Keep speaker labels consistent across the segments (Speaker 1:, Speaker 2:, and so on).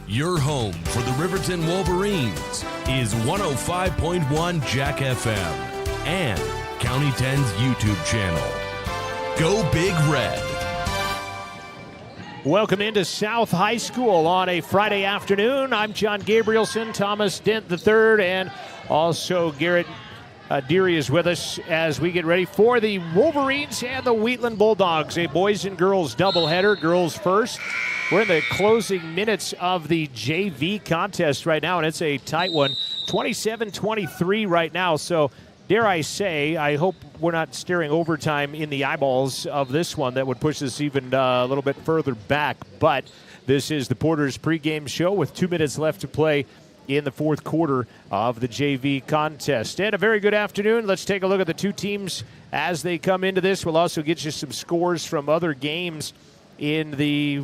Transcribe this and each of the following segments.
Speaker 1: Your home for the Riverton Wolverines is 105.1 Jack FM and County 10's YouTube channel. Go Big Red.
Speaker 2: Welcome into South High School on a Friday afternoon. I'm John Gabrielson, Thomas Dent III, and also Garrett Deary is with us as we get ready for the Wolverines and the Wheatland Bulldogs, a boys and girls doubleheader, girls first. We're in the closing minutes of the JV contest right now, and it's a tight one, 27-23 right now. So, dare I say, I hope we're not staring overtime in the eyeballs of this one. That would push us even a little bit further back. But this is the Porter's pregame show with 2 minutes left to play in the fourth quarter of the JV contest. And a very good afternoon. Let's take a look at the two teams as they come into this. We'll also get you some scores from other games in the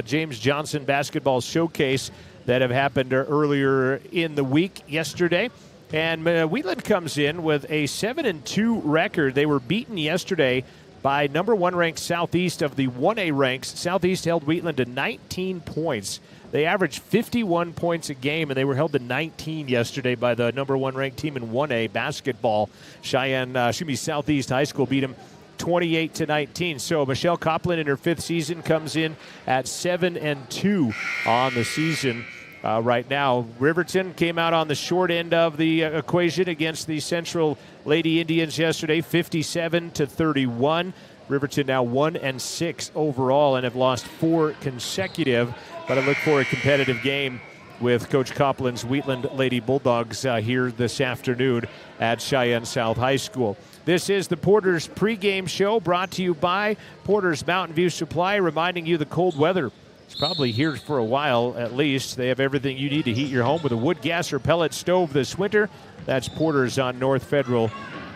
Speaker 2: James Johnson Basketball Showcase that have happened earlier in the week yesterday. And Wheatland comes in with a 7-2 record. They were beaten yesterday by number one ranked Southeast of the 1A ranks. Southeast held Wheatland to 19 points. They averaged 51 points a game, and they were held to 19 yesterday by the number one ranked team in 1A basketball. Southeast High School beat them 28-19. So Michelle Copland in her fifth season comes in at 7-2 on the season. Right now, Riverton came out on the short end of the equation against the Central Lady Indians yesterday, 57-31. Riverton now 1-6 overall and have lost 4 consecutive. But I look for a competitive game with Coach Copland's Wheatland Lady Bulldogs here this afternoon at Cheyenne South High School. This is the Porter's pregame show brought to you by Porter's Mountain View Supply, reminding you the cold weather is probably here for a while at least. They have everything you need to heat your home with a wood, gas, or pellet stove this winter. That's Porter's on North Federal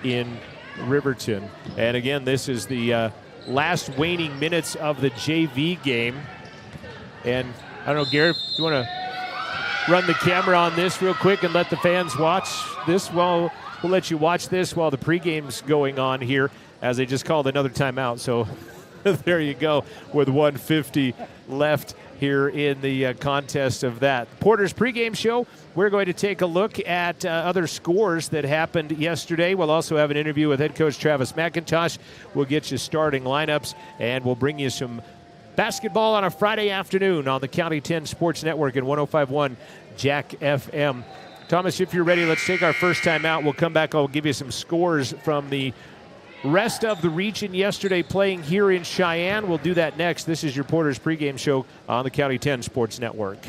Speaker 2: in Riverton. And again, this is the last waning minutes of the JV game. And I don't know, Garrett, you want to run the camera on this real quick and let the fans watch this? Well, we'll let you watch this while the pregame's going on here, as they just called another timeout. So there you go, with 1:50 left here in the contest of that. Porter's pregame show, we're going to take a look at other scores that happened yesterday. We'll also have an interview with head coach Travis McIntosh. We'll get you starting lineups, and we'll bring you some basketball on a Friday afternoon on the County 10 Sports Network and 105.1 Jack FM. Thomas, if you're ready, let's take our first time out. We'll come back. I'll give you some scores from the rest of the region yesterday playing here in Cheyenne. We'll do that next. This is your Porter's pregame show on the County 10 Sports Network.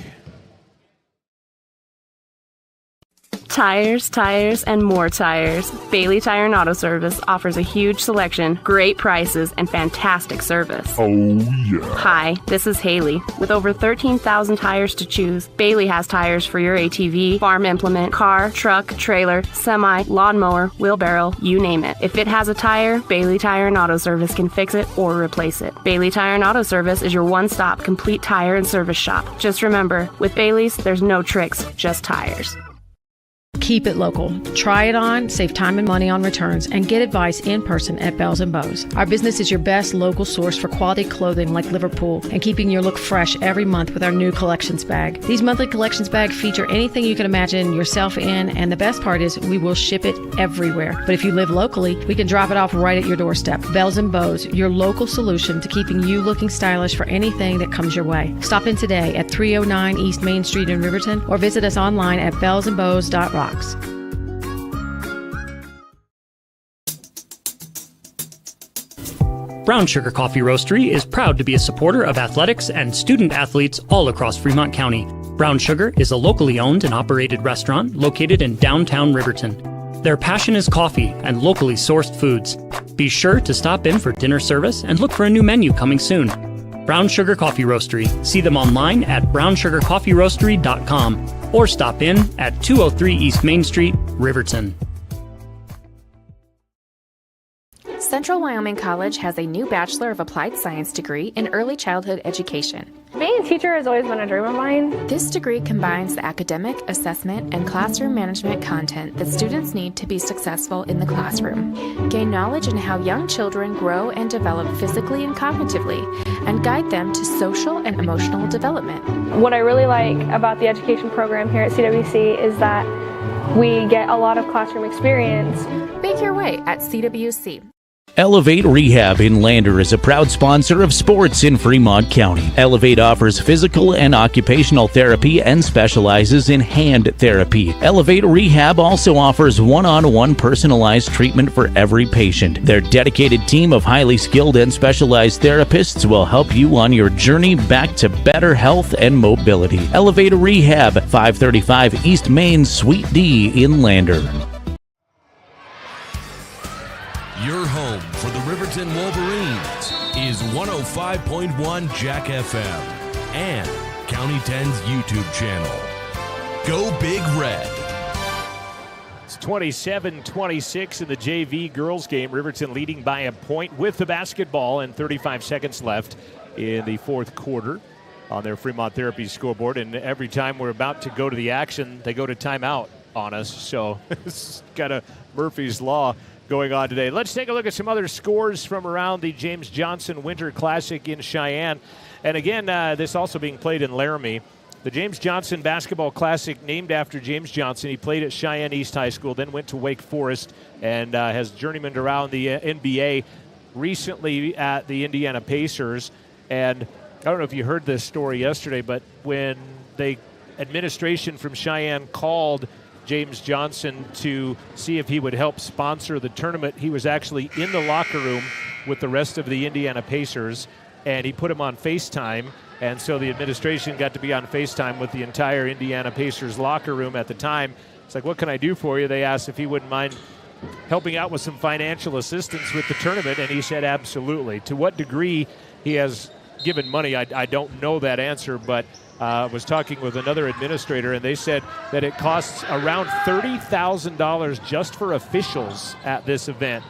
Speaker 3: Tires, and more tires. Bailey Tire and Auto Service offers a huge selection, great prices, and fantastic service.
Speaker 4: Oh, yeah.
Speaker 3: Hi, this is Haley. With over 13,000 tires to choose, Bailey has tires for your ATV, farm implement, car, truck, trailer, semi, lawnmower, wheelbarrow, you name it. If it has a tire, Bailey Tire and Auto Service can fix it or replace it. Bailey Tire and Auto Service is your one-stop complete tire and service shop. Just remember, with Bailey's, there's no tricks, just tires.
Speaker 5: Keep it local. Try it on, save time and money on returns, and get advice in person at Bells & Bows. Our business is your best local source for quality clothing like Liverpool and keeping your look fresh every month with our new collections bag. These monthly collections bags feature anything you can imagine yourself in, and the best part is we will ship it everywhere. But if you live locally, we can drop it off right at your doorstep. Bells & Bows, your local solution to keeping you looking stylish for anything that comes your way. Stop in today at 309 East Main Street in Riverton or visit us online at bellsandbows.rocks.
Speaker 6: Brown Sugar Coffee Roastery is proud to be a supporter of athletics and student athletes all across Fremont County. Brown Sugar is a locally owned and operated restaurant located in downtown Riverton. Their passion is coffee and locally sourced foods. Be sure to stop in for dinner service and look for a new menu coming soon. Brown Sugar Coffee Roastery. See them online at brownsugarcoffeeroastery.com or stop in at 203 East Main Street, Riverton.
Speaker 4: Central Wyoming College has a new Bachelor of Applied Science degree in Early Childhood Education.
Speaker 7: Being a teacher has always been a dream of mine.
Speaker 4: This degree combines the academic, assessment, and classroom management content that students need to be successful in the classroom. Gain knowledge in how young children grow and develop physically and cognitively, and guide them to social and emotional development.
Speaker 7: What I really like about the education program here at CWC is that we get a lot of classroom experience.
Speaker 4: Make your way at CWC.
Speaker 8: Elevate Rehab in Lander is a proud sponsor of sports in Fremont County. Elevate offers physical and occupational therapy and specializes in hand therapy. Elevate Rehab also offers one-on-one personalized treatment for every patient. Their dedicated team of highly skilled and specialized therapists will help you on your journey back to better health and mobility. Elevate Rehab, 535 East Main, Suite D in Lander.
Speaker 1: Your home for the Riverton Wolverines is 105.1 Jack FM and County 10's YouTube channel. Go Big Red.
Speaker 2: It's 27-26 in the JV girls game. Riverton leading by a point with the basketball and 35 seconds left in the fourth quarter on their Fremont Therapy scoreboard. And every time we're about to go to the action, they go to timeout on us. So it's kind of Murphy's Law going on today. Let's take a look at some other scores from around the James Johnson Winter Classic in Cheyenne. And again, this also being played in Laramie. The James Johnson Basketball Classic, named after James Johnson. He played at Cheyenne East High School, then went to Wake Forest, and has journeymaned around the NBA, recently at the Indiana Pacers. And I don't know if you heard this story yesterday, but when the administration from Cheyenne called James Johnson to see if he would help sponsor the tournament, he was actually in the locker room with the rest of the Indiana Pacers, and he put him on FaceTime, and so the administration got to be on FaceTime with the entire Indiana Pacers locker room at the time. It's like, what can I do for you? They asked if he wouldn't mind helping out with some financial assistance with the tournament, and he said absolutely. To what degree he has given money, I don't know that answer, but was talking with another administrator, and they said that it costs around $30,000 just for officials at this event,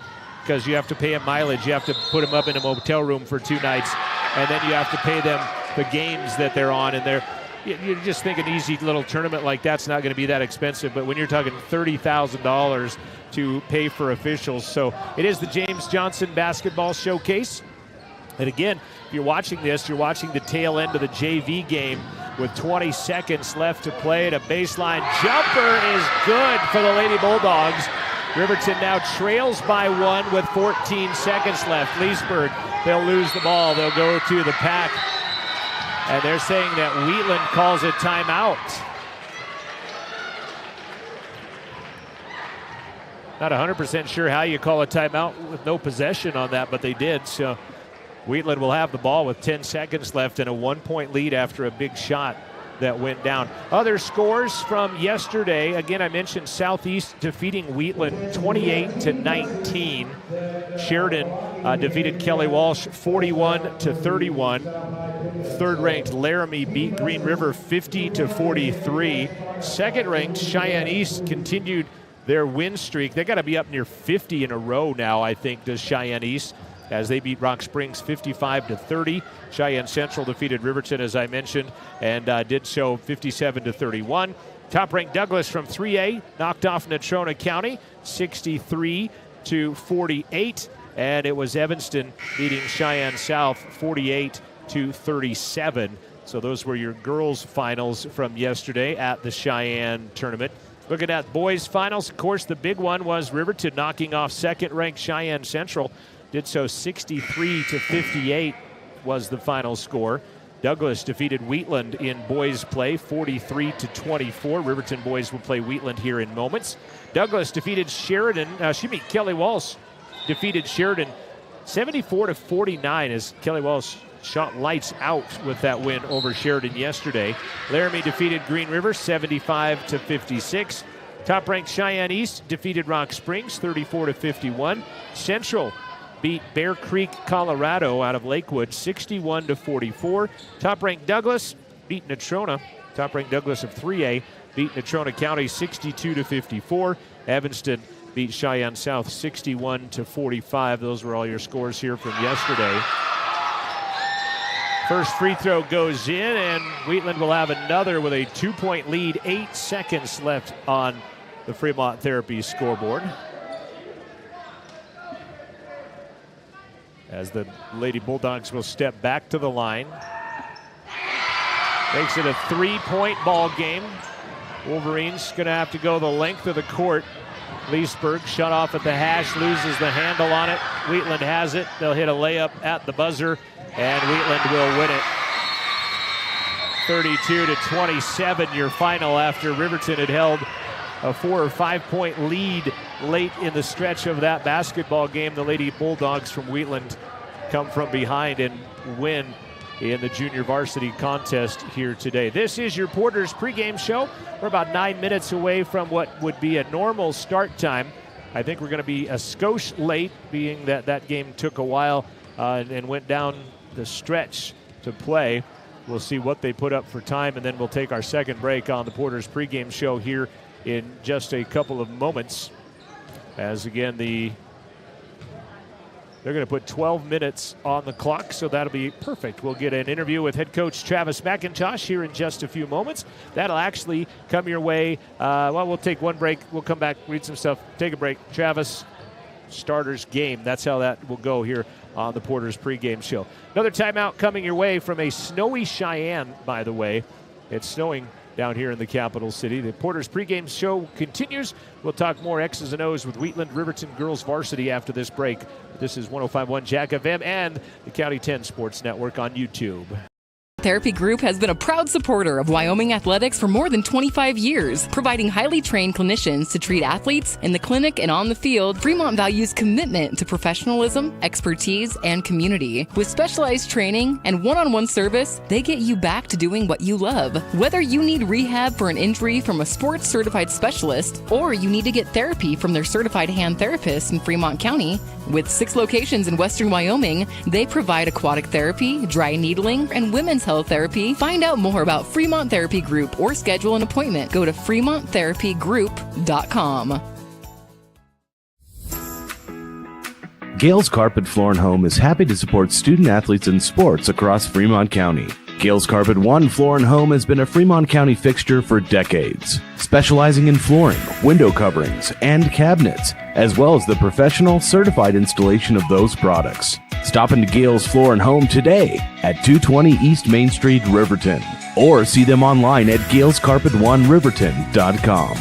Speaker 2: because you have to pay them mileage, you have to put them up in a motel room for 2 nights, and then you have to pay them the games that they're on. And you just think an easy little tournament like that's not going to be that expensive, but when you're talking $30,000 to pay for officials. So it is the James Johnson Basketball Showcase. And again, if you're watching this, you're watching the tail end of the JV game with 20 seconds left to play. And a baseline jumper is good for the Lady Bulldogs. Riverton now trails by 1 with 14 seconds left. Leesburg, they'll lose the ball. They'll go to the pack. And they're saying that Wheatland calls a timeout. Not 100% sure how you call a timeout with no possession on that, but they did. So Wheatland will have the ball with 10 seconds left and a 1-point lead after a big shot that went down. Other scores from yesterday. Again, I mentioned Southeast defeating Wheatland 28-19. Sheridan defeated Kelly Walsh 41-31. Third-ranked Laramie beat Green River 50-43. Second-ranked Cheyenne East continued their win streak. They got to be up near 50 in a row now, I think, does Cheyenne East, as they beat Rock Springs 55-30. Cheyenne Central defeated Riverton, as I mentioned, and did so 57-31. Top-ranked Douglas from 3A knocked off Natrona County 63-48, and it was Evanston beating Cheyenne South 48-37. So those were your girls' finals from yesterday at the Cheyenne tournament. Looking at boys' finals, of course, the big one was Riverton knocking off second-ranked Cheyenne Central. Did so 63-58 was the final score. Douglas defeated Wheatland in boys play 43-24. Riverton boys will play Wheatland here in moments. Douglas defeated Kelly Walsh defeated Sheridan 74-49 as Kelly Walsh shot lights out with that win over Sheridan yesterday. Laramie defeated Green River 75-56. Top-ranked Cheyenne East defeated Rock Springs 34-51. Central beat Bear Creek, Colorado out of Lakewood 61-44. Top-ranked Douglas beat Natrona. Top-ranked Douglas of 3A beat Natrona County 62-54. Evanston beat Cheyenne South 61-45. Those were all your scores here from yesterday. First free throw goes in, and Wheatland will have another with a 2-point lead. 8 seconds left on the Fremont Therapy scoreboard. As the Lady Bulldogs will step back to the line. Makes it a 3-point ball game. Wolverines going to have to go the length of the court. Leesburg shut off at the hash, loses the handle on it. Wheatland has it. They'll hit a layup at the buzzer, and Wheatland will win it. 32-27 your final after Riverton had held a 4 or 5 point lead late in the stretch of that basketball game. The Lady Bulldogs from Wheatland come from behind and win in the junior varsity contest here today. This is your Porter's pregame show. We're about 9 minutes away from what would be a normal start time. I think we're going to be a skosh late, being that that game took a while and went down the stretch to play. We'll see what they put up for time, and then we'll take our second break on the Porter's pregame show here in just a couple of moments. As again, they're going to put 12 minutes on the clock, so that'll be perfect. We'll get an interview with head coach Travis McIntosh here in just a few moments. That'll actually come your way. We'll take one break. We'll come back, read some stuff, take a break. Travis, starters game. That's how that will go here on the Porter's pregame show. Another timeout coming your way from a snowy Cheyenne, by the way. It's snowing down here in the capital city. The Porter's pregame show continues. We'll talk more X's and O's with Wheatland Riverton girls varsity after this break. This is 105.1 Jack FM and the County 10 Sports Network on YouTube.
Speaker 9: Therapy Group has been a proud supporter of Wyoming athletics for more than 25 years, providing highly trained clinicians to treat athletes in the clinic and on the field. Fremont values commitment to professionalism, expertise, and community. With specialized training and one-on-one service, they get you back to doing what you love. Whether you need rehab for an injury from a sports certified specialist, or you need to get therapy from their certified hand therapist in Fremont County, with 6 locations in western Wyoming, they provide aquatic therapy, dry needling, and women's health therapy. Find out more about Fremont Therapy Group or schedule an appointment. Go to FremontTherapyGroup.com.
Speaker 1: Gales Carpet Floor and Home is happy to support student athletes in sports across Fremont County. Gales Carpet One Floor and Home has been a Fremont County fixture for decades, specializing in flooring, window coverings, and cabinets, as well as the professional, certified installation of those products. Stop into Gales Floor and Home today at 220 East Main Street, Riverton, or see them online at galescarpet1riverton.com.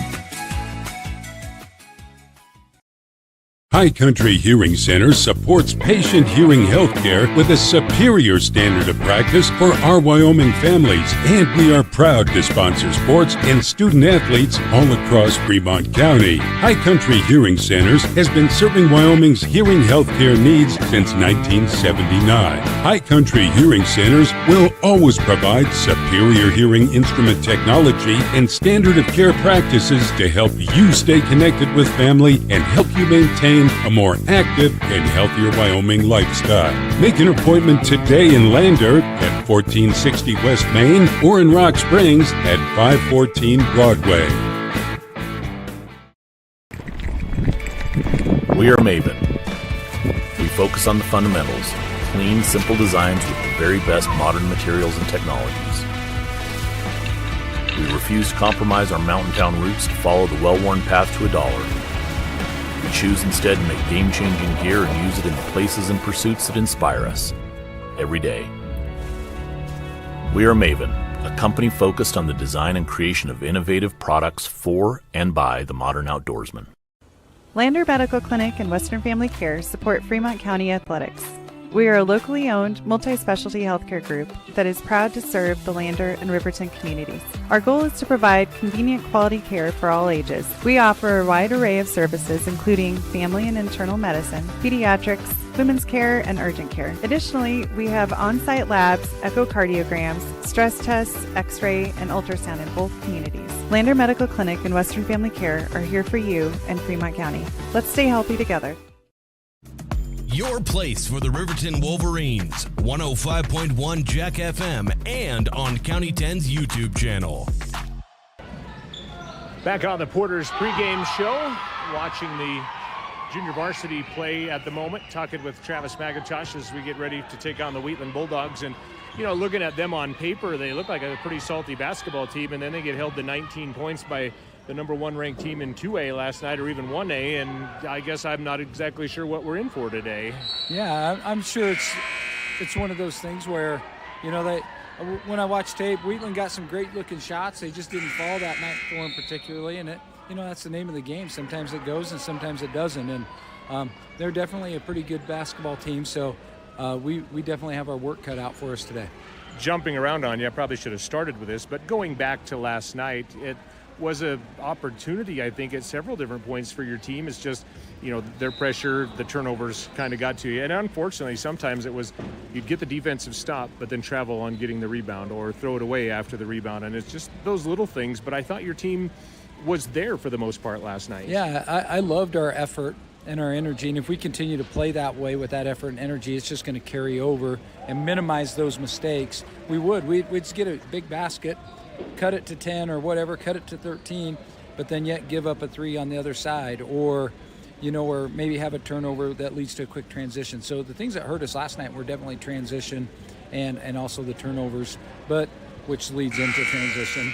Speaker 10: High Country Hearing Center supports patient hearing health care with a superior standard of practice for our Wyoming families, and we are proud to sponsor sports and student athletes all across Fremont County. High Country Hearing Centers has been serving Wyoming's hearing health care needs since 1979. High Country Hearing Centers will always provide superior hearing instrument technology and standard of care practices to help you stay connected with family and help you maintain a more active and healthier Wyoming lifestyle. Make an appointment today in Lander at 1460 West Main or in Rock Springs at 514 Broadway.
Speaker 8: We are Maven. We focus on the fundamentals, clean, simple designs with the very best modern materials and technologies. We refuse to compromise our mountain town roots to follow the well-worn path to $1. We choose instead to make game-changing gear and use it in the places and pursuits that inspire us every day. We are Maven, a company focused on the design and creation of innovative products for and by the modern outdoorsman.
Speaker 11: Lander Medical Clinic and Western Family Care support Fremont County athletics. We are a locally owned, multi-specialty healthcare group that is proud to serve the Lander and Riverton communities. Our goal is to provide convenient quality care for all ages. We offer a wide array of services including family and internal medicine, pediatrics, women's care, and urgent care. Additionally, we have on-site labs, echocardiograms, stress tests, x-ray, and ultrasound in both communities. Lander Medical Clinic and Western Family Care are here for you in Fremont County. Let's stay healthy together.
Speaker 1: Your place for the Riverton Wolverines, 105.1 Jack FM and on County 10's YouTube channel.
Speaker 2: Back on the Porter's pregame show. watching the junior varsity play at the moment, talking with Travis McIntosh as we get ready to take on the Wheatland Bulldogs. And, looking at them on paper, they look like a pretty salty basketball team, and then they get held to 19 points by the number 1 ranked team in 2A last night, or even 1A, and I guess I'm not exactly sure what we're in for today.
Speaker 12: Yeah, I'm sure it's one of those things where, when I watch tape, Wheatland got some great-looking shots. They just didn't fall that night for them particularly, and that's the name of the game. Sometimes it goes and sometimes it doesn't, and they're definitely a pretty good basketball team, so we definitely have our work cut out for us today.
Speaker 2: Jumping around on you, I probably should have started with this, but going back to last night, it was an opportunity, I think, at several different points for your team. It's just, their pressure, the turnovers kind of got to you. And unfortunately, sometimes it was you'd get the defensive stop, but then travel on getting the rebound or throw it away after the rebound. And it's just those little things. But I thought your team was there for the most part last night.
Speaker 12: Yeah, I loved our effort and our energy. And if we continue to play that way with that effort and energy, it's just going to carry over and minimize those mistakes. We'd just get a big basket, cut it to 10 or whatever, cut it to 13, but then yet give up a 3 on the other side, or maybe have a turnover that leads to a quick transition. So the things that hurt us last night were definitely transition and also the turnovers, but which leads into transition.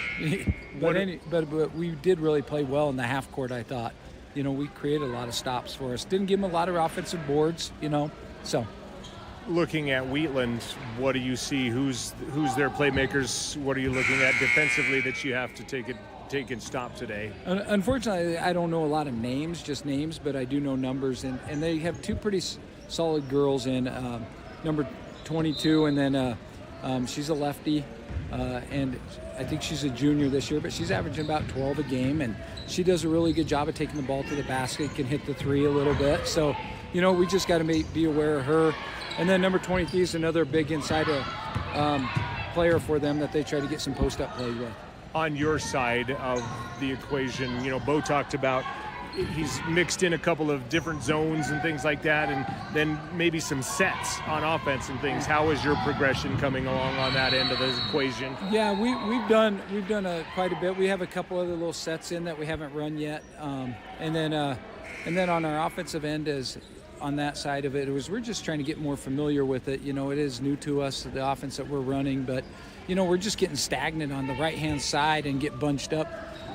Speaker 12: but we did really play well in the half court, I thought. We created a lot of stops for us. Didn't give them a lot of offensive boards, so.
Speaker 2: Looking at Wheatland, what do you see? Who's their playmakers? What are you looking at defensively that you have to take and stop today?
Speaker 12: Unfortunately, I don't know a lot of names, just names, but I do know numbers, and they have 2 pretty solid girls in number 22, and then she's a lefty, and I think she's a junior this year, but she's averaging about 12 a game, and she does a really good job of taking the ball to the basket, can hit the 3 a little bit. So, we just got to be aware of her. And then number 23 is another big inside player for them that they try to get some post-up play with.
Speaker 2: On your side of the equation, Bo talked about he's mixed in a couple of different zones and things like that, and then maybe some sets on offense and things. How is your progression coming along on that end of the equation?
Speaker 12: Yeah, we've done quite a bit. We have a couple other little sets in that we haven't run yet, and then on our offensive end on that side of it, we're just trying to get more familiar with it. It is new to us, the offense that we're running, but we're just getting stagnant on the right-hand side and get bunched up.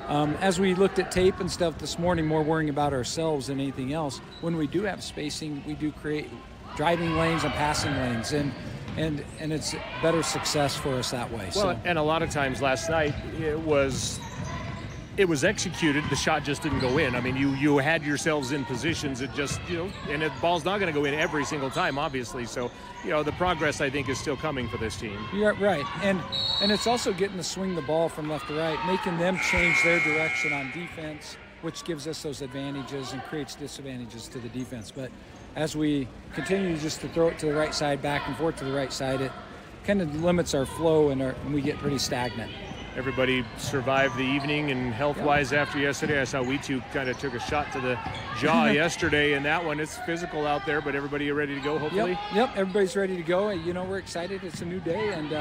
Speaker 12: As we looked at tape and stuff this morning, more worrying about ourselves than anything else. When we do have spacing, we do create driving lanes and passing lanes, and it's better success for us that way.
Speaker 2: Well, and a lot of times last night it was executed. The shot just didn't go in. I mean, you had yourselves in positions. It just, and the ball's not going to go in every single time, obviously. So, the progress I think is still coming for this team.
Speaker 12: You're right, and it's also getting to swing the ball from left to right, making them change their direction on defense, which gives us those advantages and creates disadvantages to the defense. But as we continue just to throw it to the right side, back and forth to the right side, it kind of limits our flow and we get pretty stagnant.
Speaker 2: Everybody survived the evening, and health-wise after yesterday, I saw we two kind of took a shot to the jaw yesterday, and that one, it's physical out there, but everybody ready to go, hopefully?
Speaker 12: Yep, everybody's ready to go. We're excited. It's a new day, and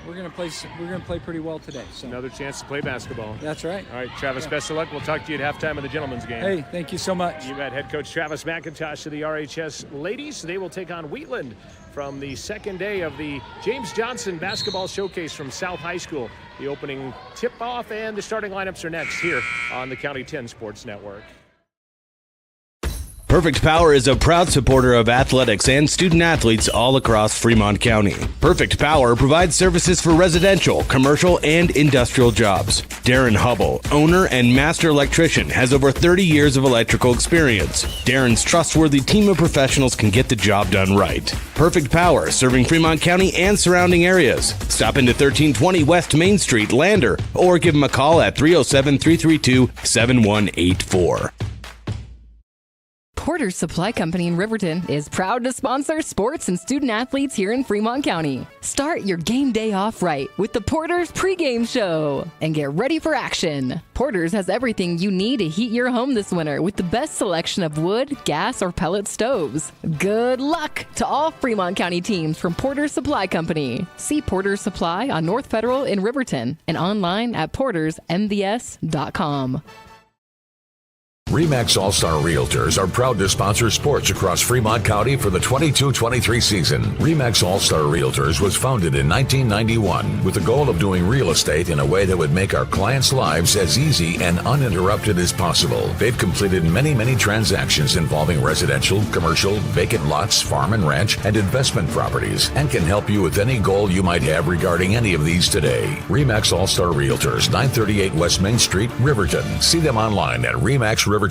Speaker 12: we're going to play pretty well today. So
Speaker 2: another chance to play basketball.
Speaker 12: That's right.
Speaker 2: All right, Travis, best of luck. We'll talk to you at halftime of the gentlemen's game.
Speaker 12: Hey, thank you so much.
Speaker 2: You got head coach Travis McIntosh of the RHS ladies. They will take on Wheatland from the second day of the James Johnson Basketball Showcase from South High School. The opening tip-off and the starting lineups are next here on the County 10 Sports Network.
Speaker 1: Perfect Power is a proud supporter of athletics and student athletes all across Fremont County. Perfect Power provides services for residential, commercial, and industrial jobs. Darren Hubble, owner and master electrician, has over 30 years of electrical experience. Darren's trustworthy team of professionals can get the job done right. Perfect Power, serving Fremont County and surrounding areas. Stop into 1320 West Main Street, Lander, or give them a call at 307-332-7184.
Speaker 9: Porter's Supply Company in Riverton is proud to sponsor sports and student athletes here in Fremont County. Start your game day off right with the Porter's pregame show and get ready for action. Porter's has everything you need to heat your home this winter with the best selection of wood, gas, or pellet stoves. Good luck to all Fremont County teams from Porter's Supply Company. See Porter's Supply on North Federal in Riverton and online at portersmvs.com.
Speaker 13: RE/MAX All-Star Realtors are proud to sponsor sports across Fremont County for the 22-23 season. RE/MAX All-Star Realtors was founded in 1991 with the goal of doing real estate in a way that would make our clients' lives as easy and uninterrupted as possible. They've completed many transactions involving residential, commercial, vacant lots, farm and ranch, and investment properties, and can help you with any goal you might have regarding any of these today. RE/MAX All-Star Realtors, 938 West Main Street, Riverton. See them online at remaxriverton.com.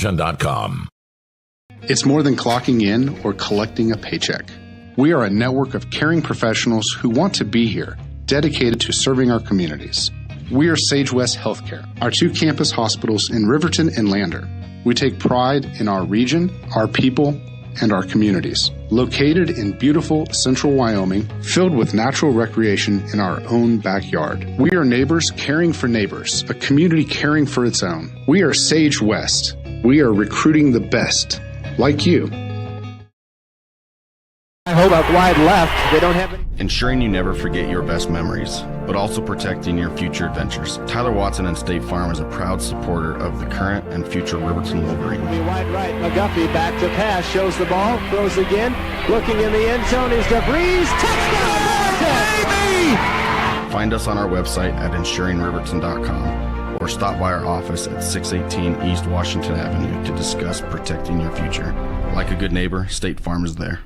Speaker 14: It's more than clocking in or collecting a paycheck. We are a network of caring professionals who want to be here, dedicated to serving our communities. We are Sage West Healthcare, our 2 campus hospitals in Riverton and Lander. We take pride in our region, our people, and our communities. Located in beautiful central Wyoming, filled with natural recreation in our own backyard. We are neighbors caring for neighbors, a community caring for its own. We are Sage West. We are recruiting the best, like you.
Speaker 2: I hope out wide left. They don't have any.
Speaker 15: Ensuring you never forget your best memories, but also protecting your future adventures. Tyler Watson and State Farm is a proud supporter of the current and future Riverton Wolverines.
Speaker 2: Wide right, McGuffey back to pass, shows the ball, throws again, looking in the end zone is DeVries. Touchdown, baby!
Speaker 15: Find us on our website at ensuringriverton.com or stop by our office at 618 East Washington Avenue to discuss protecting your future. Like a good neighbor, State Farm is there.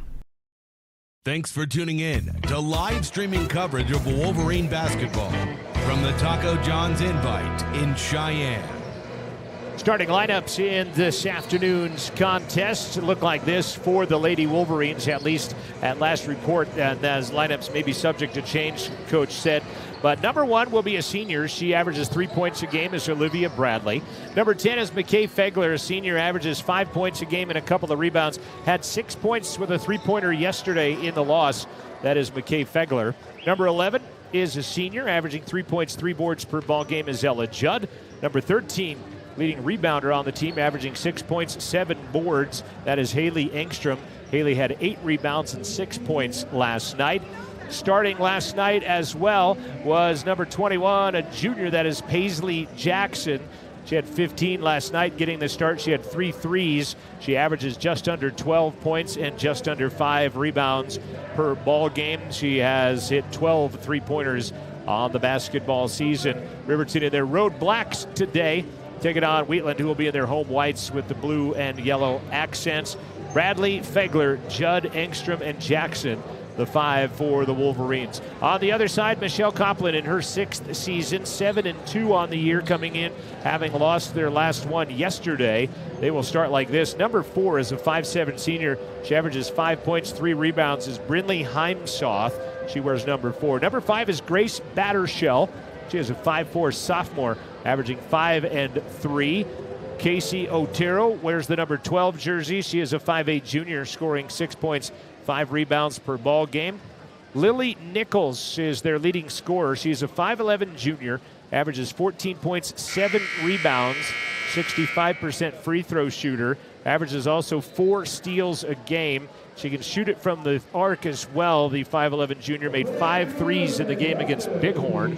Speaker 1: Thanks for tuning in to live streaming coverage of Wolverine basketball from the Taco John's Invite in Cheyenne.
Speaker 2: Starting lineups in this afternoon's contest look like this for the Lady Wolverines, at least at last report. And as lineups may be subject to change, Coach said. But number 1 will be a senior. She averages 3 points a game, is Olivia Bradley. Number 10 is McKay Fegler, a senior, averages 5 points a game and a couple of rebounds. Had 6 points with a three-pointer yesterday in the loss. That is McKay Fegler. Number 11 is a senior, averaging 3 points, 3 boards per ball game, is Ella Judd. Number 13, leading rebounder on the team, averaging 6 points, 7 boards. That is Haley Engstrom. Haley had 8 rebounds and 6 points last night. Starting last night as well was number 21, a junior, that is Paisley Jackson. She had 15 last night getting the start. She had 3 threes. She averages just under 12 points and just under 5 rebounds per ball game. She has hit 12 three-pointers on the basketball season. Riverton in their road blacks today, taking on Wheatland, who will be in their home whites with the blue and yellow accents. Bradley, Fegler, Judd, Engstrom, and Jackson, the 5 for the Wolverines. On the other side, Michelle Copeland in her 6th season, 7-2 on the year, coming in having lost their last one yesterday. They will start like this. Number 4 is a 5'7 senior. She averages 5 points, 3 rebounds, is Brynlee Heimsoth. She wears number 4. Number 5 is Grace Battershell. She is a 5'4 sophomore, averaging 5 and 3. Casey Otero wears the number 12 jersey. She is a 5'8 junior, scoring 6 points, 5 rebounds per ball game. Lily Nichols is their leading scorer. She's a 5'11 junior, averages 14 points, 7 rebounds, 65% free throw shooter, averages also 4 steals a game. She can shoot it from the arc as well. The 5'11 junior made 5 threes in the game against Bighorn.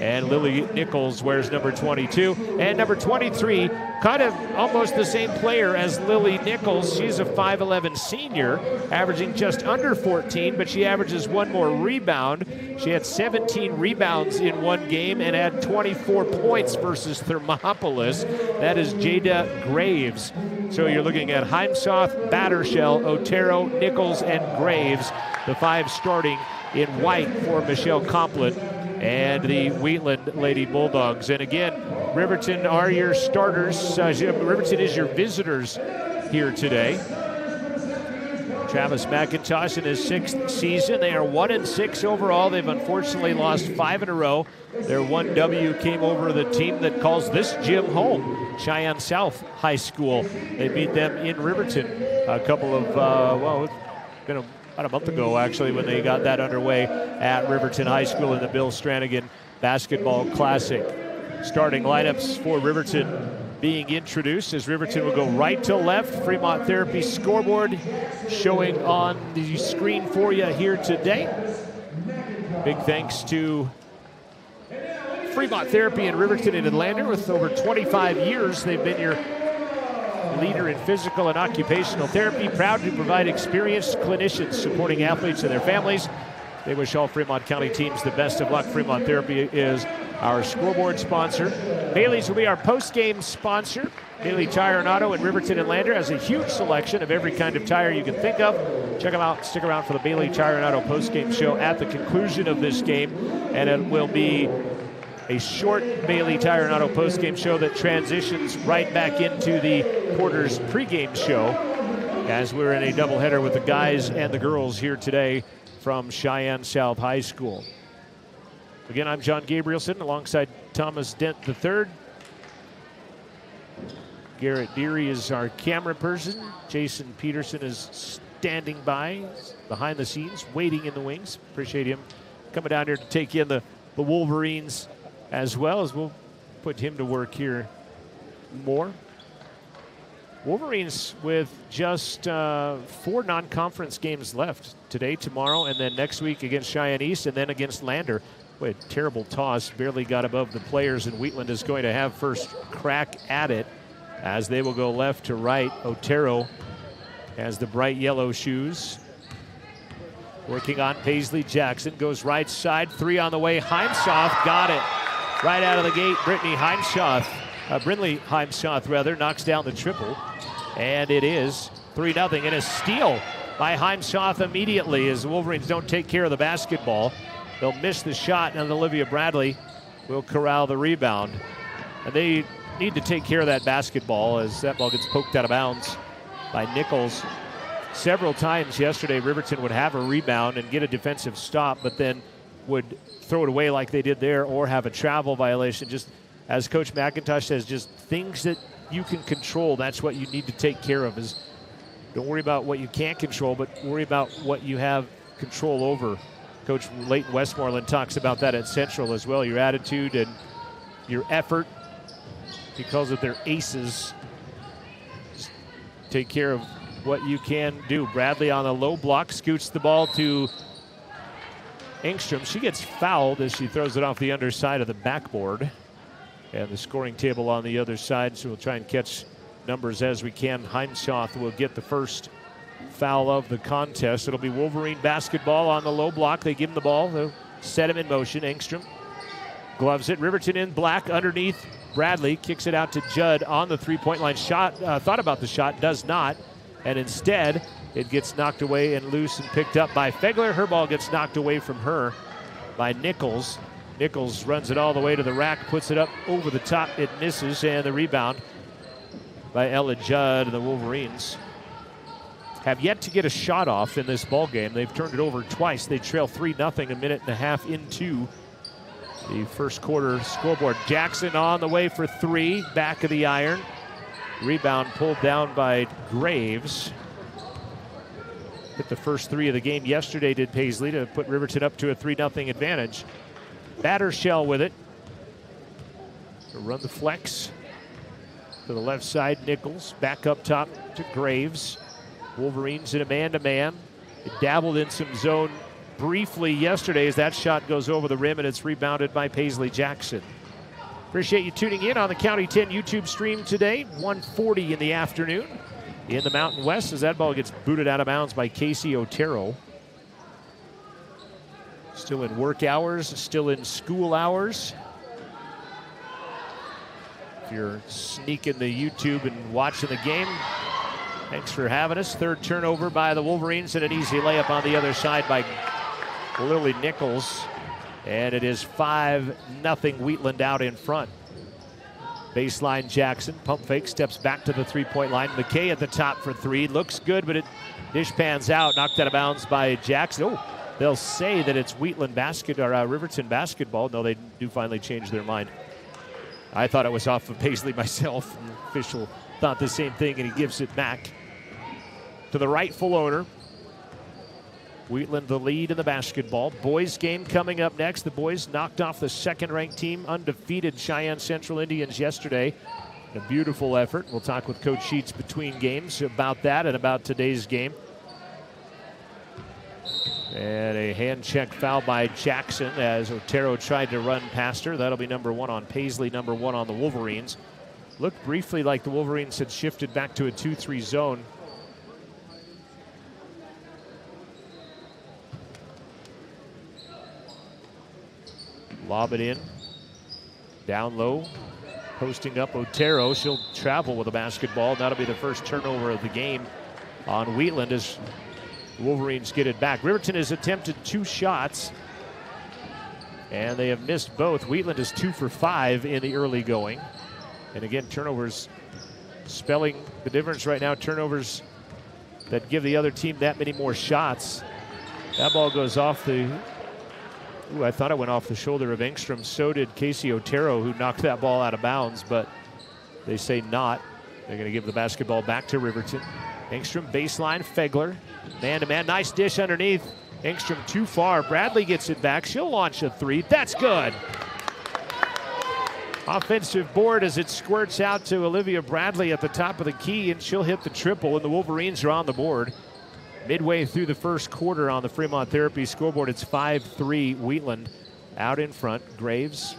Speaker 2: And Lily Nichols wears number 22. And number 23, kind of almost the same player as Lily Nichols. She's a 5'11 senior, averaging just under 14, but she averages 1 more rebound. She had 17 rebounds in one game and had 24 points versus Thermopolis. That is Jada Graves. So you're looking at Heimsoth, Battershell, Otero, Nichols, and Graves, the 5 starting in white for Michelle Copeland and the Wheatland Lady Bulldogs. And again, Riverton are your starters. Riverton is your visitors here today. Travis McIntosh in his 6th season. They are 1-6 overall. They've unfortunately lost 5 in a row. Their 1 W came over the team that calls this gym home, Cheyenne South High School. They beat them in Riverton a couple of, it's been about a month ago, actually, when they got that underway at Riverton High School in the Bill Stranagan Basketball Classic. Starting lineups for Riverton being introduced as Riverton will go right to left. Fremont Therapy scoreboard showing on the screen for you here today. Big thanks to Fremont Therapy in Riverton and Lander. With over 25 years, they've been your leader in physical and occupational therapy, proud to provide experienced clinicians supporting athletes and their families. They wish all Fremont County teams the best of luck. Fremont Therapy is our scoreboard sponsor. Bailey's will be our post-game sponsor. Bailey Tire and Auto in Riverton and Lander has a huge selection of every kind of tire you can think of. Check them out. Stick around for the Bailey Tire and Auto post-game show at the conclusion of this game. And it will be a short Bailey Tire and Auto post-game show that transitions right back into the Porter's pregame show, as we're in a doubleheader with the guys and the girls here today from Cheyenne South High School. Again, I'm John Gabrielson alongside Thomas Dent III. Garrett Deary is our camera person. Jason Peterson is standing by, behind the scenes, waiting in the wings. Appreciate him coming down here to take in the Wolverines, as well as we'll put him to work here more. Wolverines with just 4 non-conference games left. Today, tomorrow, and then next week against Cheyenne East, and then against Lander. Boy, a terrible toss. Barely got above the players, and Wheatland is going to have first crack at it as they will go left to right. Otero has the bright yellow shoes. Working on Paisley Jackson. Goes right side. 3 on the way. Heimsoth got it. Right out of the gate, Brindley Heimsoth knocks down the triple. And it is 3-0. And a steal by Heimsoth immediately as the Wolverines don't take care of the basketball. They'll miss the shot, and Olivia Bradley will corral the rebound. And they need to take care of that basketball as that ball gets poked out of bounds by Nichols. Several times yesterday, Riverton would have a rebound and get a defensive stop, but then would throw it away like they did there or have a travel violation. Just as Coach McIntosh says, just things that you can control, that's what you need to take care of. Is don't worry about what you can't control, but worry about what you have control over. Coach Leighton Westmoreland talks about that at Central as well. Your attitude and your effort, because of their aces, just take care of what you can do. Bradley on a low block, scoots the ball to Engstrom. She gets fouled as she throws it off the underside of the backboard. And the scoring table on the other side, so we'll try and catch numbers as we can. Heimsoth will get the first foul of the contest. It'll be Wolverine basketball on the low block. They give him the ball. They'll set him in motion. Engstrom gloves it. Riverton in black underneath. Bradley kicks it out to Judd on the three-point line. Thought about the shot, does not. And instead, it gets knocked away and loose and picked up by Fegler. Her ball gets knocked away from her by Nichols. Nichols runs it all the way to the rack, puts it up over the top. It misses, and the rebound by Ella Judd. And the Wolverines have yet to get a shot off in this ball game. They've turned it over twice. They trail 3-0 a minute and a half into the first quarter scoreboard. Jackson on the way for 3, back of the iron. Rebound pulled down by Graves. Hit the first 3 of the game yesterday, did Paisley, to put Riverton up to a 3-0 advantage. Battershell with it. To run the flex to the left side. Nichols back up top to Graves. Wolverines in a man-to-man. It dabbled in some zone briefly yesterday as that shot goes over the rim, and it's rebounded by Paisley Jackson. Appreciate you tuning in on the County 10 YouTube stream today. 1:40 in the afternoon in the Mountain West as that ball gets booted out of bounds by Casey Otero. Still in work hours, still in school hours. If you're sneaking the YouTube and watching the game, thanks for having us. Third turnover by the Wolverines and an easy layup on the other side by Lily Nichols. And it is 5-0 Wheatland out in front. Baseline Jackson, pump fake, steps back to the three-point line. McKay at the top for 3. Looks good, but it dish pans out. Knocked out of bounds by Jackson. Oh, they'll say that it's Wheatland Riverton basketball. No, they do finally change their mind. I thought it was off of Paisley myself. The official thought the same thing, and he gives it back to the rightful owner. Wheatland the lead in the basketball. Boys game coming up next. The boys knocked off the second-ranked team, undefeated Cheyenne Central Indians yesterday. A beautiful effort. We'll talk with Coach Sheets between games about that and about today's game. And a hand check foul by Jackson as Otero tried to run past her. That'll be number 1 on Paisley, number 1 on the Wolverines. Looked briefly like the Wolverines had shifted back to a 2-3 zone. Lob it in. Down low. Posting up Otero. She'll travel with a basketball. That'll be the first turnover of the game on Wheatland as the Wolverines get it back. Riverton has attempted 2 shots, and they have missed both. Wheatland is 2 for 5 in the early going. And again, turnovers spelling the difference right now. Turnovers that give the other team that many more shots. That ball goes off the... Ooh, I thought it went off the shoulder of Engstrom. So did Casey Otero, who knocked that ball out of bounds, but they say not. They're going to give the basketball back to Riverton. Engstrom baseline, Fegler. Man-to-man, nice dish underneath. Engstrom too far. Bradley gets it back. She'll launch a 3. That's good. Offensive board as it squirts out to Olivia Bradley at the top of the key, and she'll hit the triple, and the Wolverines are on the board. Midway through the first quarter on the Fremont Therapy scoreboard, it's 5-3 Wheatland out in front. Graves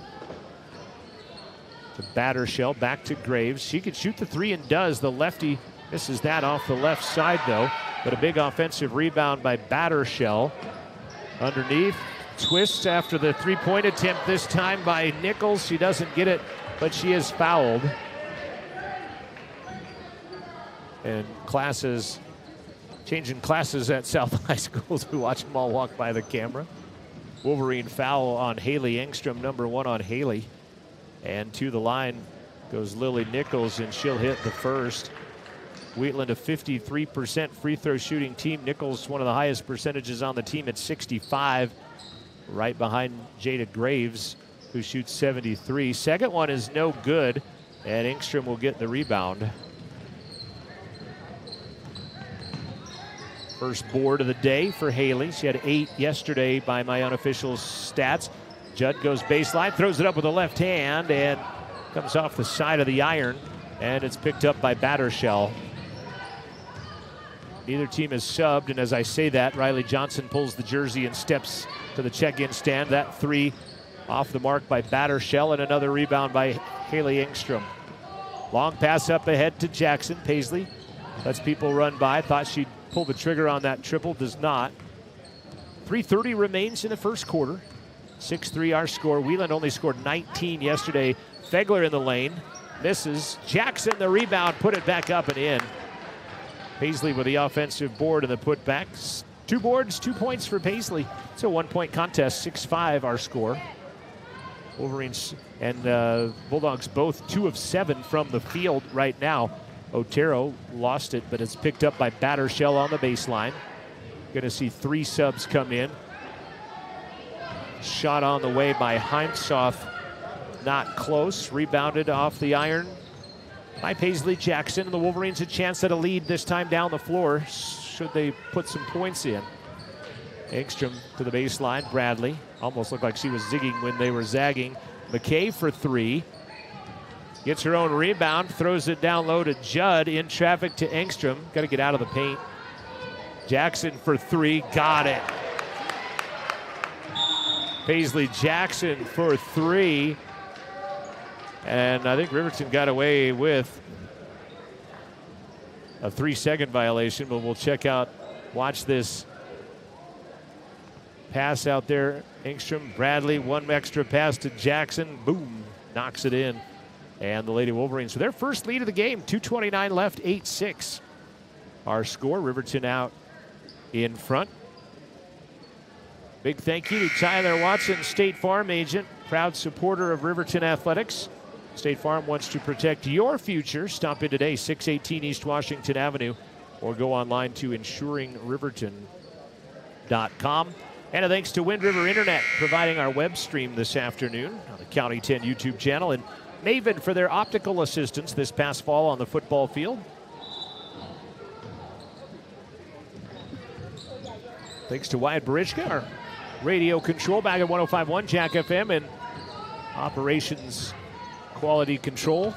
Speaker 2: to Battershell, back to Graves. She could shoot the 3 and does. The lefty misses that off the left side though, but a big offensive rebound by Battershell. Underneath, twists after the 3-point attempt this time by Nichols. She doesn't get it, but she is fouled. And classes, changing classes at South High School to watch them all walk by the camera. Wolverine foul on Haley Engstrom, number 1 on Haley. And to the line goes Lily Nichols, and she'll hit the first. Wheatland, a 53% free throw shooting team. Nichols, one of the highest percentages on the team at 65. Right behind Jada Graves, who shoots 73. Second one is no good, and Engstrom will get the rebound. First board of the day for Haley. She had 8 yesterday by my unofficial stats. Judd goes baseline, throws it up with the left hand, and comes off the side of the iron, and it's picked up by Battershell. Neither team is subbed, and as I say that, Riley Johnson pulls the jersey and steps to the check-in stand. That 3 off the mark by Battershell, and another rebound by Haley Engstrom. Long pass up ahead to Jackson. Paisley lets people run by. Thought she'd pull the trigger on that triple, does not. 3:30 remains in the first quarter. 6-3 our score. Wheatland only scored 19 yesterday. Fegler in the lane, misses. Jackson the rebound, put it back up and in. Paisley with the offensive board and the putbacks. 2 boards, 2 points for Paisley. It's a 1-point contest, 6-5 our score. Wolverines and Bulldogs both 2 of 7 from the field right now. Otero lost it, but it's picked up by Battershell on the baseline. Going to see 3 subs come in. Shot on the way by Heimsoth, not close. Rebounded off the iron by Paisley Jackson. The Wolverines a chance at a lead this time down the floor, should they put some points in. Engstrom to the baseline. Bradley almost looked like she was zigging when they were zagging. McKay for 3. Gets her own rebound, throws it down low to Judd, in traffic to Engstrom. Got to get out of the paint. Jackson for 3, got it. Paisley Jackson for 3. And I think Riverton got away with a 3-second violation, but we'll check out, watch this pass out there. Engstrom, Bradley, 1 extra pass to Jackson. Boom, knocks it in. And the Lady Wolverines for their first lead of the game. 2:29 left, 8-6. Our score, Riverton out in front. Big thank you to Tyler Watson, State Farm agent, proud supporter of Riverton Athletics. State Farm wants to protect your future. Stop in today, 618 East Washington Avenue, or go online to insuringriverton.com. And a thanks to Wind River Internet, providing our web stream this afternoon on the County 10 YouTube channel, and Maven for their optical assistance this past fall on the football field. Thanks to Wyatt Barichka, our radio control back at 105.1 Jack FM, and operations quality control.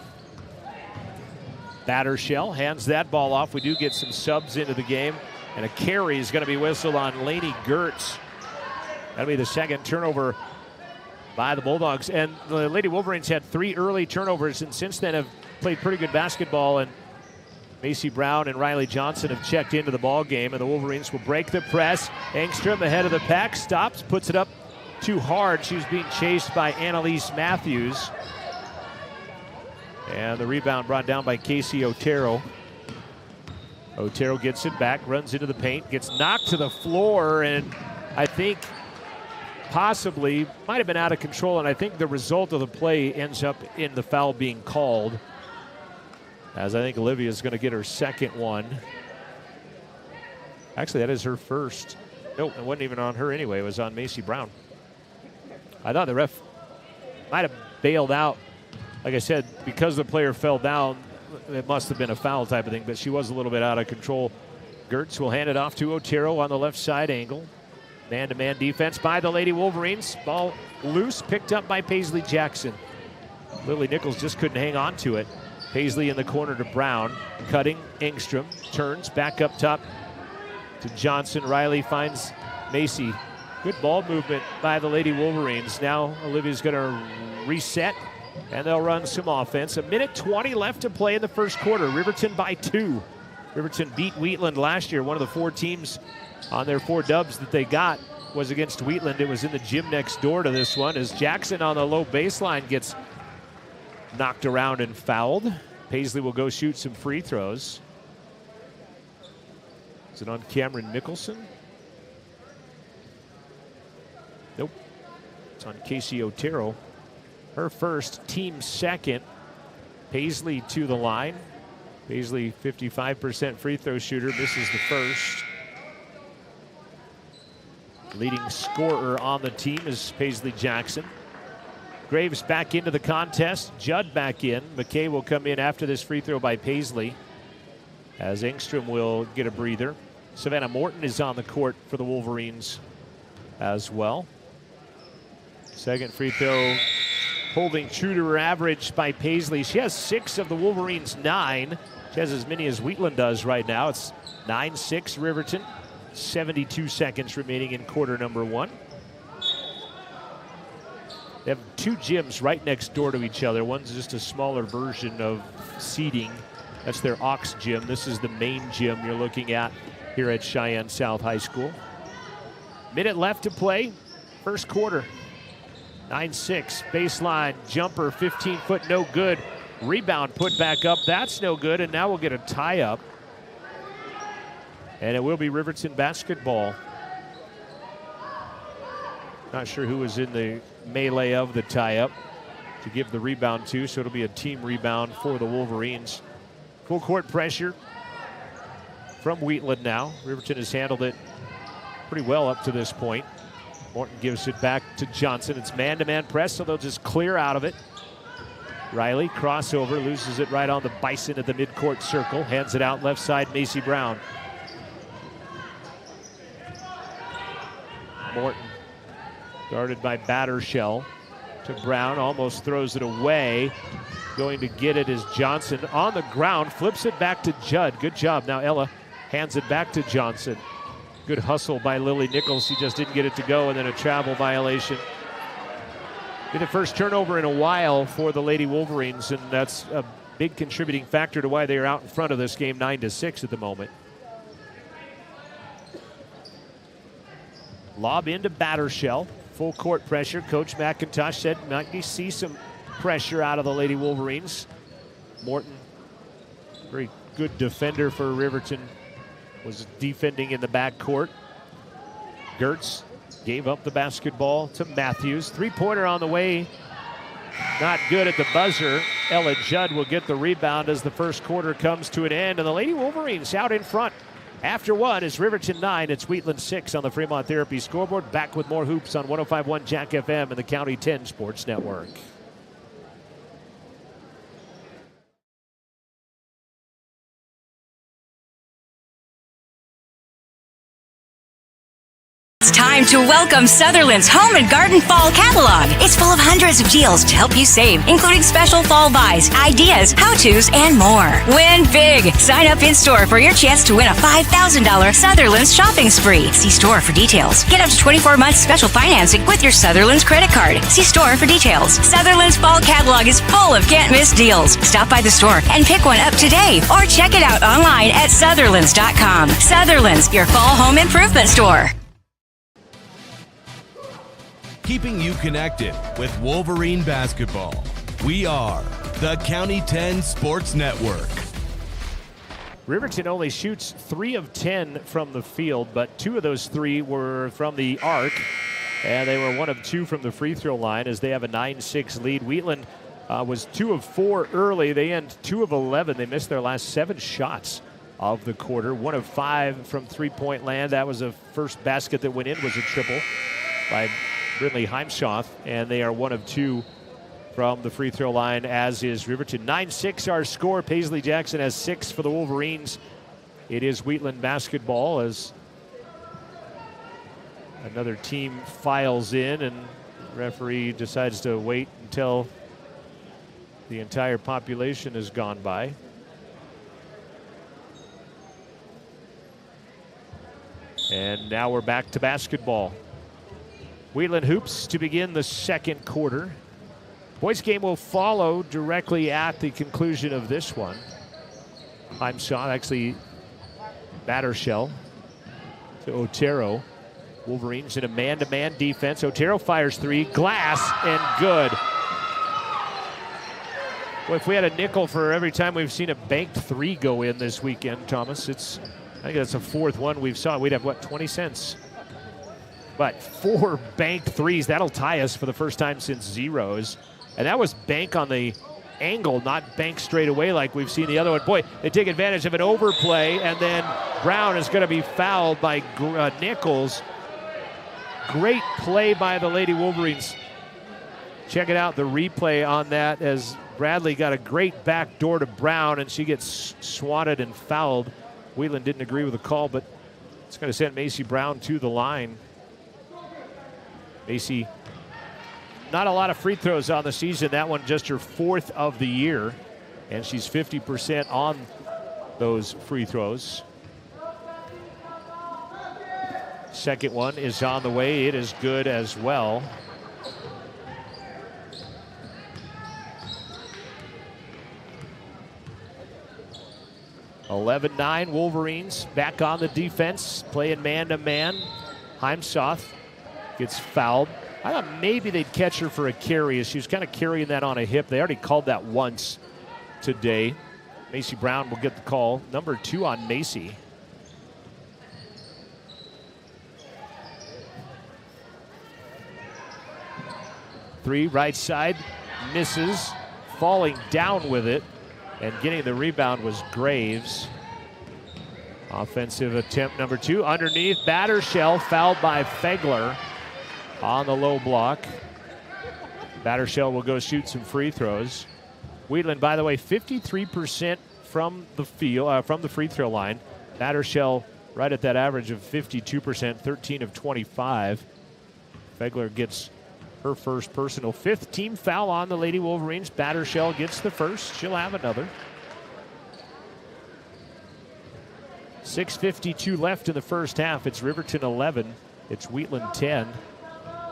Speaker 2: Battershell hands that ball off. We do get some subs into the game, and a carry is going to be whistled on Lainey Gertz. That'll be the second turnover by the Bulldogs. And the Lady Wolverines had 3 early turnovers, and since then have played pretty good basketball, and Macy Brown and Riley Johnson have checked into the ball game, and the Wolverines will break the press. Engstrom ahead of the pack, stops, puts it up too hard. She was being chased by Annalise Matthews. And the rebound brought down by Casey Otero. Otero gets it back, runs into the paint, gets knocked to the floor, and I think possibly might have been out of control, and I think the result of the play ends up in the foul being called, as I think Olivia is going to get her second one. Actually, that is her first. Nope, it wasn't even on her anyway. It was on Macy Brown. I thought the ref might have bailed out. Like I said, because the player fell down, it must have been a foul type of thing, but she was a little bit out of control. Gertz will hand it off to Otero on the left side angle. Man-to-man defense by the Lady Wolverines. Ball loose, picked up by Paisley Jackson. Lily Nichols just couldn't hang on to it. Paisley in the corner to Brown. Cutting, Engstrom turns back up top to Johnson. Riley finds Macy. Good ball movement by the Lady Wolverines. Now Olivia's going to reset, and they'll run some offense. 1:20 left to play in the first quarter. Riverton by 2. Riverton beat Wheatland last year. One of the 4 teams on their 4 dubs that they got was against Wheatland. It was in the gym next door to this one, as Jackson on the low baseline gets knocked around and fouled. Paisley will go shoot some free throws. Is it on Cameron Mickelson? Nope. It's on Casey Otero. Her first, team second. Paisley to the line. Paisley, 55% free throw shooter, misses the first. Leading scorer on the team is Paisley Jackson. Graves back into the contest. Judd back in. McKay will come in after this free throw by Paisley, as Engstrom will get a breather. Savannah Morton is on the court for the Wolverines as well. Second free throw, holding true to her average by Paisley. She has 6 of the Wolverines' 9. She has as many as Wheatland does right now. It's 9-6 Riverton. 72 seconds remaining in quarter number 1. They have 2 gyms right next door to each other. One's just a smaller version of seating. That's their Ox gym. This is the main gym you're looking at here at Cheyenne South High School. Minute left to play. First quarter. 9-6. Baseline jumper, 15-foot, no good. Rebound put back up. That's no good. And now we'll get a tie-up. And it will be Riverton basketball. Not sure who was in the melee of the tie-up to give the rebound to, so it'll be a team rebound for the Wolverines. Full court pressure from Wheatland now. Riverton has handled it pretty well up to this point. Morton gives it back to Johnson. It's man-to-man press, so they'll just clear out of it. Riley, crossover, loses it right on the Bison at the midcourt circle. Hands it out left side, Macy Brown. Morton, guarded by Battershell, to Brown, almost throws it away. Going to get it is Johnson on the ground, flips it back to Judd. Good job. Now Ella hands it back to Johnson. Good hustle by Lily Nichols. He just didn't get it to go, and then a travel violation. Be the first turnover in a while for the Lady Wolverines, and that's a big contributing factor to why they are out in front of this game 9-6 at the moment. Lob into Battershell. Full court pressure. Coach McIntosh said might see some pressure out of the Lady Wolverines. Morton, very good defender for Riverton, was defending in the backcourt. Gertz gave up the basketball to Matthews. Three-pointer on the way. Not good at the buzzer. Ella Judd will get the rebound as the first quarter comes to an end, and the Lady Wolverines out in front. After 1 is Riverton 9. It's Wheatland 6 on the Fremont Therapy scoreboard. Back with more hoops on 105.1 Jack FM and the County 10 Sports Network.
Speaker 16: It's time to welcome Sutherland's Home and Garden Fall Catalog. It's full of hundreds of deals to help you save, including special fall buys, ideas, how-tos, and more. Win big. Sign up in-store for your chance to win a $5,000 Sutherland's shopping spree. See store for details. Get up to 24 months special financing with your Sutherland's credit card. See store for details. Sutherland's Fall Catalog is full of can't-miss deals. Stop by the store and pick one up today, or check it out online at Sutherlands.com. Sutherland's, your fall home improvement store.
Speaker 1: Keeping you connected with Wolverine basketball. We are the County 10 Sports Network.
Speaker 2: Riverton only shoots 3 of 10 from the field, but 2 of those 3 were from the arc, and they were 1 of 2 from the free throw line as they have a 9-6 lead. Wheatland was 2 of 4 early. They end 2 of 11. They missed their last 7 shots of the quarter. 1 of 5 from three-point land. That was the first basket that went in, was a triple by Brindley Heimschoth, and they are 1 of 2 from the free throw line, as is Riverton. 9-6 our score. Paisley Jackson has 6 for the Wolverines. It is Wheatland basketball as another team files in, and the referee decides to wait until the entire population has gone by. And now we're back to basketball. Wheatland hoops to begin the second quarter. Boys game will follow directly at the conclusion of this one. Heimschoth, actually Battershell to Otero. Wolverines in a man-to-man defense. Otero fires 3, glass, and good. Well, if we had a nickel for every time we've seen a banked 3 go in this weekend, Thomas, I think that's the 4th one we've saw. We'd have, what, 20 cents? But 4 banked 3s, that'll tie us for the first time since zeros. And that was bank on the angle, not bank straight away like we've seen the other one. Boy, they take advantage of an overplay, and then Brown is going to be fouled by Nichols. Great play by the Lady Wolverines. Check it out, the replay on that, as Bradley got a great back door to Brown, and she gets swatted and fouled. Wheatland didn't agree with the call, but it's going to send Macy Brown to the line. Macy, not a lot of free throws on the season. That one just her 4th of the year, and she's 50% on those free throws. Second one is on the way. It is good as well. (11-9) Wolverines back on the defense, playing man-to-man. Heimschoth gets fouled. I thought maybe they'd catch her for a carry, as she was kind of carrying that on a hip. They already called that once today. Macy Brown will get the call. Number 2 on Macy. Three, right side, misses. Falling down with it and getting the rebound was Graves. Offensive attempt number 2. Underneath, Battershell fouled by Fegler on the low block. Battershell will go shoot some free throws. Wheatland, by the way, 53% from the field, from the free throw line. Battershell right at that average of 52%, 13 of 25. Fegler gets her first personal 5th team foul on the Lady Wolverines. Battershell gets the first. She'll have another. 6:52 left in the first half. It's Riverton 11. It's Wheatland 10.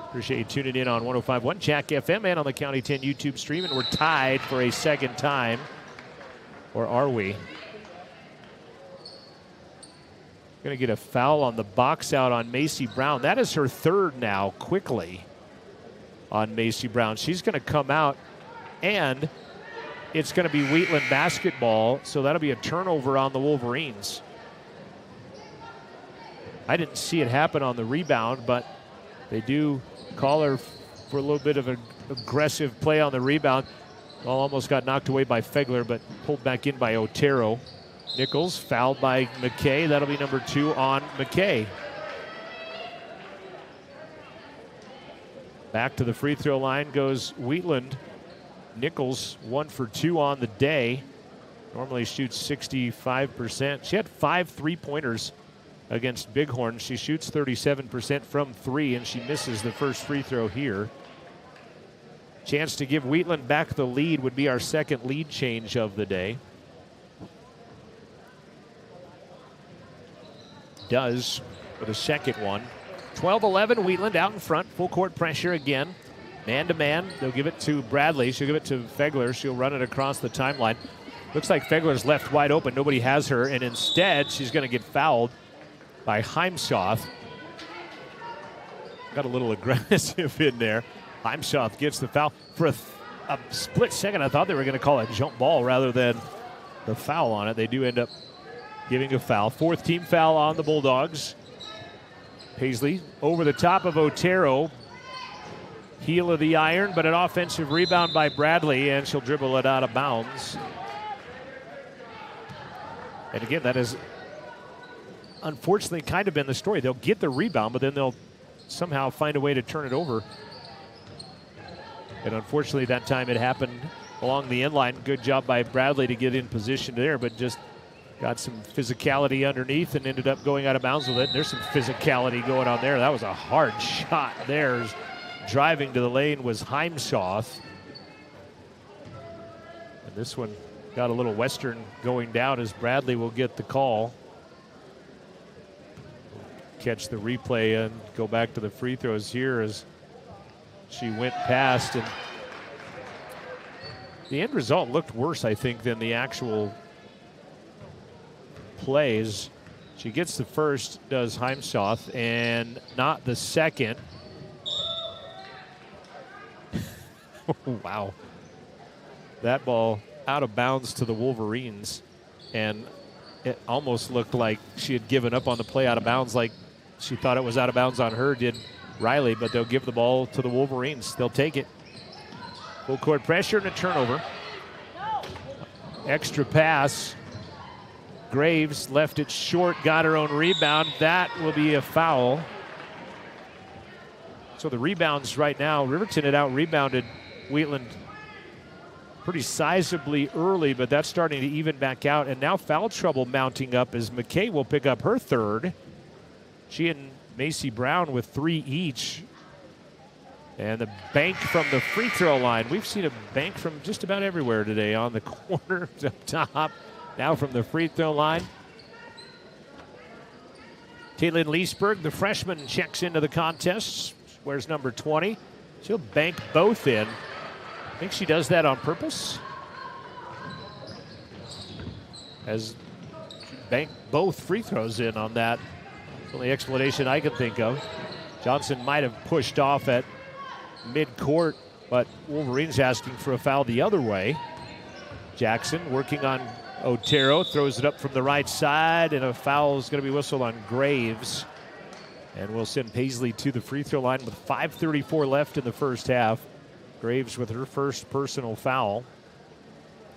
Speaker 2: Appreciate you tuning in on 105.1 Jack FM and on the County 10 YouTube stream. And we're tied for a second time. Or are we? Going to get a foul on the box out on Macy Brown. That is her 3rd now, quickly, on Macy Brown. She's going to come out, and it's going to be Wheatland basketball, so that'll be a turnover on the Wolverines. I didn't see it happen on the rebound, but they do call her for a little bit of an aggressive play on the rebound. Well, almost got knocked away by Fegler, but pulled back in by Otero. Nichols fouled by McKay. That'll be number 2 on McKay. Back to the free throw line goes Wheatland. Nichols 1 for 2 on the day. Normally shoots 65%. She had 5 3-pointers against Bighorn. She shoots 37% from 3, and she misses the first free throw here. Chance to give Wheatland back the lead would be our second lead change of the day. Does for the second one. 12-11, Wheatland out in front. Full court pressure again. Man-to-man. They'll give it to Bradley. She'll give it to Fegler. She'll run it across the timeline. Looks like Fegler's left wide open. Nobody has her, and instead she's going to get fouled by Heimsoth. Got a little aggressive in there. Heimsoth gets the foul. For a split second, I thought they were going to call it a jump ball rather than the foul on it. They do end up giving a foul. Fourth team foul on the Bulldogs. Paisley over the top of Otero. Heel of the iron, but an offensive rebound by Bradley, and she'll dribble it out of bounds. And again, that has unfortunately kind of been the story. They'll get the rebound, but then they'll somehow find a way to turn it over. And unfortunately, that time it happened along the inline. Good job by Bradley to get in position there, but just got some physicality underneath and ended up going out of bounds with it. And there's some physicality going on there. That was a hard shot there. Driving to the lane was Heimsoth. And this one got a little Western going down as Bradley will get the call. Catch the replay and go back to the free throws here as she went past. And the end result looked worse, I think, than the actual plays. She gets the first, does Heimsoth, and not the second. Wow. That ball out of bounds to the Wolverines, and it almost looked like she had given up on the play out of bounds, like she thought it was out of bounds on her, did Riley, but they'll give the ball to the Wolverines. They'll take it. Full court pressure and a turnover. Extra pass. Graves left it short, got her own rebound. That will be a foul. So the rebounds right now, Riverton had out-rebounded Wheatland pretty sizably early, but that's starting to even back out. And now foul trouble mounting up as McKay will pick up her third. She and Macy Brown with 3 each. And the bank from the free throw line. We've seen a bank from just about everywhere today, on the corner, up top, now from the free throw line. Caitlin Leesburg, the freshman, checks into the contest. Wears number 20. She'll bank both in. I think she does that on purpose. As bank both free throws in on that. It's the only explanation I can think of. Johnson might have pushed off at mid-court, but Wolverines asking for a foul the other way. Jackson working on Otero, throws it up from the right side, and a foul is going to be whistled on Graves. And we'll send Paisley to the free throw line with 5:34 left in the first half. Graves with her first personal foul.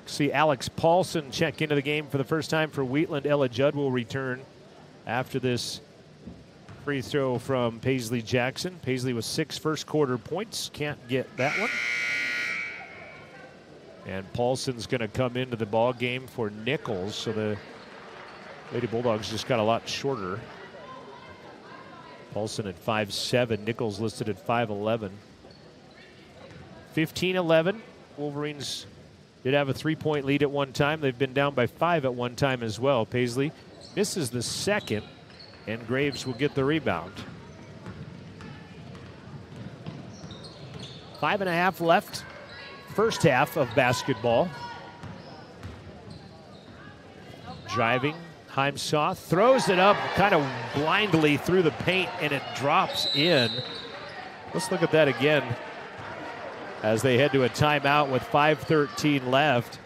Speaker 2: See Alex Paulson check into the game for the first time for Wheatland. Ella Judd will return after this free throw from Paisley Jackson. Paisley with 6 first quarter points. Can't get that one. And Paulson's going to come into the ball game for Nichols. So the Lady Bulldogs just got a lot shorter. Paulson at 5'7", Nichols listed at 5'11". 15-11. Wolverines did have a 3-point lead at one time. They've been down by 5 at one time as well. Paisley misses the second, and Graves will get the rebound. 5.5 left, first half of basketball. Driving, Heimsoth throws it up kind of blindly through the paint, and it drops in. Let's look at that again as they head to a timeout with 5:13 left.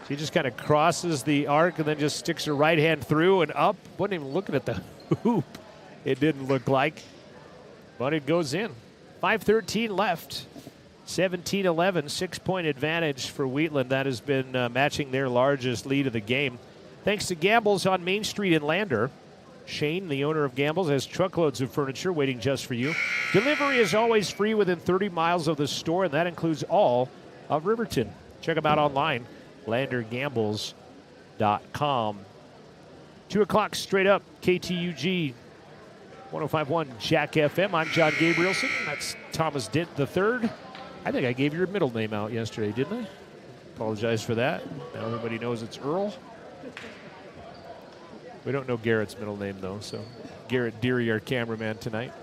Speaker 2: She just kind of crosses the arc and then just sticks her right hand through and up. Wasn't even looking at the hoop, it didn't look like. But it goes in. 5:13 left. 17-11, 6-point advantage for Wheatland. That has been matching their largest lead of the game. Thanks to Gamble's on Main Street in Lander. Shane, the owner of Gamble's, has truckloads of furniture waiting just for you. Delivery is always free within 30 miles of the store, and that includes all of Riverton. Check them out online, landergambles.com. 2 o'clock straight up, KTUG 105.1 Jack FM. I'm John Gabrielson. That's Thomas Dent III. I think I gave your middle name out yesterday, didn't I? Apologize for that. Now everybody knows it's Earl. We don't know Garrett's middle name, though, so Garrett Deary, our cameraman tonight.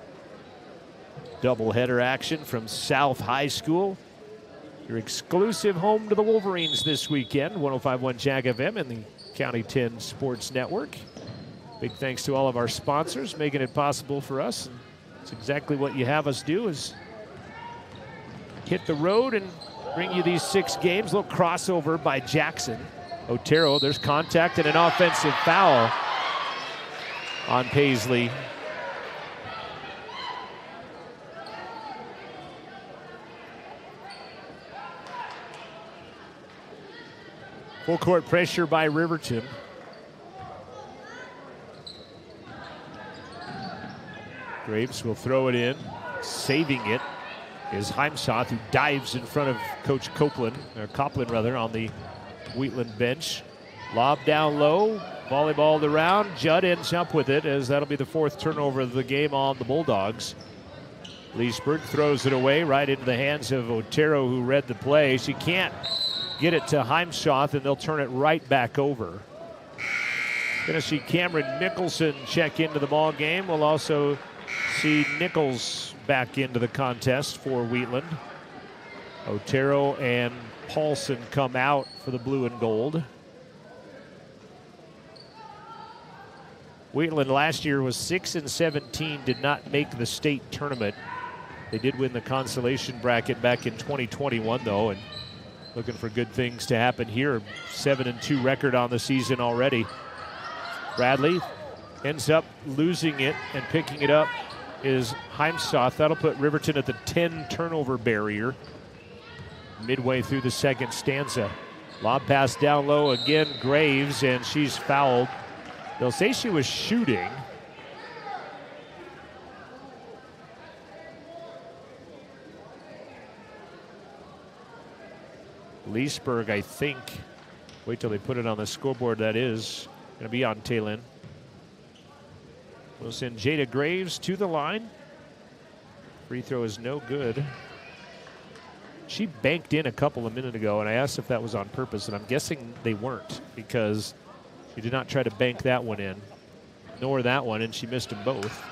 Speaker 2: Doubleheader action from South High School. Your exclusive home to the Wolverines this weekend, 105.1 Jack FM and the County 10 Sports Network. Big thanks to all of our sponsors making it possible for us. It's exactly what you have us do, is hit the road and bring you these 6 games. A little crossover by Jackson. Otero, there's contact and an offensive foul on Paisley. Full court pressure by Riverton. Graves will throw it in. Saving it is Heimsoth, who dives in front of Coach Copeland, or Copland rather, on the Wheatland bench. Lob down low, volleyballed around. Judd ends up with it, as that'll be the 4th turnover of the game on the Bulldogs. Leesburg throws it away right into the hands of Otero, who read the play. She can't get it to Heimsoth, and they'll turn it right back over. Going to see Cameron Nicholson check into the ball game. We'll also see Nichols back into the contest for Wheatland. Otero and Paulson come out for the blue and gold. Wheatland last year was 6-17, did not make the state tournament. They did win the consolation bracket back in 2021, though, and looking for good things to happen here. 7-2 record on the season already. Bradley ends up losing it, and picking it up is Heimsoth. That'll put Riverton at the 10 turnover barrier midway through the second stanza. Lob pass down low again, Graves, and she's fouled. They'll say she was shooting. Leesburg, I think, wait till they put it on the scoreboard, that is going to be on Taylin. We'll send Jada Graves to the line. Free throw is no good. She banked in a couple of minutes ago, and I asked if that was on purpose, and I'm guessing they weren't, because she did not try to bank that one in, nor that one, and she missed them both.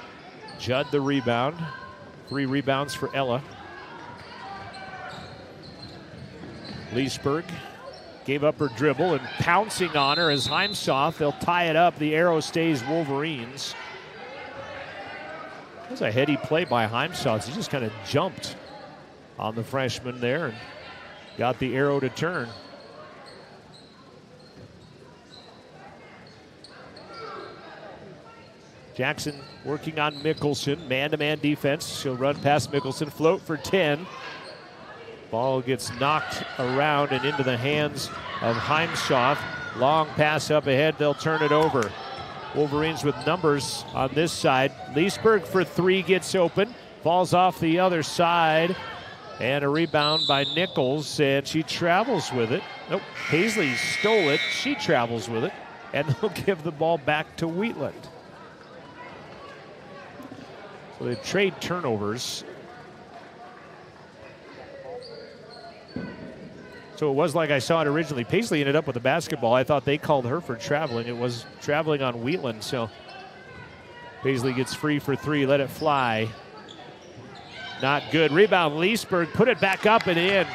Speaker 2: Judd the rebound. 3 rebounds for Ella. Leesburg gave up her dribble, and pouncing on her is Heimsoth. They'll tie it up. The arrow stays Wolverines. That was a heady play by Heimsoth. He just kind of jumped on the freshman there and got the arrow to turn. Jackson working on Mickelson. Man-to-man defense. She'll run past Mickelson. Float for 10. Ball gets knocked around and into the hands of Heimsoth. Long pass up ahead. They'll turn it over. Wolverines with numbers on this side. Leesburg for 3 gets open. Falls off the other side. And a rebound by Nichols, and she travels with it. Nope, Paisley stole it. She travels with it, and they'll give the ball back to Wheatland. So they trade turnovers. So it was like I saw it originally. Paisley ended up with the basketball. I thought they called her for traveling. It was traveling on Wheatland, so Paisley gets free for 3. Let it fly. Not good. Rebound, Leesburg. Put it back up and in.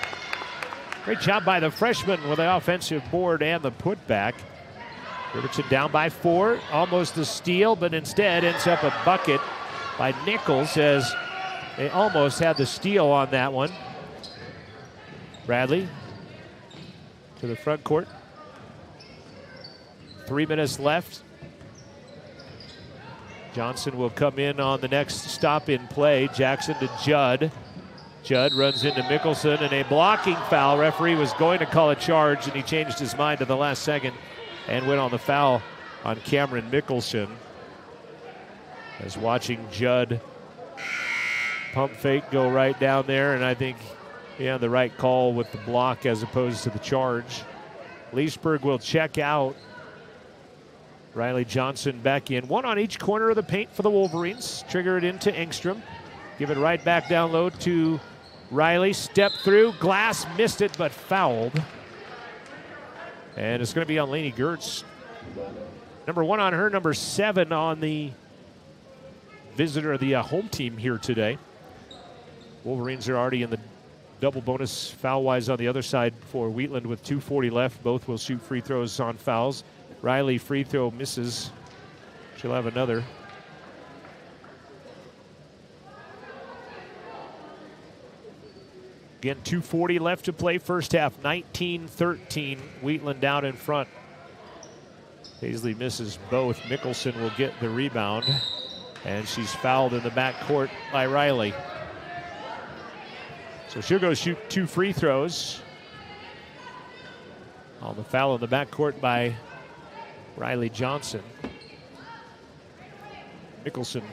Speaker 2: Great job by the freshman with the offensive board and the putback. Riverton down by 4. Almost a steal, but instead ends up a bucket by Nichols, as they almost had the steal on that one. Bradley to the front court. 3 minutes left. Johnson will come in on the next stop in play. Jackson to Judd. Judd runs into Mickelson, and a blocking foul. Referee was going to call a charge, and he changed his mind at the last second and went on the foul on Cameron Mickelson. As watching Judd pump fake go right down there, and I think the right call with the block as opposed to the charge. Leesburg will check out. Riley Johnson back in. One on each corner of the paint for the Wolverines. Trigger it into Engstrom. Give it right back down low to Riley. Step through. Glass missed it, but fouled. And it's going to be on Lainey Gertz. Number 1 on her, number 7 on the visitor, the home team here today. Wolverines are already in the double bonus foul-wise on the other side for Wheatland with 2:40 left. Both will shoot free throws on fouls. Riley free throw misses. She'll have another. Again, 2:40 left to play first half. 19-13. Wheatland down in front. Paisley misses both. Mickelson will get the rebound. And she's fouled in the backcourt by Riley. So she'll go shoot 2 free throws. On the foul in the backcourt by Riley Johnson. Mickelson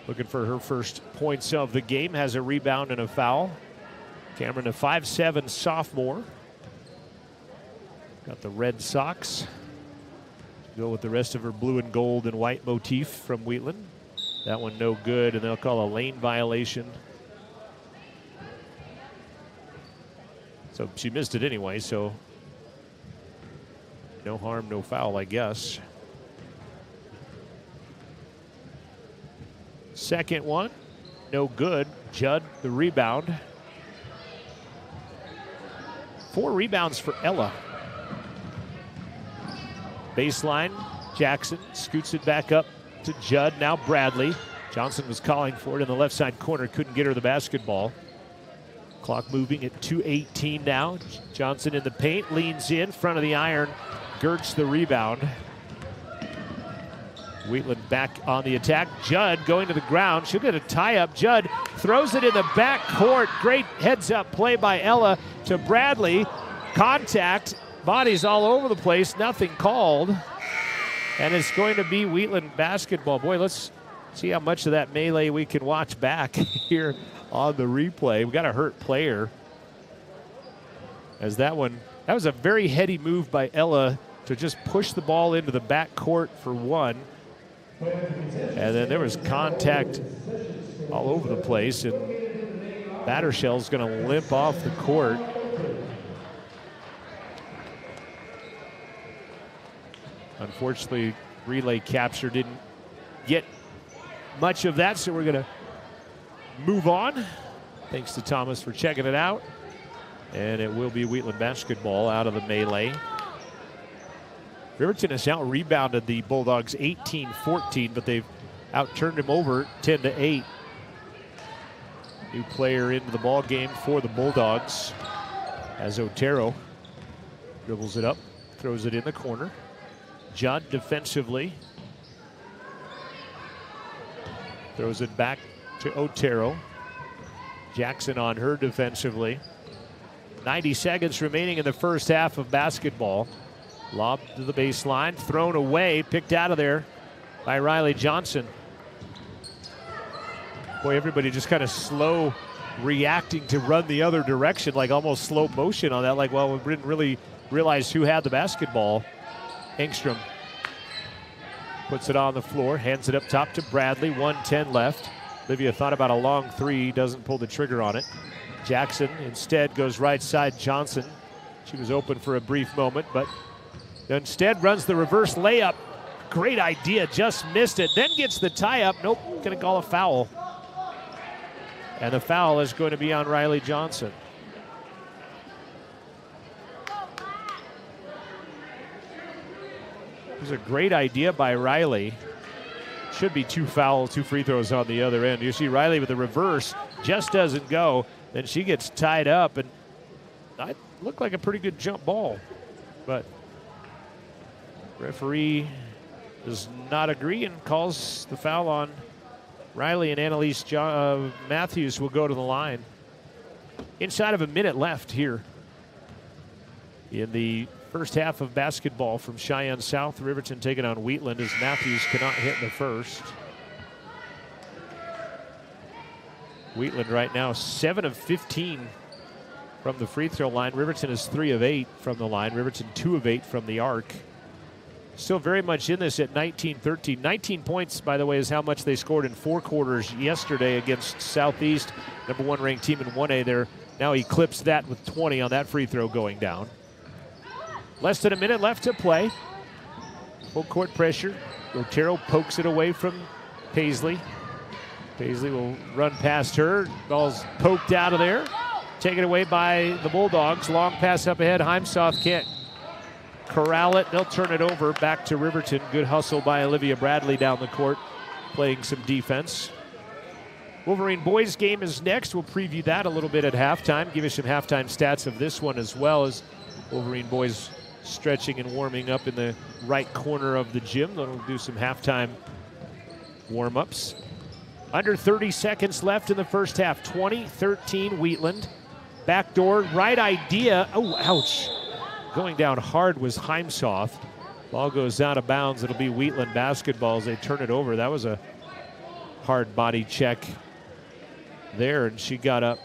Speaker 2: looking for her first points of the game. Has a rebound and a foul. Cameron, a 5'7" sophomore. Got the red socks. Go with the rest of her blue and gold and white motif from Wheatland. That one no good, and they'll call a lane violation. So she missed it anyway, so no harm, no foul, I guess. Second one, no good. Judd, the rebound. 4 rebounds for Ella. Baseline, Jackson scoots it back up to Judd. Now Bradley. Johnson was calling for it in the left side corner. Couldn't get her the basketball. Clock moving at 2:18 now. Johnson in the paint, leans in, front of the iron. Gertz the rebound. Wheatland back on the attack. Judd going to the ground. She'll get a tie-up. Judd throws it in the back court. Great heads-up play by Ella to Bradley. Contact. Bodies all over the place. Nothing called. And it's going to be Wheatland basketball. Boy, let's see how much of that melee we can watch back here on the replay. We got a hurt player. As that was a very heady move by Ella to just push the ball into the back court for one. And then there was contact all over the place, and Battershell's going to limp off the court. Unfortunately, relay capture didn't get much of that, so we're going to move on. Thanks to Thomas for checking it out. And it will be Wheatland basketball out of the melee. Riverton has out-rebounded the Bulldogs 18-14, but they've out-turned him over 10-8. New player into the ball game for the Bulldogs as Otero dribbles it up, throws it in the corner. Judd defensively throws it back to Otero. Jackson on her defensively. 90 seconds remaining in the first half of basketball. Lob to the baseline, thrown away, picked out of there by Riley Johnson. Boy, everybody just kind of slow reacting to run the other direction, like almost slow motion on that. Like, well, we didn't really realize who had the basketball. Engstrom puts it on the floor, hands it up top to Bradley, 1:10 left. Olivia thought about a long three, doesn't pull the trigger on it. Jackson instead goes right side Johnson. She was open for a brief moment, but instead runs the reverse layup. Great idea, just missed it. Then gets the tie up. Nope, gonna call a foul. And the foul is going to be on Riley Johnson. It was a great idea by Riley. Should be 2 fouls, 2 free throws on the other end. You see Riley with the reverse, just doesn't go. Then she gets tied up, and it looked like a pretty good jump ball. But referee does not agree and calls the foul on Riley, and Annalise Matthews will go to the line. Inside of a minute left here in the first half of basketball from Cheyenne South. Riverton taking on Wheatland as Matthews cannot hit in the first. Wheatland right now 7 of 15 from the free throw line. Riverton is 3 of 8 from the line. Riverton 2 of 8 from the arc. still very much in this at 19-13. 19 points, by the way, is how much they scored in 4 quarters yesterday against Southeast, number 1 ranked team in 1A. They're now eclipsed that with 20 on that free throw going down. Less than a minute left to play. Full court pressure. Otero pokes it away from Paisley. Paisley will run past her. Ball's poked out of there. Taken away by the Bulldogs. Long pass up ahead. Heimsoth can't corral it. They'll turn it over back to Riverton. Good hustle by Olivia Bradley down the court, playing some defense. Wolverine boys game is next. We'll preview that a little bit at halftime. Give you some halftime stats of this one as well, as Wolverine boys stretching and warming up in the right corner of the gym. They'll do some halftime warm-ups. Under 30 seconds left in the first half. 20-13 Wheatland. Backdoor, right idea. Oh, ouch. Going down hard was Heimsoth. Ball goes out of bounds. It'll be Wheatland basketball as they turn it over. That was a hard body check there, and she got up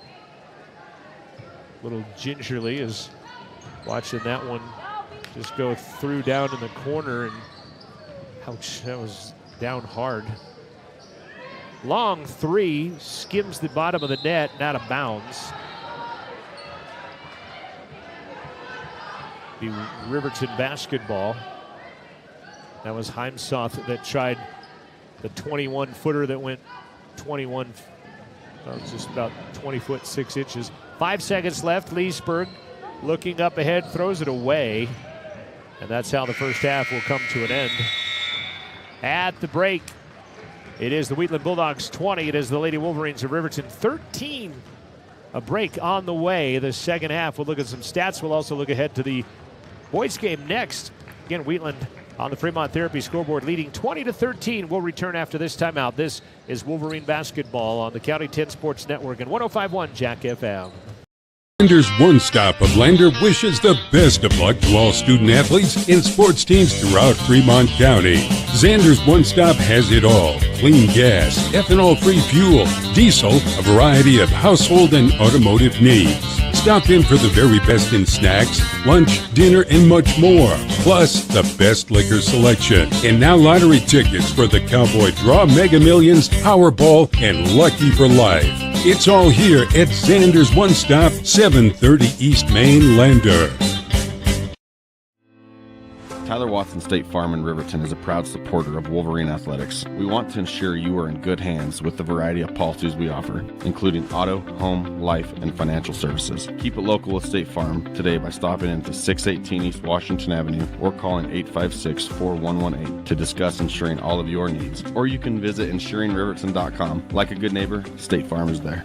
Speaker 2: a little gingerly as watching that one just go through down in the corner, and ouch, that was down hard. Long three, skims the bottom of the net and out of bounds. Be Riverton basketball. That was Heimsoth that tried the 21-footer that went 21, just about 20 foot 6 inches. 5 seconds left. Leesburg looking up ahead, throws it away. And that's how the first half will come to an end. At the break, it is the Wheatland Bulldogs 20. It is the Lady Wolverines of Riverton 13. A break on the way. The second half, we'll look at some stats. We'll also look ahead to the boys game next. Again, Wheatland on the Fremont Therapy scoreboard leading 20-13. We'll return after this timeout. This is Wolverine basketball on the County 10 Sports Network and 105.1 Jack FM.
Speaker 10: Lander's One Stop of Lander wishes the best of luck to all student athletes and sports teams throughout Fremont County. Xander's One Stop has it all. Clean gas, ethanol-free fuel, diesel, a variety of household and automotive needs. Stop in for the very best in snacks, lunch, dinner, and much more. Plus, the best liquor selection. And now lottery tickets for the Cowboy Draw, Mega Millions, Powerball, and Lucky for Life. It's all here at Xander's One Stop, 730 East Main, Lander.
Speaker 15: Tyler Watson State Farm in Riverton is a proud supporter of Wolverine Athletics. We want to ensure you are in good hands with the variety of policies we offer, including auto, home, life, and financial services. Keep it local with State Farm today by stopping into 618 East Washington Avenue or calling 856-4118 to discuss insuring all of your needs. Or you can visit insuringriverton.com. Like a good neighbor, State Farm is there.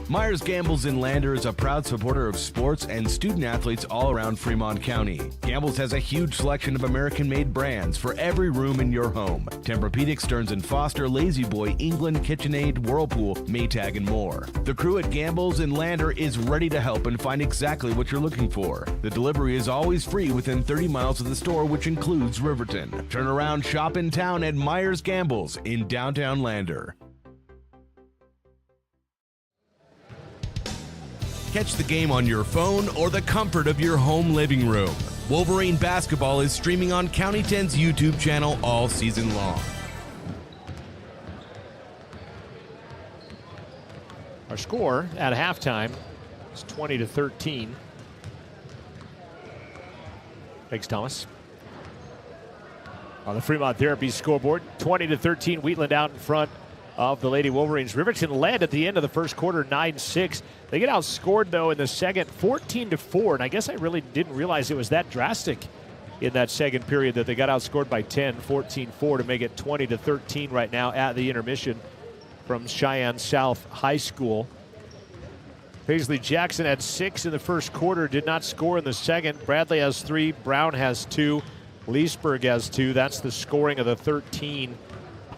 Speaker 1: Myers Gambles in Lander is a proud supporter of sports and student athletes all around Fremont County. Gambles has a huge selection of American-made brands for every room in your home. Tempur-Pedic, Stearns & Foster, Lazy Boy, England, KitchenAid, Whirlpool, Maytag, and more. The crew at Gambles in Lander is ready to help and find exactly what you're looking for. The delivery is always free within 30 miles of the store, which includes Riverton. Turn around, shop in town at Myers Gambles in downtown Lander. Catch the game on your phone or the comfort of your home living room. Wolverine basketball is streaming on County 10's YouTube channel all season long.
Speaker 2: Our score at halftime is 20-13. Thanks, Thomas. On the Fremont Therapy scoreboard, 20-13, Wheatland out in front of the Lady Wolverines. Riverton led at the end of the first quarter, 9-6. They get outscored, though, in the second, 14-4. And I guess I really didn't realize it was that drastic in that second period that they got outscored by 10, 14-4 to make it 20-13 right now at the intermission from Cheyenne South High School. Paisley Jackson had 6 in the first quarter, did not score in the second. Bradley has 3, Brown has 2, Leesburg has 2. That's the scoring of the 13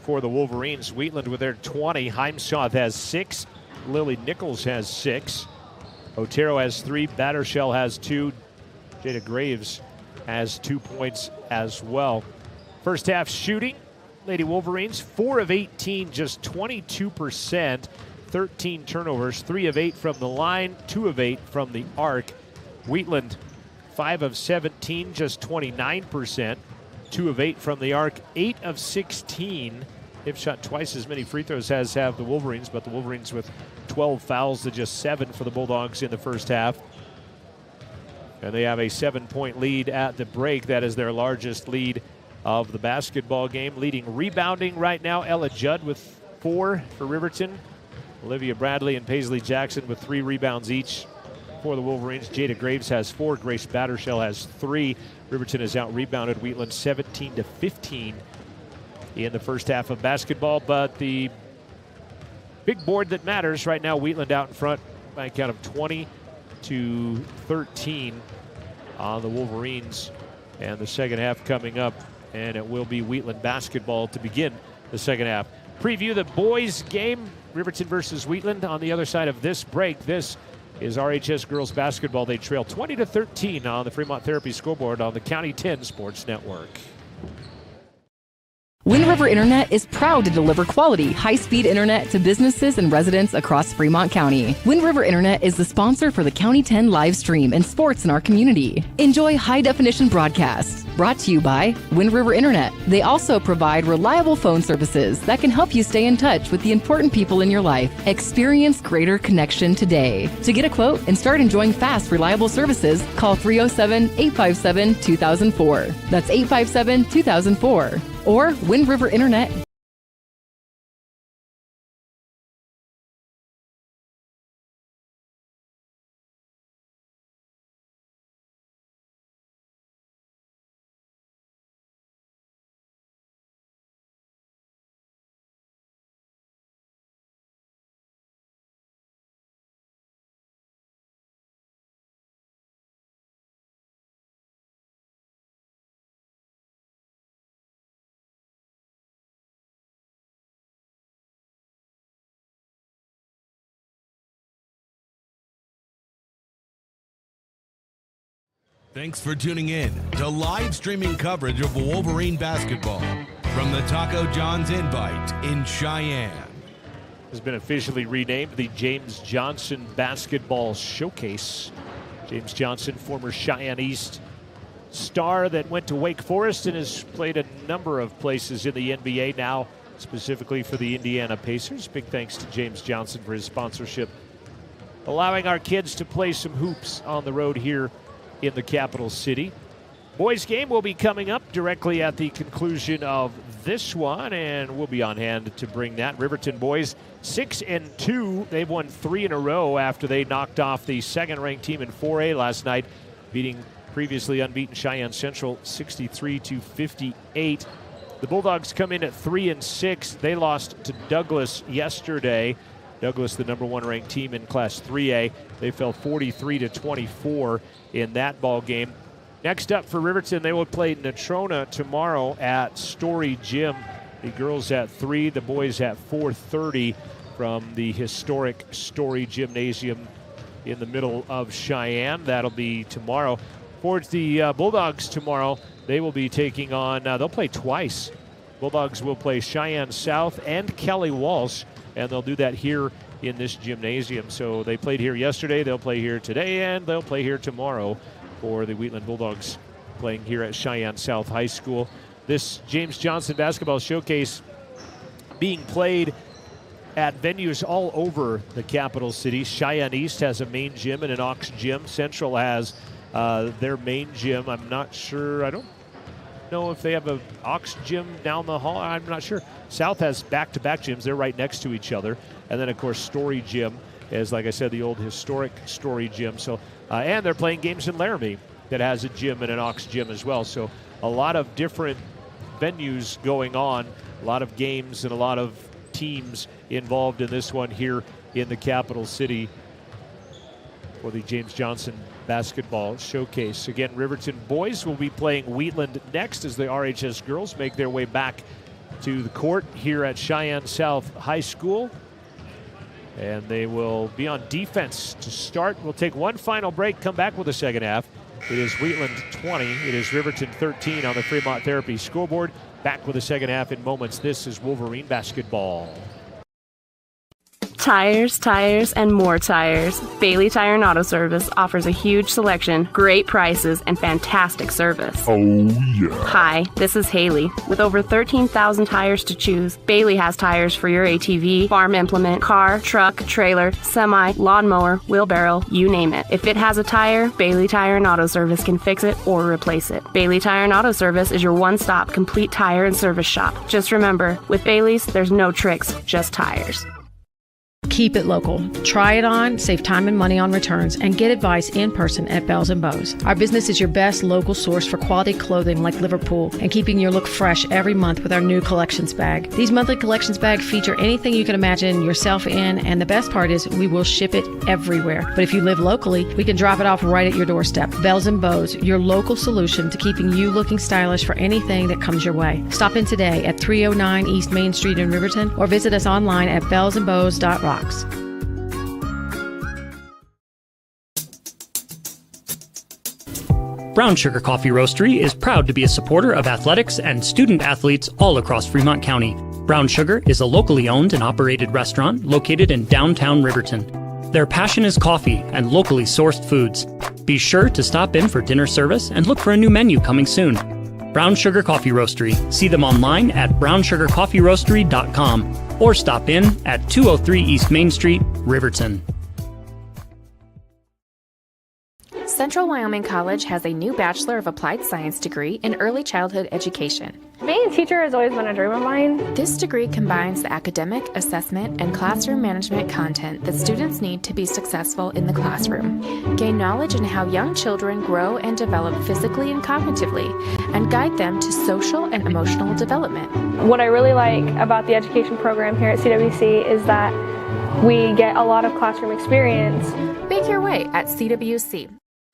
Speaker 2: for the Wolverines. Wheatland with their 20. Heimsoth has 6. Lily Nichols has 6. Otero has 3. Battershell has 2. Jada Graves has 2 points as well. First half shooting, Lady Wolverines, 4 of 18, just 22%. 13 turnovers, 3 of 8 from the line, 2 of 8 from the arc. Wheatland 5 of 17, just 29%. 2 of 8 from the arc, 8 of 16. They've shot twice as many free throws as have the Wolverines, but the Wolverines with 12 fouls to just 7 for the Bulldogs in the first half. And they have a 7-point lead at the break. That is their largest lead of the basketball game. Leading rebounding right now, Ella Judd with 4 for Riverton. Olivia Bradley and Paisley Jackson with 3 rebounds each for the Wolverines. Jada Graves has 4. Grace Battershell has 3. Riverton has out-rebounded Wheatland 17-15 in the first half of basketball. But the big board that matters right now, Wheatland out in front by a count of 20-13 on the Wolverines. And the second half coming up, and it will be Wheatland basketball to begin the second half. Preview the boys' game, Riverton versus Wheatland, on the other side of this break. This is RHS girls basketball. They trail 20-13 on the Fremont Therapy scoreboard on the County 10 Sports Network.
Speaker 9: Wind River Internet is proud to deliver quality, high-speed internet to businesses and residents across Fremont County. Wind River Internet is the sponsor for the County 10 live stream and sports in our community. Enjoy high-definition broadcasts. Brought to you by Wind River Internet. They also provide reliable phone services that can help you stay in touch with the important people in your life. Experience greater connection today. To get a quote and start enjoying fast, reliable services, call 307-857-2004. That's 857-2004. Or Wind River Internet.
Speaker 1: Thanks for tuning in to live streaming coverage of Wolverine basketball from the Taco John's Invite in Cheyenne.
Speaker 2: Has been officially renamed the James Johnson Basketball Showcase. James Johnson, former Cheyenne East star that went to Wake Forest and has played a number of places in the NBA, now specifically for the Indiana Pacers. Big thanks to James Johnson for his sponsorship, allowing our kids to play some hoops on the road here in the capital city. Boys game will be coming up directly at the conclusion of this one, and we'll be on hand to bring that. Riverton boys 6-2. They've won 3 in a row after they knocked off the second-ranked team in 4A last night, beating previously unbeaten Cheyenne Central 63-58. The Bulldogs come in at 3-6. They lost to Douglas yesterday. Douglas, the number 1 ranked team in Class 3A. They fell 43-24 in that ball game. Next up for Riverton, they will play Natrona tomorrow at Story Gym. The girls at 3, the boys at 4:30 from the historic Story Gymnasium in the middle of Cheyenne. That'll be tomorrow. For the Bulldogs tomorrow, they will be taking on, they'll play twice. Bulldogs will play Cheyenne South and Kelly Walsh, and they'll do that here in this gymnasium. So they played here yesterday, they'll play here today, and they'll play here tomorrow for the Wheatland Bulldogs playing here at Cheyenne South High School. This James Johnson Basketball Showcase being played at venues all over the capital city. Cheyenne East has a main gym and an aux gym. Central has their main gym. I'm not sure, I don't know if they have a aux gym down the hall. I'm not sure. South has back-to-back gyms. They're right next to each other. And then, of course, Story Gym is, like I said, the old historic Story Gym. So, and they're playing games in Laramie that has a gym and an aux gym as well. So a lot of different venues going on, a lot of games and a lot of teams involved in this one here in the capital city for the James Johnson Basketball Showcase. Again, Riverton boys will be playing Wheatland next as the RHS girls make their way back to the court here at Cheyenne South High School. And they will be on defense to start. We'll take one final break, come back with the second half. It is Wheatland 20. It is Riverton 13 on the Fremont Therapy scoreboard. Back with the second half in moments. This is Wolverine basketball.
Speaker 3: Tires, tires, and more tires. Bailey Tire and Auto Service offers a huge selection, great prices, and fantastic service.
Speaker 10: Oh, yeah.
Speaker 3: Hi, this is Haley. With over 13,000 tires to choose, Bailey has tires for your ATV, farm implement, car, truck, trailer, semi, lawnmower, wheelbarrow, you name it. If it has a tire, Bailey Tire and Auto Service can fix it or replace it. Bailey Tire and Auto Service is your one-stop complete tire and service shop. Just remember, with Bailey's, there's no tricks, just tires.
Speaker 5: Keep it local. Try it on, save time and money on returns, and get advice in person at Bells & Bows. Our business is your best local source for quality clothing like Liverpool and keeping your look fresh every month with our new collections bag. These monthly collections bags feature anything you can imagine yourself in, and the best part is we will ship it everywhere. But if you live locally, we can drop it off right at your doorstep. Bells & Bows, your local solution to keeping you looking stylish for anything that comes your way. Stop in today at 309 East Main Street in Riverton or visit us online at bellsandbows.rocks.
Speaker 6: Brown Sugar Coffee Roastery is proud to be a supporter of athletics and student athletes all across Fremont County. Brown Sugar is a locally owned and operated restaurant located in downtown Riverton. Their passion is coffee and locally sourced foods. Be sure to stop in for dinner service and look for a new menu coming soon. Brown Sugar Coffee Roastery. See them online at brownsugarcoffeeroastery.com or stop in at 203 East Main Street, Riverton.
Speaker 4: Central Wyoming College has a new Bachelor of Applied Science degree in Early Childhood Education.
Speaker 7: Being a teacher has always been a dream of mine.
Speaker 4: This degree combines the academic, assessment, and classroom management content that students need to be successful in the classroom. Gain knowledge in how young children grow and develop physically and cognitively, and guide them to social and emotional development.
Speaker 7: What I really like about the education program here at CWC is that we get a lot of classroom experience.
Speaker 4: Make your way at CWC.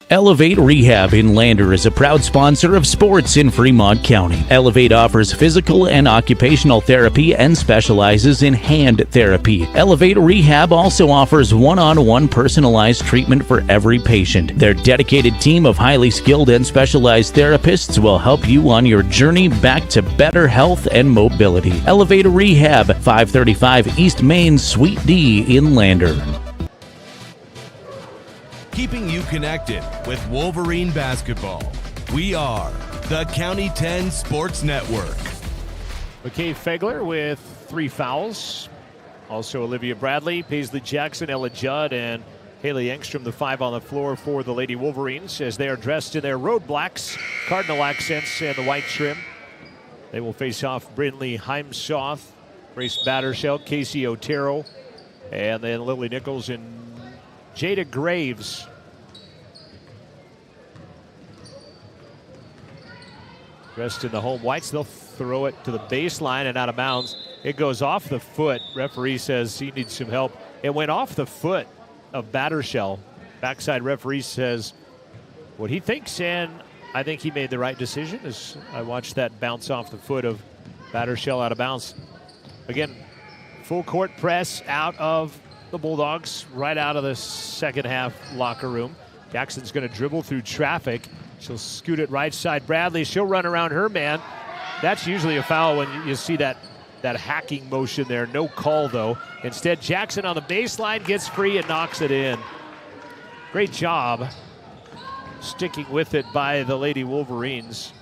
Speaker 8: Elevate Rehab in Lander is a proud sponsor of sports in Fremont County. Elevate offers physical and occupational therapy and specializes in hand therapy. Elevate Rehab also offers one-on-one personalized treatment for every patient. Their dedicated team of highly skilled and specialized therapists will help you on your journey back to better health and mobility. Elevate Rehab, 535 East Main, Suite D in Lander.
Speaker 1: Keeping you connected with Wolverine basketball. We are the County 10 Sports Network.
Speaker 2: McKay Fegler with 3 fouls. Also Olivia Bradley, Paisley Jackson, Ella Judd, and Haley Engstrom, the 5 on the floor for the Lady Wolverines as they are dressed in their road blacks, cardinal accents, and the white trim. They will face off Brindley Heimsoth, Grace Battershell, Casey Otero, and then Lily Nichols and Jada Graves. Dressed in the home whites. They'll throw it to the baseline and out of bounds. It goes off the foot. Referee says he needs some help. It went off the foot of Battershell. Backside referee says what he thinks, and I think he made the right decision as I watched that bounce off the foot of Battershell out of bounds. Again, full court press out of the Bulldogs, right out of the second half locker room. Jackson's going to dribble through traffic. She'll scoot it right side. Bradley, she'll run around her man. That's usually a foul when you see that hacking motion there. No call, though. Instead, Jackson on the baseline gets free and knocks it in. Great job sticking with it by the Lady Wolverines.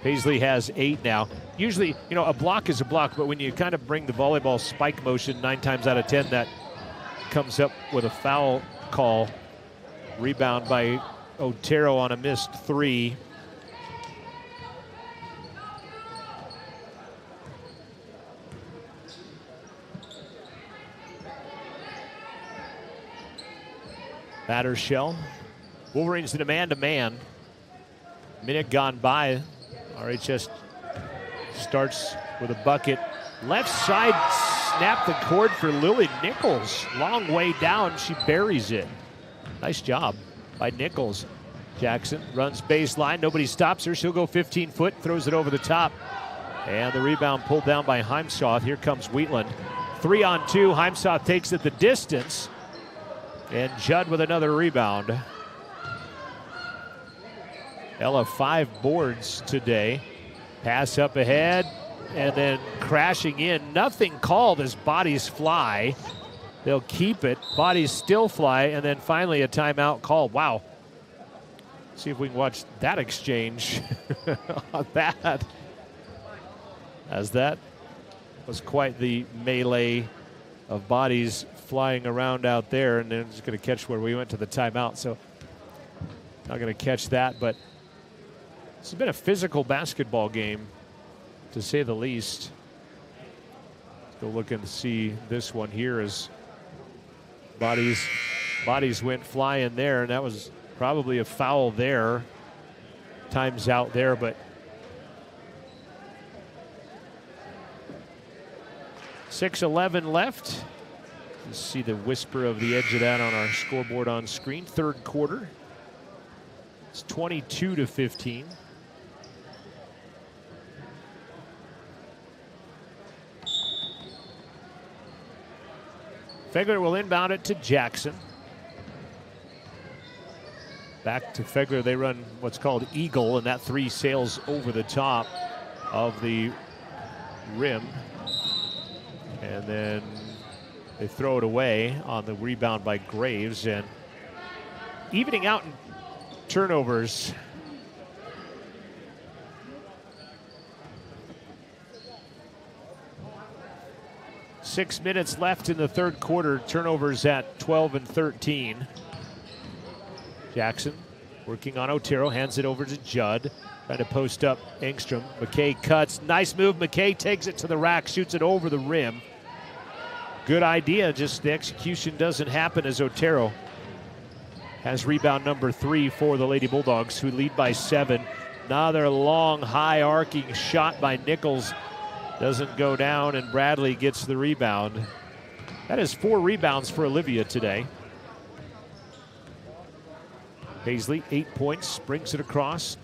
Speaker 2: Paisley has 8 now. Usually, a block is a block, but when you kind of bring the volleyball spike motion 9 times out of 10, that comes up with a foul call. Rebound by Otero on a missed 3. Battershell. Wolverines in a man-to-man. Minute gone by. RHS starts with a bucket. Left side snap the cord for Lily Nichols. Long way down, she buries it. Nice job by Nichols. Jackson runs baseline, nobody stops her. She'll go 15 foot, throws it over the top. And the rebound pulled down by Heimsoth. Here comes Wheatland. 3-on-2, Heimsoth takes it the distance. And Judd with another rebound. Ella 5 boards today. Pass up ahead. And then crashing in. Nothing called as bodies fly. They'll keep it. Bodies still fly, and then finally a timeout called. Wow. See if we can watch that exchange on that. As that was quite the melee of bodies flying around out there, and then just going to catch where we went to the timeout. So not going to catch that, but this has been a physical basketball game, to say the least. Let's go look and see this one here as bodies went flying there, and that was probably a foul there. Time's out there, but 6:11 left. You see the whisper of the edge of that on our scoreboard on screen. Third quarter. It's 22-15. Fegler will inbound it to Jackson. Back to Fegler. They run what's called eagle, and that three sails over the top of the rim. And then they throw it away on the rebound by Graves, and evening out in turnovers. Six minutes left in the third quarter. Turnovers at 12 and 13. Jackson working on Otero, hands it over to Judd. Trying to post up Engstrom. McKay cuts. Nice move. McKay takes it to the rack, shoots it over the rim. Good idea, just the execution doesn't happen as Otero has rebound number 3 for the Lady Bulldogs, who lead by 7. Another long, high arcing shot by Nichols. Doesn't go down, and Bradley gets the rebound. That is 4 rebounds for Olivia today. Paisley, 8 points, brings it across.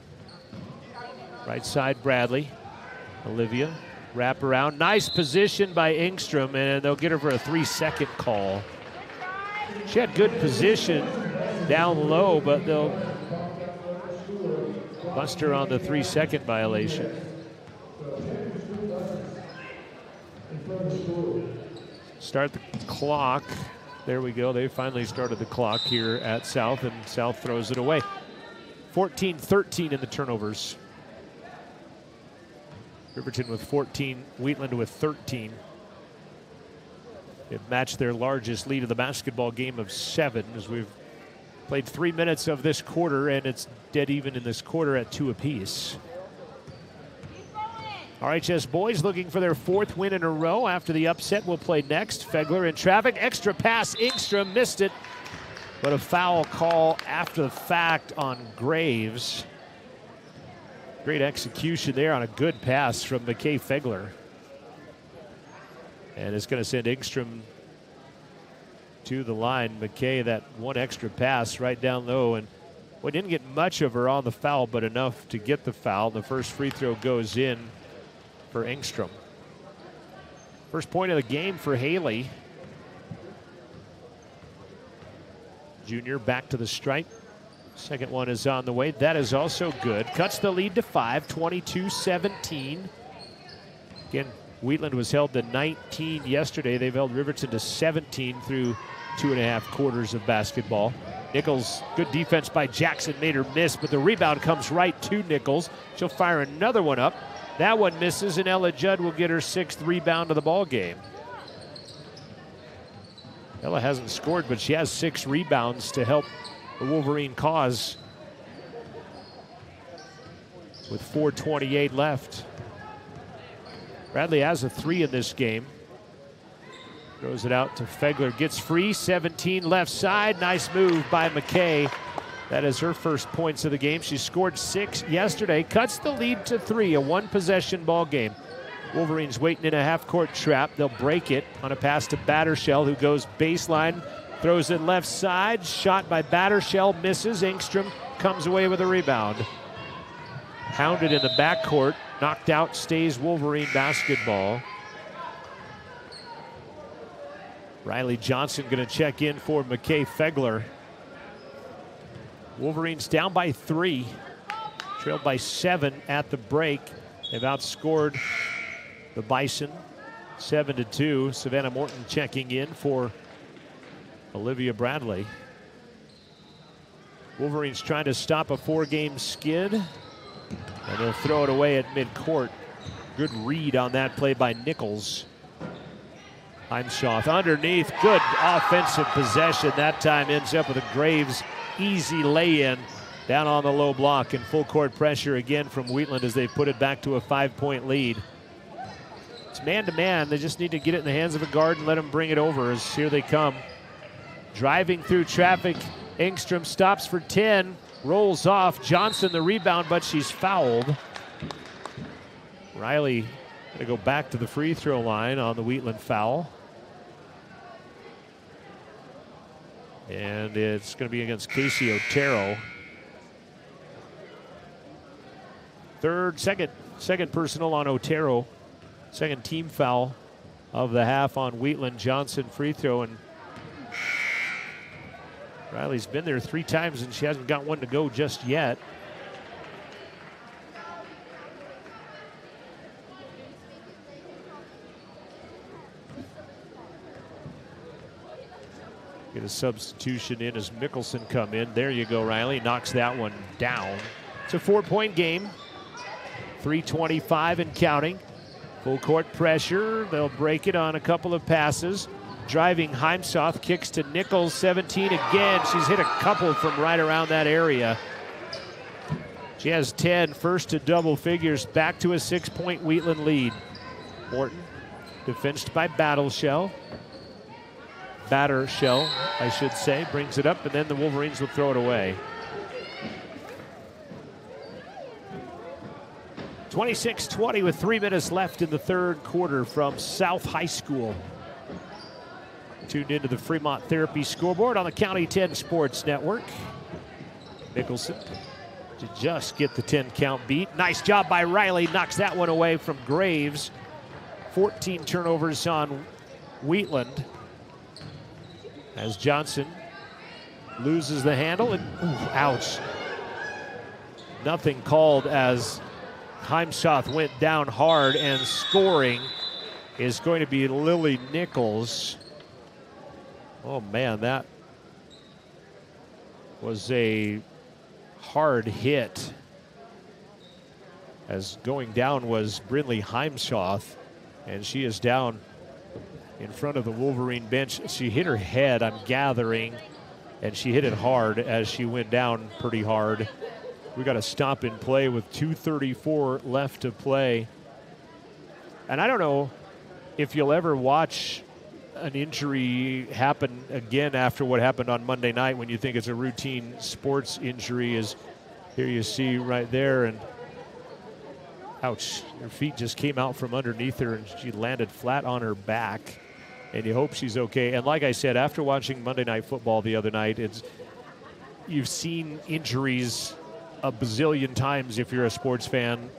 Speaker 2: Right side, Bradley. Olivia, wrap around. Nice position by Engstrom, and they'll get her for a 3-second call. She had good position down low, but they'll bust her on the 3-second violation. Start the clock. There we go. They finally started the clock here at South, and South throws it away. 14-13 in the turnovers. Riverton with 14, Wheatland with 13. They've matched their largest lead of the basketball game of 7, as we've played 3 minutes of this quarter, and it's dead even in this quarter at 2 apiece. RHS boys looking for their 4th win in a row. After the upset, we'll play next. Fegler in traffic. Extra pass. Engstrom missed it. But a foul call after the fact on Graves. Great execution there on a good pass from McKay Fegler. And it's going to send Engstrom to the line. McKay, that one extra pass right down low. And we didn't get much of her on the foul, but enough to get the foul. The first free throw goes in for Engstrom. First point of the game for Haley. Junior back to the stripe. Second one is on the way. That is also good. Cuts the lead to 5, 22-17. Again, Wheatland was held to 19 yesterday. They've held Riverton to 17 through 2.5 quarters of basketball. Nichols, good defense by Jackson, made her miss, but the rebound comes right to Nichols. She'll fire another one up. That one misses, and Ella Judd will get her 6th rebound of the ball game. Ella hasn't scored, but she has 6 rebounds to help the Wolverine cause with 4:28 left. Bradley has a 3 in this game. Throws it out to Fegler, gets free, 17 left side. Nice move by McKay. That is her first points of the game. She scored 6 yesterday, cuts the lead to 3, a 1-possession ball game. Wolverines waiting in a half-court trap. They'll break it on a pass to Battershell, who goes baseline, throws it left side. Shot by Battershell, misses. Engstrom comes away with a rebound. Hounded in the backcourt, knocked out, stays Wolverine basketball. Riley Johnson going to check in for McKay Fegler. Wolverines down by 3, trailed by 7 at the break. They've outscored the Bison 7-2. Savannah Morton checking in for Olivia Bradley. Wolverines trying to stop a 4-game skid, and they'll throw it away at midcourt. Good read on that play by Nichols. Heimschoth underneath, good offensive possession. That time ends up with a Graves easy lay-in down on the low block, and full court pressure again from Wheatland as they put it back to a 5-point lead. It's man-to-man. They just need to get it in the hands of a guard and let them bring it over as here they come. Driving through traffic, Engstrom stops for 10, rolls off. Johnson the rebound, but she's fouled. Riley going to go back to the free throw line on the Wheatland foul. And it's going to be against Casey Otero. Second personal on Otero. Second team foul of the half on Wheatland. Johnson free throw, and Riley's been there 3 times and she hasn't got one to go just yet. Get a substitution in as Mickelson come in. There you go, Riley knocks that one down. It's a 4-point game. 3:25 and counting. Full court pressure. They'll break it on a couple of passes. Driving Heimsoth, kicks to Nichols, 17 again. She's hit a couple from right around that area. She has 10, first to double figures, back to a 6-point Wheatland lead. Morton, defensed by Battershell, I should say, brings it up, and then the Wolverines will throw it away. 26-20 with 3 minutes left in the third quarter from South High School. Tuned into the Fremont Therapy scoreboard on the County 10 Sports Network. Mickelson to just get the 10 count beat. Nice job by Riley, knocks that one away from Graves. 14 turnovers on Wheatland as Johnson loses the handle and ouch. Nothing called as Heimsoth went down hard, and scoring is going to be Lily Nichols. Oh man, that was a hard hit. As going down was Brindley Heimsoth, and she is down in front of the Wolverine bench. She hit her head, I'm gathering, and she hit it hard as she went down pretty hard. We got a stop in play with 2:34 left to play. And I don't know if you'll ever watch an injury happen again after what happened on Monday night when you think it's a routine sports injury. Is here you see right there, and ouch, her feet just came out from underneath her and she landed flat on her back, and you hope she's okay. And like I said, after watching Monday Night Football the other night, you've seen injuries a bazillion times if you're a sports fan,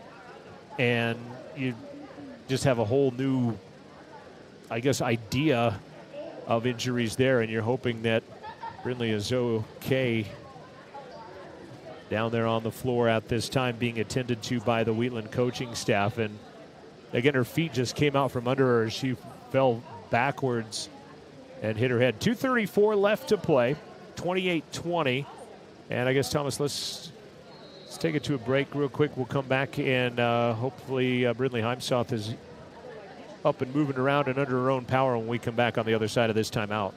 Speaker 2: and you just have a whole new, I guess, idea of injuries there, and you're hoping that Brindley is okay down there on the floor at this time, being attended to by the Wheatland coaching staff. And again, her feet just came out from under her as she fell backwards and hit her head. 2:34 left to play, 28-20. And I guess, Thomas, let's take it to a break real quick. We'll come back, and hopefully Brindley Heimsoth is up and moving around and under her own power when we come back on the other side of this timeout.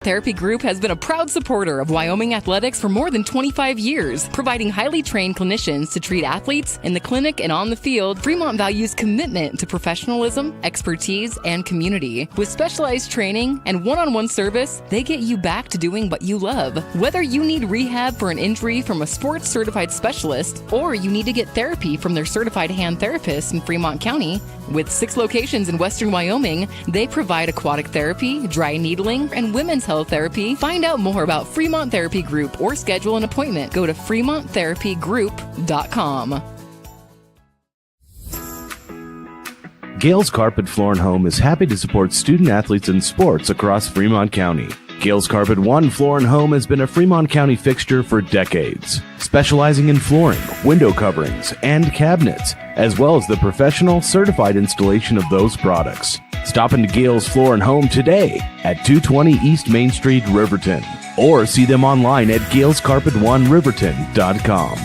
Speaker 9: Therapy Group has been a proud supporter of Wyoming athletics for more than 25 years, providing highly trained clinicians to treat athletes in the clinic and on the field. Fremont values commitment to professionalism, expertise, and community. With specialized training and one-on-one service, they get you back to doing what you love. Whether you need rehab for an injury from a sports certified specialist, or you need to get therapy from their certified hand therapist in Fremont County, with 6 locations in western Wyoming, they provide aquatic therapy, dry needling, and women's health therapy. Find out more about Fremont Therapy Group or schedule an appointment. Go to FremontTherapyGroup.com.
Speaker 17: Gales Carpet Floor and Home is happy to support student athletes in sports across Fremont County. Gales Carpet One Floor and Home has been a Fremont County fixture for decades, specializing in flooring, window coverings, and cabinets, as well as the professional, certified installation of those products. Stop into Gales Floor and Home today at 220 East Main Street, Riverton, or see them online at galescarpet1riverton.com.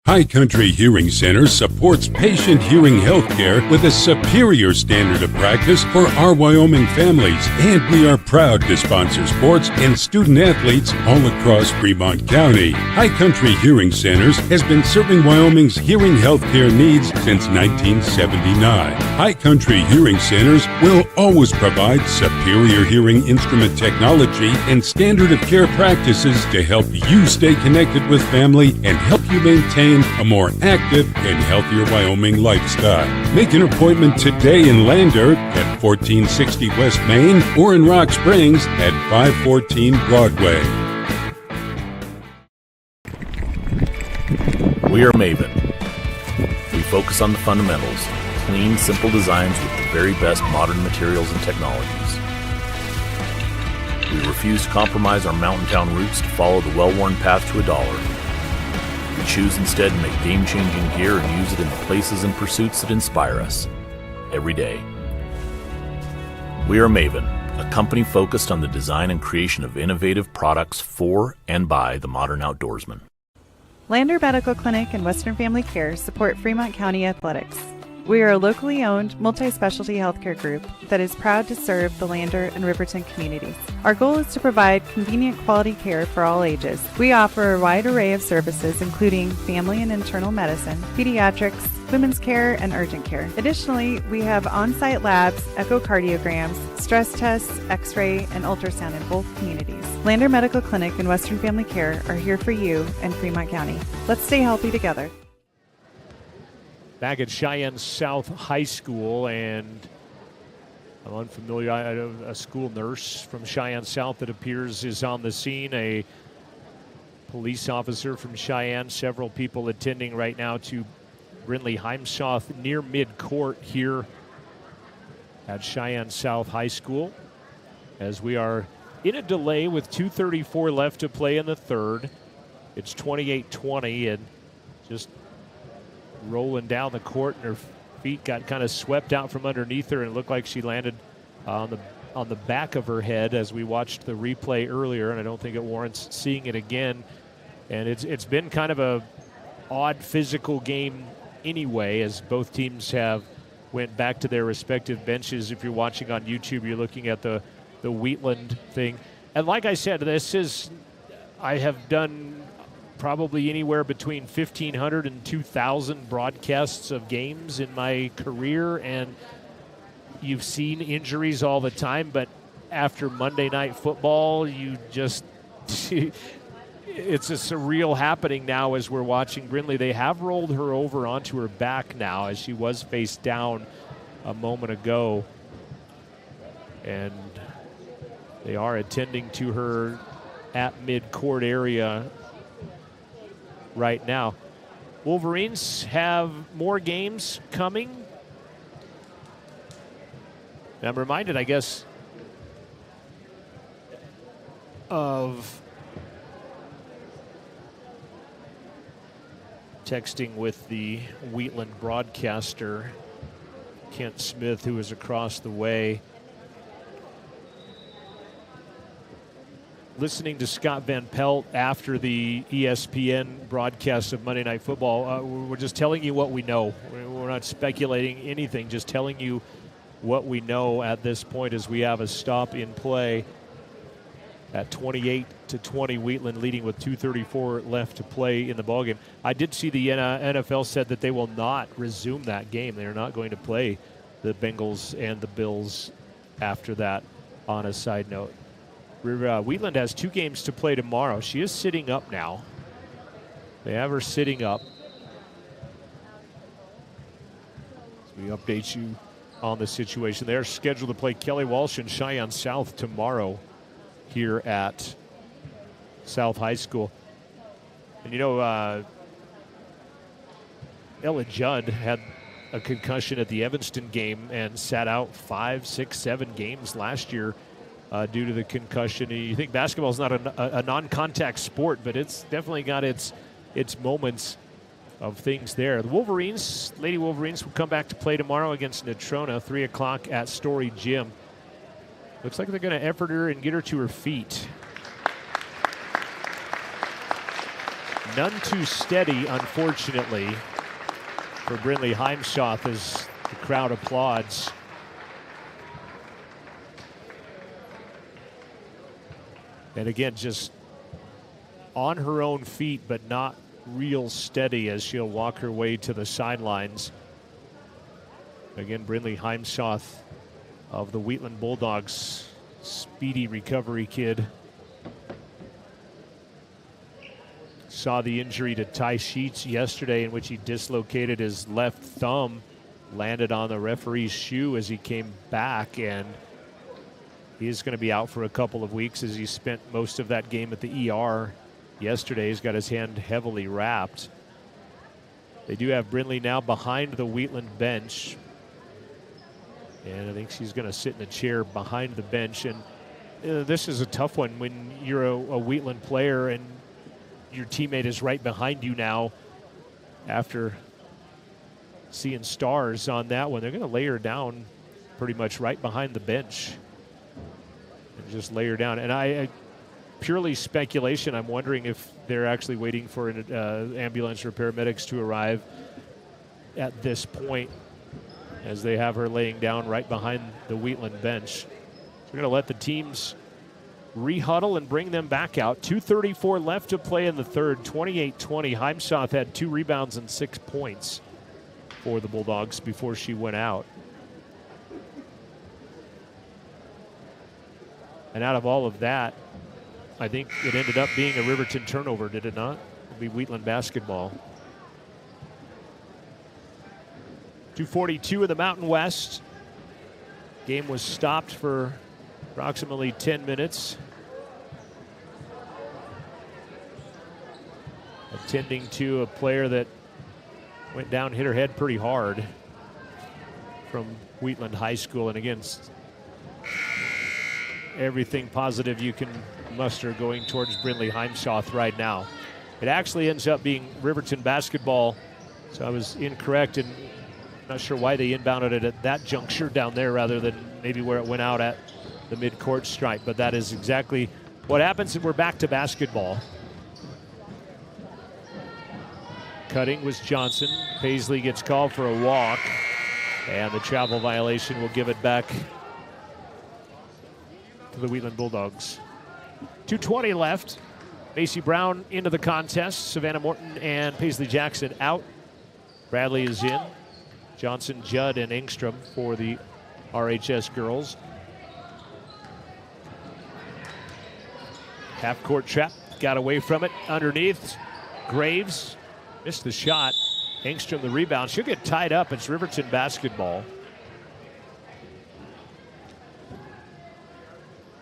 Speaker 10: High Country Hearing Center supports patient hearing health care with a superior standard of practice for our Wyoming families, and we are proud to sponsor sports and student athletes all across Fremont County. High Country Hearing Centers has been serving Wyoming's hearing health care needs since 1979. High Country Hearing Centers will always provide superior hearing instrument technology and standard of care practices to help you stay connected with family and help you maintain a more active and healthier Wyoming lifestyle. Make an appointment today in Lander at 1460 West Main or in Rock Springs at 514 Broadway.
Speaker 18: We are Maven. We focus on the fundamentals, clean, simple designs with the very best modern materials and technologies. We refuse to compromise our mountain town roots to follow the well-worn path to $1. We choose instead to make game-changing gear and use it in the places and pursuits that inspire us every day. We are Maven, a company focused on the design and creation of innovative products for and by the modern outdoorsman.
Speaker 11: Lander Medical Clinic and Western Family Care support Fremont County athletics. We are a locally owned, multi-specialty healthcare group that is proud to serve the Lander and Riverton communities. Our goal is to provide convenient quality care for all ages. We offer a wide array of services including family and internal medicine, pediatrics, women's care, and urgent care. Additionally, we have on-site labs, echocardiograms, stress tests, x-ray, and ultrasound in both communities. Lander Medical Clinic and Western Family Care are here for you in Fremont County. Let's stay healthy together.
Speaker 2: Back at Cheyenne South High School, and I'm unfamiliar. A school nurse from Cheyenne South that appears is on the scene. A police officer from Cheyenne. Several people attending right now to Brindley Heimsoth near mid-court here at Cheyenne South High School, as we are in a delay with 2:34 left to play in the third. It's 28-20, and just rolling down the court, and her feet got kind of swept out from underneath her, and it looked like she landed on the back of her head as we watched the replay earlier, and I don't think it warrants seeing it again. And it's been kind of a odd physical game anyway, as both teams have went back to their respective benches. If you're watching on YouTube, you're looking at the Wheatland thing. And like I said, I have done probably anywhere between 1,500 and 2,000 broadcasts of games in my career, and you've seen injuries all the time, but after Monday Night Football, you just it's a surreal happening now as we're watching Brindley. They have rolled her over onto her back now, as she was face down a moment ago, and they are attending to her at mid-court area right now. Wolverines have more games coming. And I'm reminded, I guess, of texting with the Wheatland broadcaster, Kent Smith, who is across the way. Listening to Scott Van Pelt after the ESPN broadcast of Monday Night Football, we're just telling you what we know. We're not speculating anything, just telling you what we know at this point as we have a stop in play at 28-20, Wheatland leading with 2:34 left to play in the ballgame. I did see the NFL said that they will not resume that game. They are not going to play the Bengals and the Bills after that, on a side note. Wheatland has 2 games to play tomorrow. She is sitting up now. They have her sitting up. So we update you on the situation. They're scheduled to play Kelly Walsh and Cheyenne South tomorrow here at South High School. And you know, Ella Judd had a concussion at the Evanston game and sat out 5, 6, 7 games last year due to the concussion. You think basketball is not a non-contact sport, but it's definitely got its moments of things there. The Wolverines, Lady Wolverines, will come back to play tomorrow against Natrona, 3 o'clock at Story Gym. Looks like they're going to effort her and get her to her feet. None too steady, unfortunately, for Brindley Heimschoth as the crowd applauds. And again, just on her own feet, but not real steady as she'll walk her way to the sidelines. Again, Brindley Heimschoth of the Wheatland Bulldogs, speedy recovery kid. Saw the injury to Ty Sheets yesterday in which he dislocated his left thumb, landed on the referee's shoe as he came back, and he is going to be out for a couple of weeks as he spent most of that game at the ER yesterday. He's got his hand heavily wrapped. They do have Brindley now behind the Wheatland bench, and I think she's going to sit in a chair behind the bench. And this is a tough one when you're a Wheatland player and your teammate is right behind you now after seeing stars on that one. They're going to lay her down pretty much right behind the bench and just lay her down. And I purely speculation, I'm wondering if they're actually waiting for an ambulance or paramedics to arrive at this point as they have her laying down right behind the Wheatland bench. So we're going to let the teams rehuddle and bring them back out. 2:34 left to play in the third, 28-20. Heimschoth had 2 rebounds and 6 points for the Bulldogs before she went out. And out of all of that, I think it ended up being a Riverton turnover, did it not? It'll be Wheatland basketball. 2:42 in the Mountain West. Game was stopped for approximately 10 minutes. Attending to a player that went down, hit her head pretty hard from Wheatland High School. And again, everything positive you can muster going towards Brindley Heimschoth right now. It actually ends up being Riverton basketball, so I was incorrect and not sure why they inbounded it at that juncture down there rather than maybe where it went out at the midcourt stripe, but that is exactly what happens, and we're back to basketball. Cutting was Johnson. Paisley gets called for a walk, and the travel violation will give it back to the Wheatland Bulldogs. 2:20 left. Macy Brown into the contest. Savannah Morton and Paisley Jackson out. Bradley is in. Johnson, Judd, and Engstrom for the RHS girls. Half-court trap, got away from it. Underneath, Graves missed the shot. Engstrom the rebound. She'll get tied up. It's Riverton basketball.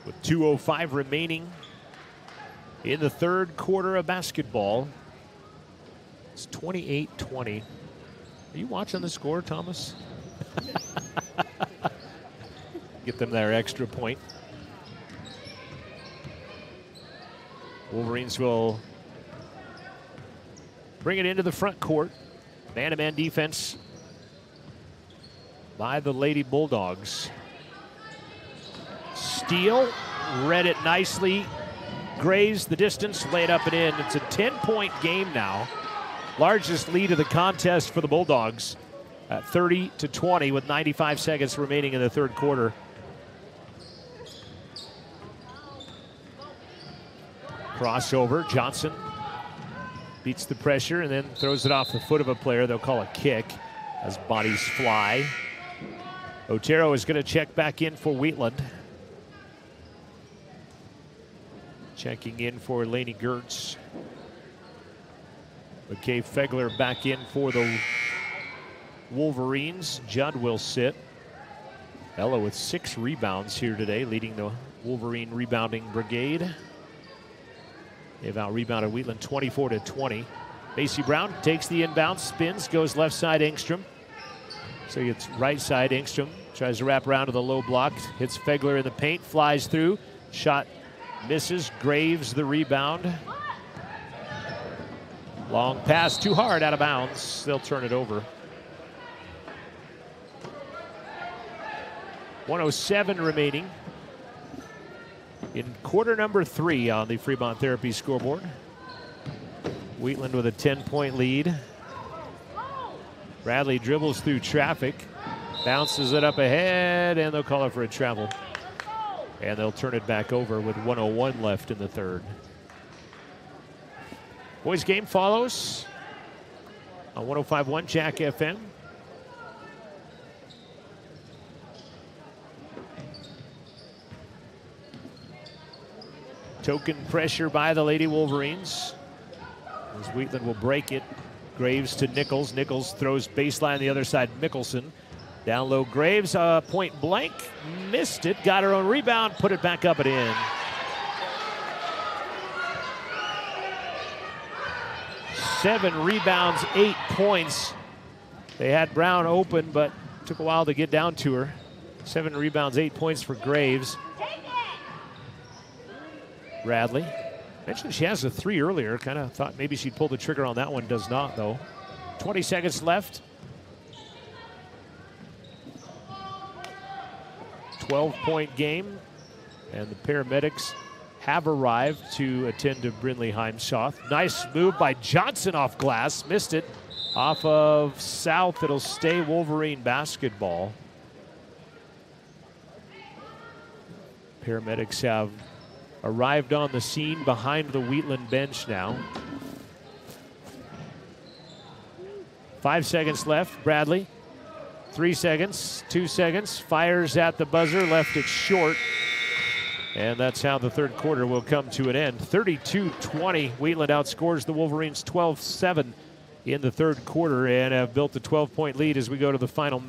Speaker 2: With 2:05 remaining in the third quarter of basketball. It's 28-20. Are you watching the score, Thomas? Get them their extra point. Wolverines will bring it into the front court. Man-to-man defense by the Lady Bulldogs. Steele read it nicely. Graves the distance, laid up and in. It's a 10-point game now. Largest lead of the contest for the Bulldogs at 30-20 with 95 seconds remaining in the third quarter. Crossover, Johnson beats the pressure and then throws it off the foot of a player. They'll call a kick as bodies fly. Otero is going to check back in for Wheatland. Checking in for Lainey Gertz. McKay Fegler back in for the Wolverines. Judd will sit. Ella with 6 rebounds here today, leading the Wolverine rebounding brigade. They've out-rebounded Wheatland 24-20. Macy Brown takes the inbound, spins, goes left side Engstrom. So it's right side Engstrom. Tries to wrap around to the low block. Hits Fegler in the paint, flies through. Shot misses. Graves the rebound. Long pass, too hard, out of bounds. They'll turn it over. 1:07 remaining in quarter number 3 on the Fremont Therapy scoreboard. Wheatland with a 10-point lead. Bradley dribbles through traffic, bounces it up ahead, and they'll call it for a travel. And they'll turn it back over with 1:01 left in the third. Boys game follows on 105.1 Jack FM. Token pressure by the Lady Wolverines, as Wheatland will break it. Graves to Nichols. Nichols throws baseline the other side. Mickelson down low. Graves, point blank, missed it. Got her own rebound, put it back up and in. 7 rebounds, 8 points. They had Brown open, but took a while to get down to her. 7 rebounds, 8 points for Graves. Bradley mentioned she has a 3 earlier. Kind of thought maybe she'd pull the trigger on that one. Does not, though. 20 seconds left. 12-point game. And the paramedics have arrived to attend to Brindley Heimsoth. Nice move by Johnson off glass. Missed it. Off of South. It'll stay Wolverine basketball. Paramedics have arrived on the scene behind the Wheatland bench now. 5 seconds left. Bradley, 3 seconds, 2 seconds. Fires at the buzzer, left it short. And that's how the third quarter will come to an end. 32-20. Wheatland outscores the Wolverines 12-7 in the third quarter and have built a 12-point lead as we go to the final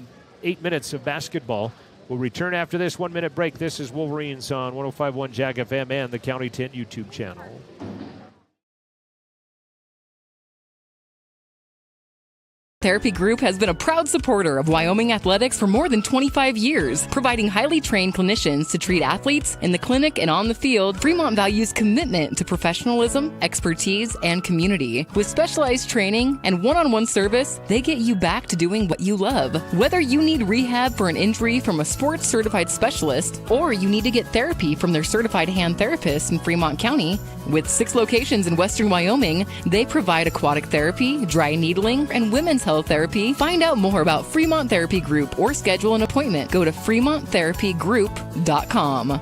Speaker 2: 8 minutes of basketball. We'll return after this 1-minute break. This is Wolverines on 105.1 Jack FM and the County 10 YouTube channel.
Speaker 9: Therapy Group has been a proud supporter of Wyoming athletics for more than 25 years, providing highly trained clinicians to treat athletes in the clinic and on the field. Fremont values commitment to professionalism, expertise, and community. With specialized training and one-on-one service, they get you back to doing what you love. Whether you need rehab for an injury from a sports certified specialist, or you need to get therapy from their certified hand therapist in Fremont County, with 6 locations in western Wyoming, they provide aquatic therapy, dry needling, and women's health therapy. Find out more about Fremont Therapy Group or schedule an appointment. Go to FremontTherapyGroup.com.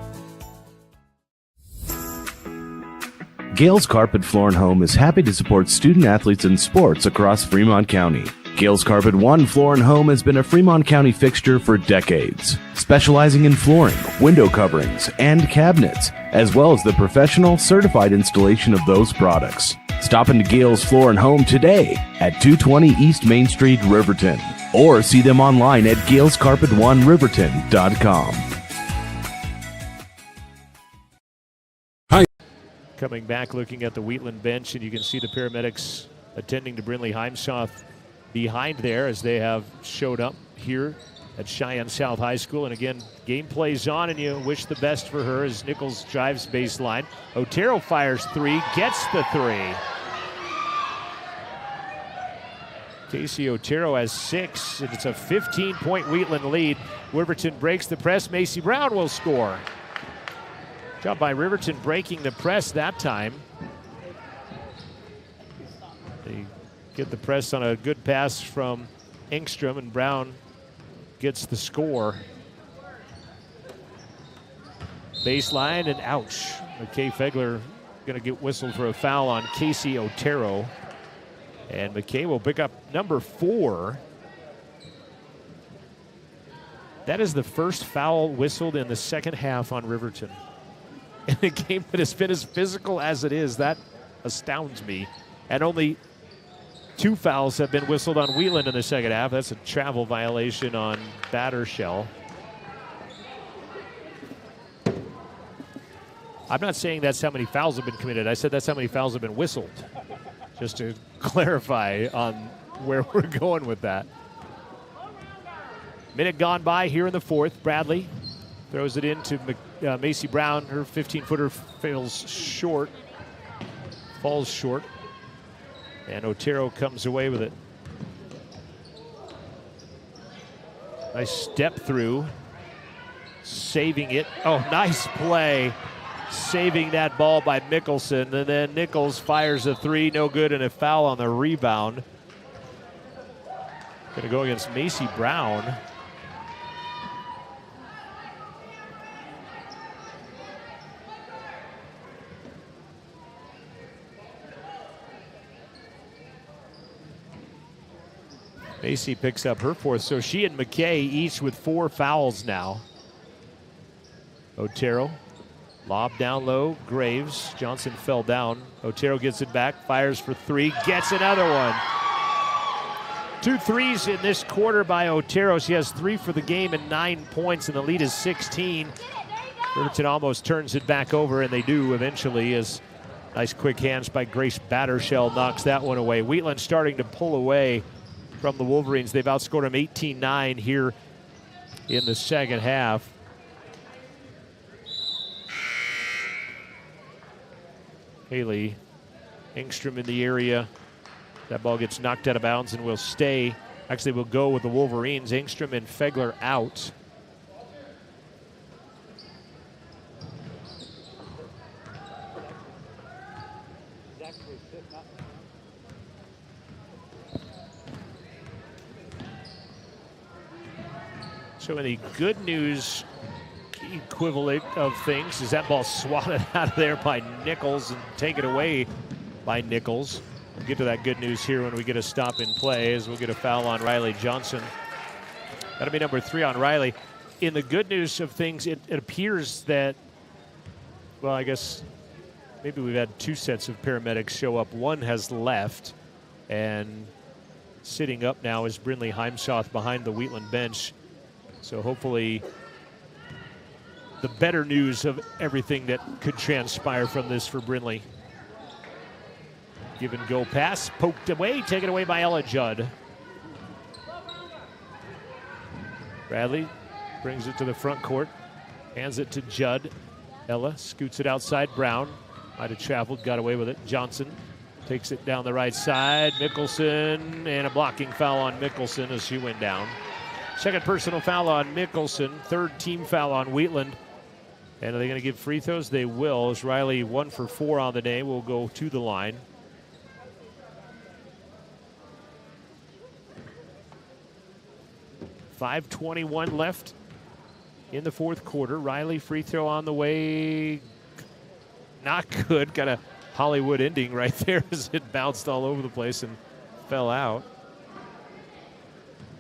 Speaker 17: Gales Carpet Floor and Home is happy to support student athletes in sports across Fremont County. Gales Carpet One Floor and Home has been a Fremont County fixture for decades, specializing in flooring, window coverings, and cabinets, as well as the professional certified installation of those products. Stop into Gales Floor and Home today at 220 East Main Street, Riverton, or see them online at galescarpet1riverton.com.
Speaker 10: Hi.
Speaker 2: Coming back, looking at the Wheatland bench, and you can see the paramedics attending to Brindley Heimsoth behind there as they have showed up here at Cheyenne South High School. And again, game plays on, and you wish the best for her as Nichols drives baseline. Otero fires 3, gets the 3. Casey Otero has 6, and it's a 15-point Wheatland lead. Riverton breaks the press. Macy Brown will score. Job by Riverton breaking the press that time. They get the press on a good pass from Engstrom, and Brown gets the score. Baseline, and ouch. McKay Fegler going to get whistled for a foul on Casey Otero. And McKay will pick up number 4. That is the first foul whistled in the second half on Riverton. In a game that has been as physical as it is, that astounds me. And only 2 fouls have been whistled on Wheatland in the second half. That's a travel violation on Battershell. I'm not saying that's how many fouls have been committed. I said that's how many fouls have been whistled. Just to clarify on where we're going with that. Minute gone by here in the fourth. Bradley throws it into Macy Brown. Her 15-footer falls short. And Otero comes away with it. Nice step through. Saving it. Oh, nice play. Saving that ball by Mickelson. And then Nichols fires a three. No good, and a foul on the rebound. Going to go against Macy Brown. Macy picks up her fourth, so she and McKay each with 4 fouls now. Otero, lob down low, Graves. Johnson fell down. Otero gets it back, fires for 3, gets another one. 2 threes in this quarter by Otero. She has 3 for the game and 9 points, and the lead is 16. Riverton almost turns it back over, and they do eventually, as nice quick hands by Grace Battershell knocks that one away. Wheatland starting to pull away from the Wolverines. They've outscored them 18-9 here in the second half. Haley Engstrom in the area. That ball gets knocked out of bounds and will stay. Actually, will go with the Wolverines. Engstrom and Fegler out. So in the good news equivalent of things is that ball swatted out of there by Nichols and taken away by Nichols. We'll get to that good news here when we get a stop in play, as we'll get a foul on Riley Johnson. That'll be number 3 on Riley. In the good news of things, it appears that, well, I guess maybe we've had 2 sets of paramedics show up. One has left, and sitting up now is Brynlee Heimsoth behind the Wheatland bench. So hopefully the better news of everything that could transpire from this for Brynlee. Give and go pass, poked away, taken away by Ella Judd. Bradley brings it to the front court, hands it to Judd. Ella scoots it outside. Brown might have traveled, got away with it. Johnson takes it down the right side. Mickelson, and a blocking foul on Mickelson as she went down. Second personal foul on Mickelson, 3rd team foul on Wheatland. And are they going to give free throws? They will, as Riley 1 for 4 on the day will go to the line. .5:21 left in the 4th quarter. Riley free throw on the way. Not good. Got a Hollywood ending right there as it bounced all over the place and fell out.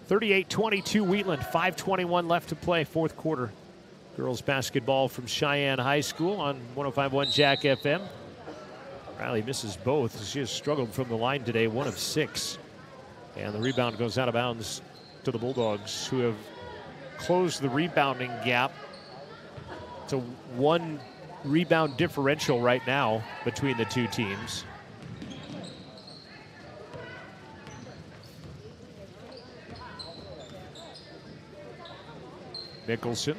Speaker 2: 38-22 Wheatland, 5:21 left to play, 4th quarter. Girls basketball from Cheyenne High School on 105.1 Jack FM. Riley misses both. She has struggled from the line today, 1 of 6. And the rebound goes out of bounds to the Bulldogs, who have closed the rebounding gap. It's a 1 rebound differential right now between the 2 teams. Mickelson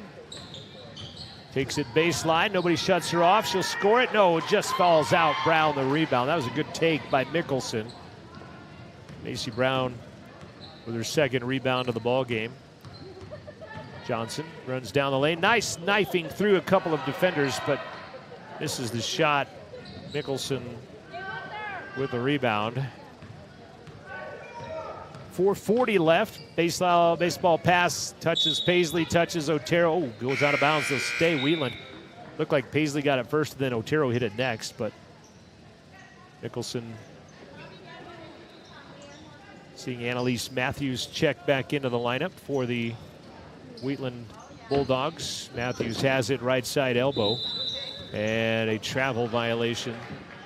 Speaker 2: takes it baseline. Nobody shuts her off. She'll score it. No, it just falls out. Brown the rebound. That was a good take by Mickelson. Macy Brown with her 2nd rebound of the ball game. Johnson runs down the lane. Nice knifing through a couple of defenders, but misses the shot. Mickelson with the rebound. 4:40 left. Baseball pass, touches Paisley, touches Otero. Oh, goes out of bounds. They'll stay Wheatland. Looked like Paisley got it first, and then Otero hit it next, but Mickelson seeing Annalise Matthews check back into the lineup for the Wheatland Bulldogs. Matthews has it right side elbow, and a travel violation.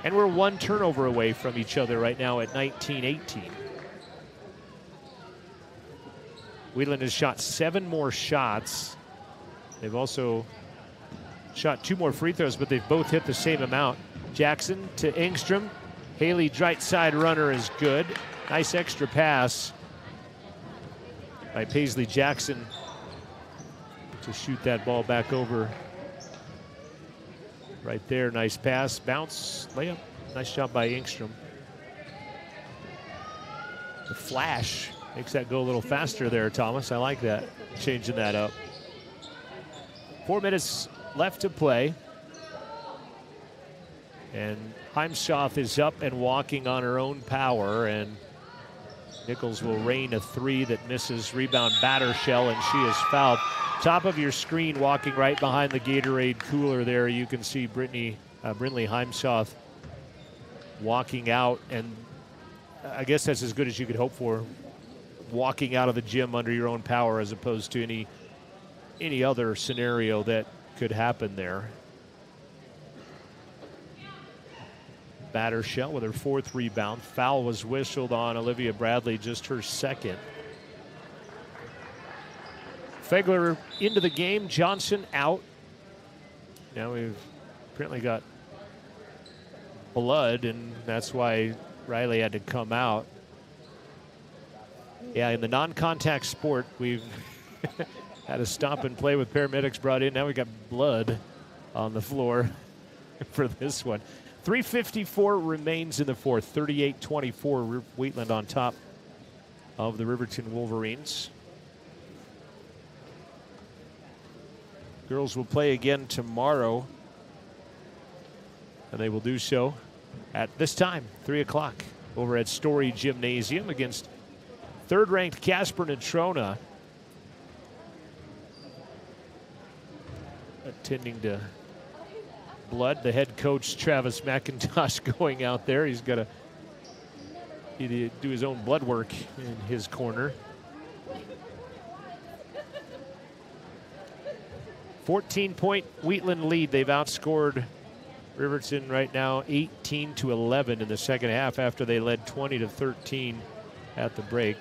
Speaker 2: And we're 1 turnover away from each other right now at 19-18. Wheatland has shot 7 more shots. They've also shot 2 more free throws, but they've both hit the same amount. Jackson to Engstrom. Haley right side runner is good. Nice extra pass by Paisley Jackson to shoot that ball back over. Right there, nice pass, bounce, layup. Nice job by Engstrom. The flash makes that go a little faster there, Thomas. I like that, changing that up. 4 minutes left to play. And Heimsoth is up and walking on her own power, and Nichols will rain a three that misses. Rebound Battershell, and she is fouled. Top of your screen, walking right behind the Gatorade cooler there, you can see Brinley Heimsoth walking out, and I guess that's as good as you could hope for, walking out of the gym under your own power as opposed to any other scenario that could happen there. Battershell with her fourth rebound. Foul was whistled on Olivia Bradley, just her second. Fegler into the game, Johnson out. Now we've apparently got blood, and that's why Riley had to come out. Yeah, in the non-contact sport, we've had a stop and play with paramedics brought in. Now we got blood on the floor for this one. 3:54 remains in the fourth. 38-24, Wheatland on top of the Riverton Wolverines. Girls will play again tomorrow, and they will do so at this time, 3 o'clock, over at Story Gymnasium against third-ranked Casper Natrona. Attending to blood, the head coach Travis McIntosh going out there. He's got to do his own blood work in his corner. 14-point Wheatland lead. They've outscored Riverton right now 18-11 in the second half after they led 20-13 at the break.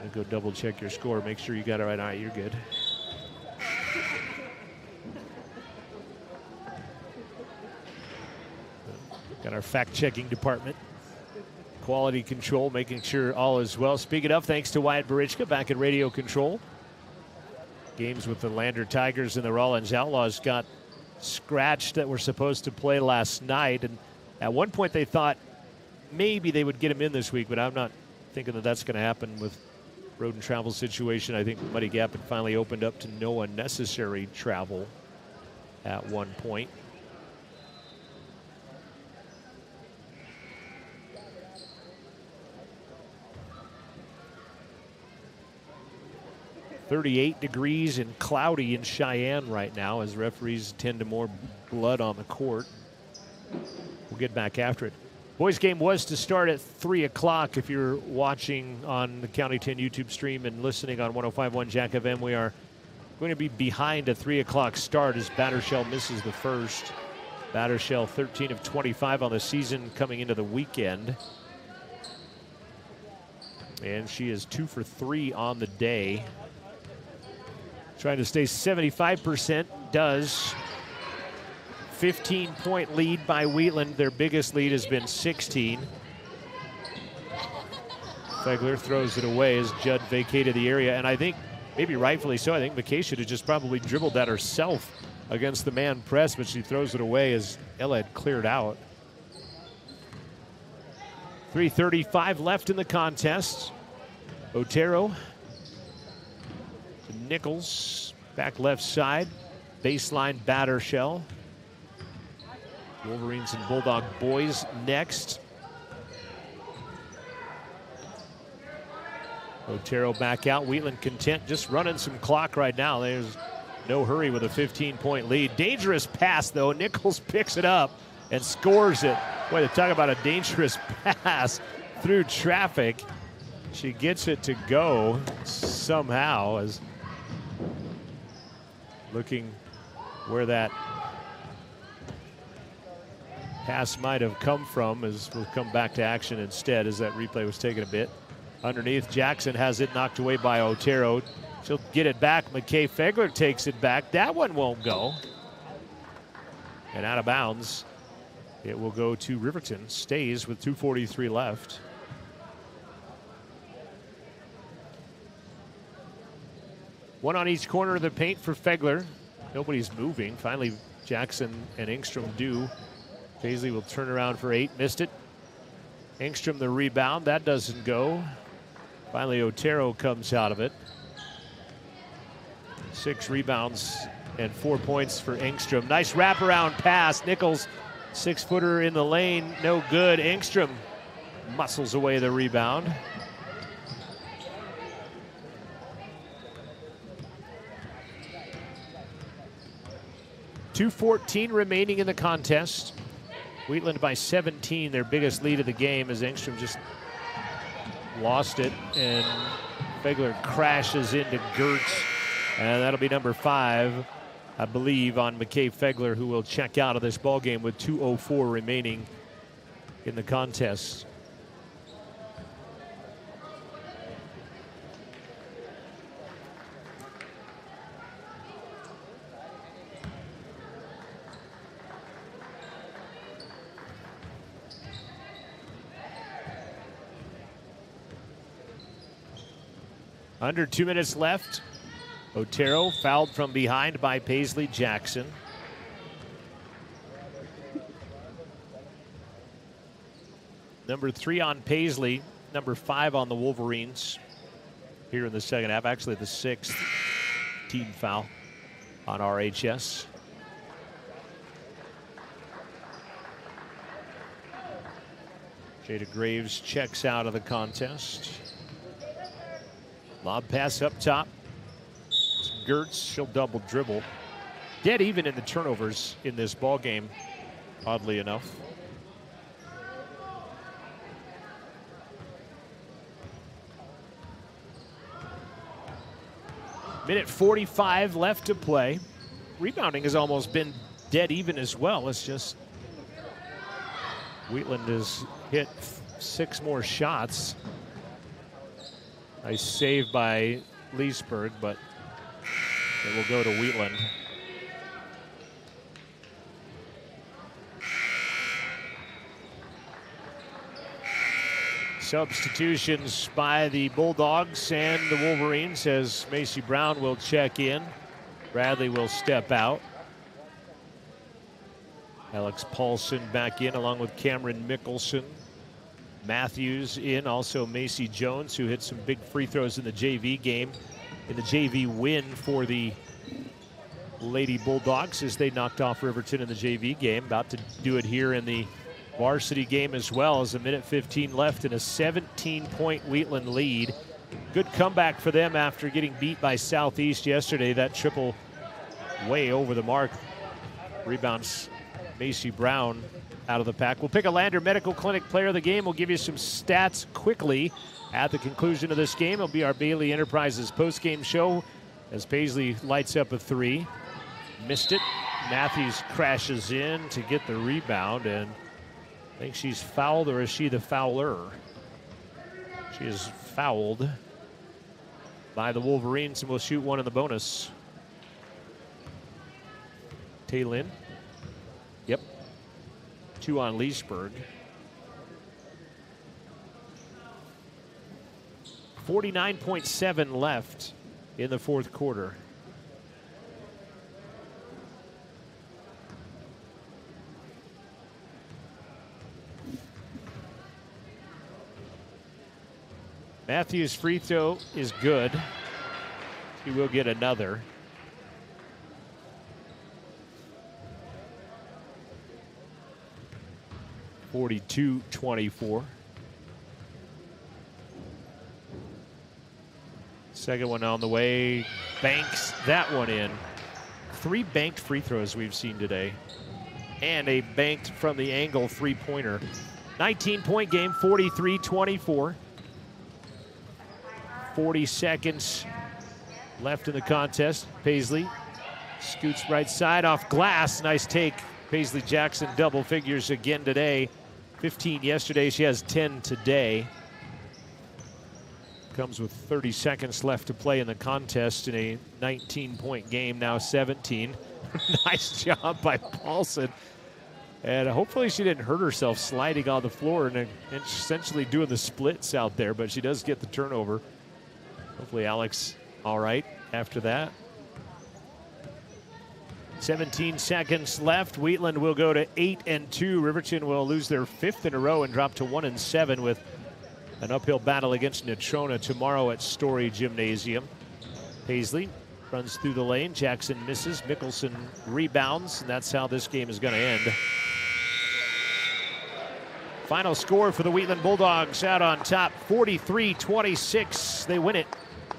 Speaker 2: I'll go double check your score. Make sure you got it right. All right, you're good. Got our fact-checking department. Quality control, making sure all is well. Speaking of, thanks to Wyatt Barichka back at Radio Control. Games with the Lander Tigers and the Rollins Outlaws got scratched that were supposed to play last night. And at one point they thought maybe they would get him in this week, but I'm not thinking that that's going to happen with road and travel situation. I think Muddy Gap had finally opened up to no unnecessary travel at one point. .38 degrees and cloudy in Cheyenne right now as referees tend to more blood on the court. We'll get back after it. Boys game was to start at 3 o'clock. If you're watching on the County 10 YouTube stream and listening on 105.1 Jack FM, we are going to be behind a 3 o'clock start as Battershell misses the first. Battershell 13 of 25 on the season coming into the weekend. And she is 2 for 3 on the day. Trying to stay 75%, does. 15-point lead by Wheatland. Their biggest lead has been 16. Fegler throws it away as Judd vacated the area, and I think, maybe rightfully so, I think McKay should have just probably dribbled that herself against the man press, but she throws it away as Ella had cleared out. 3:35 left in the contest. Otero. Nichols, back left side, baseline Battershell. Wolverines and Bulldog boys next. Otero back out. Wheatland content, just running some clock right now. There's no hurry with a 15-point lead. Dangerous pass, though. Nichols picks it up and scores it. Boy, to talk about a dangerous pass through traffic. She gets it to go somehow as looking where that pass might have come from, as we'll come back to action instead as that replay was taken a bit. Underneath, Jackson has it knocked away by Otero. She'll get it back. McKay Fegler takes it back. That one won't go. And out of bounds. It will go to Riverton. Stays with 2:43 left. One on each corner of the paint for Fegler. Nobody's moving. Finally, Jackson and Engstrom do. Paisley will turn around for 8. Missed it. Engstrom the rebound. That doesn't go. Finally, Otero comes out of it. 6 rebounds and 4 points for Engstrom. Nice wraparound pass. Nichols, 6-footer in the lane. No good. Engstrom muscles away the rebound. .214 remaining in the contest. Wheatland by 17, their biggest lead of the game, as Engstrom just lost it, and Fegler crashes into Gertz, and that'll be number 5, I believe, on McKay Fegler, who will check out of this ball game with 2:04 remaining in the contest. Under 2 minutes left. Otero fouled from behind by Paisley Jackson. Number 3 on Paisley, number 5 on the Wolverines here in the second half. Actually, the 6th team foul on RHS. Jada Graves checks out of the contest. Lob pass up top. Gertz, she'll double dribble. Dead even in the turnovers in this ball game, oddly enough. Minute 45 left to play. Rebounding has almost been dead even as well. It's just Wheatland has hit 6 more shots. Nice save by Leesburg, but it will go to Wheatland. Substitutions by the Bulldogs and the Wolverines as Macy Brown will check in. Bradley will step out. Alex Paulson back in along with Cameron Mickelson. Matthews in, also Macy Jones, who hit some big free throws in the JV game, in the JV win for the Lady Bulldogs as they knocked off Riverton in the JV game. About to do it here in the varsity game as well, as a minute 15 left and a 17-point Wheatland lead. Good comeback for them after getting beat by Southeast yesterday. That triple way over the mark. Rebounds Macy Brown out of the pack. We'll pick a Lander Medical Clinic player of the game. We'll give you some stats quickly at the conclusion of this game. It'll be our Bailey Enterprises post-game show as Paisley lights up a 3. Missed it. Matthews crashes in to get the rebound, and I think she's fouled, or is she the fouler? She is fouled by the Wolverines, and will shoot one in the bonus. Taylin. Yep. 2 on Leesburg. 49.7 left in the fourth quarter. Matthews' free throw is good. He will get another. (42-24). Second one on the way. Banks that one in. 3 banked free throws we've seen today. And a banked from the angle 3-pointer. 19-point game, 43-24. 40 seconds left in the contest. Paisley scoots right side off glass. Nice take. Paisley Jackson double figures again today. 15 yesterday. She has 10 today. Comes with 30 seconds left to play in the contest in a 19-point game, now 17. Nice job by Paulson. And hopefully she didn't hurt herself sliding on the floor and essentially doing the splits out there, but she does get the turnover. Hopefully Alex all right after that. 17 seconds left. Wheatland will go to 8-2. Riverton will lose their 5th in a row and drop to 1-7 with an uphill battle against Natrona tomorrow at Story Gymnasium. Paisley runs through the lane. Jackson misses. Mickelson rebounds, and that's how this game is going to end. Final score for the Wheatland Bulldogs out on top, 43-26. They win it.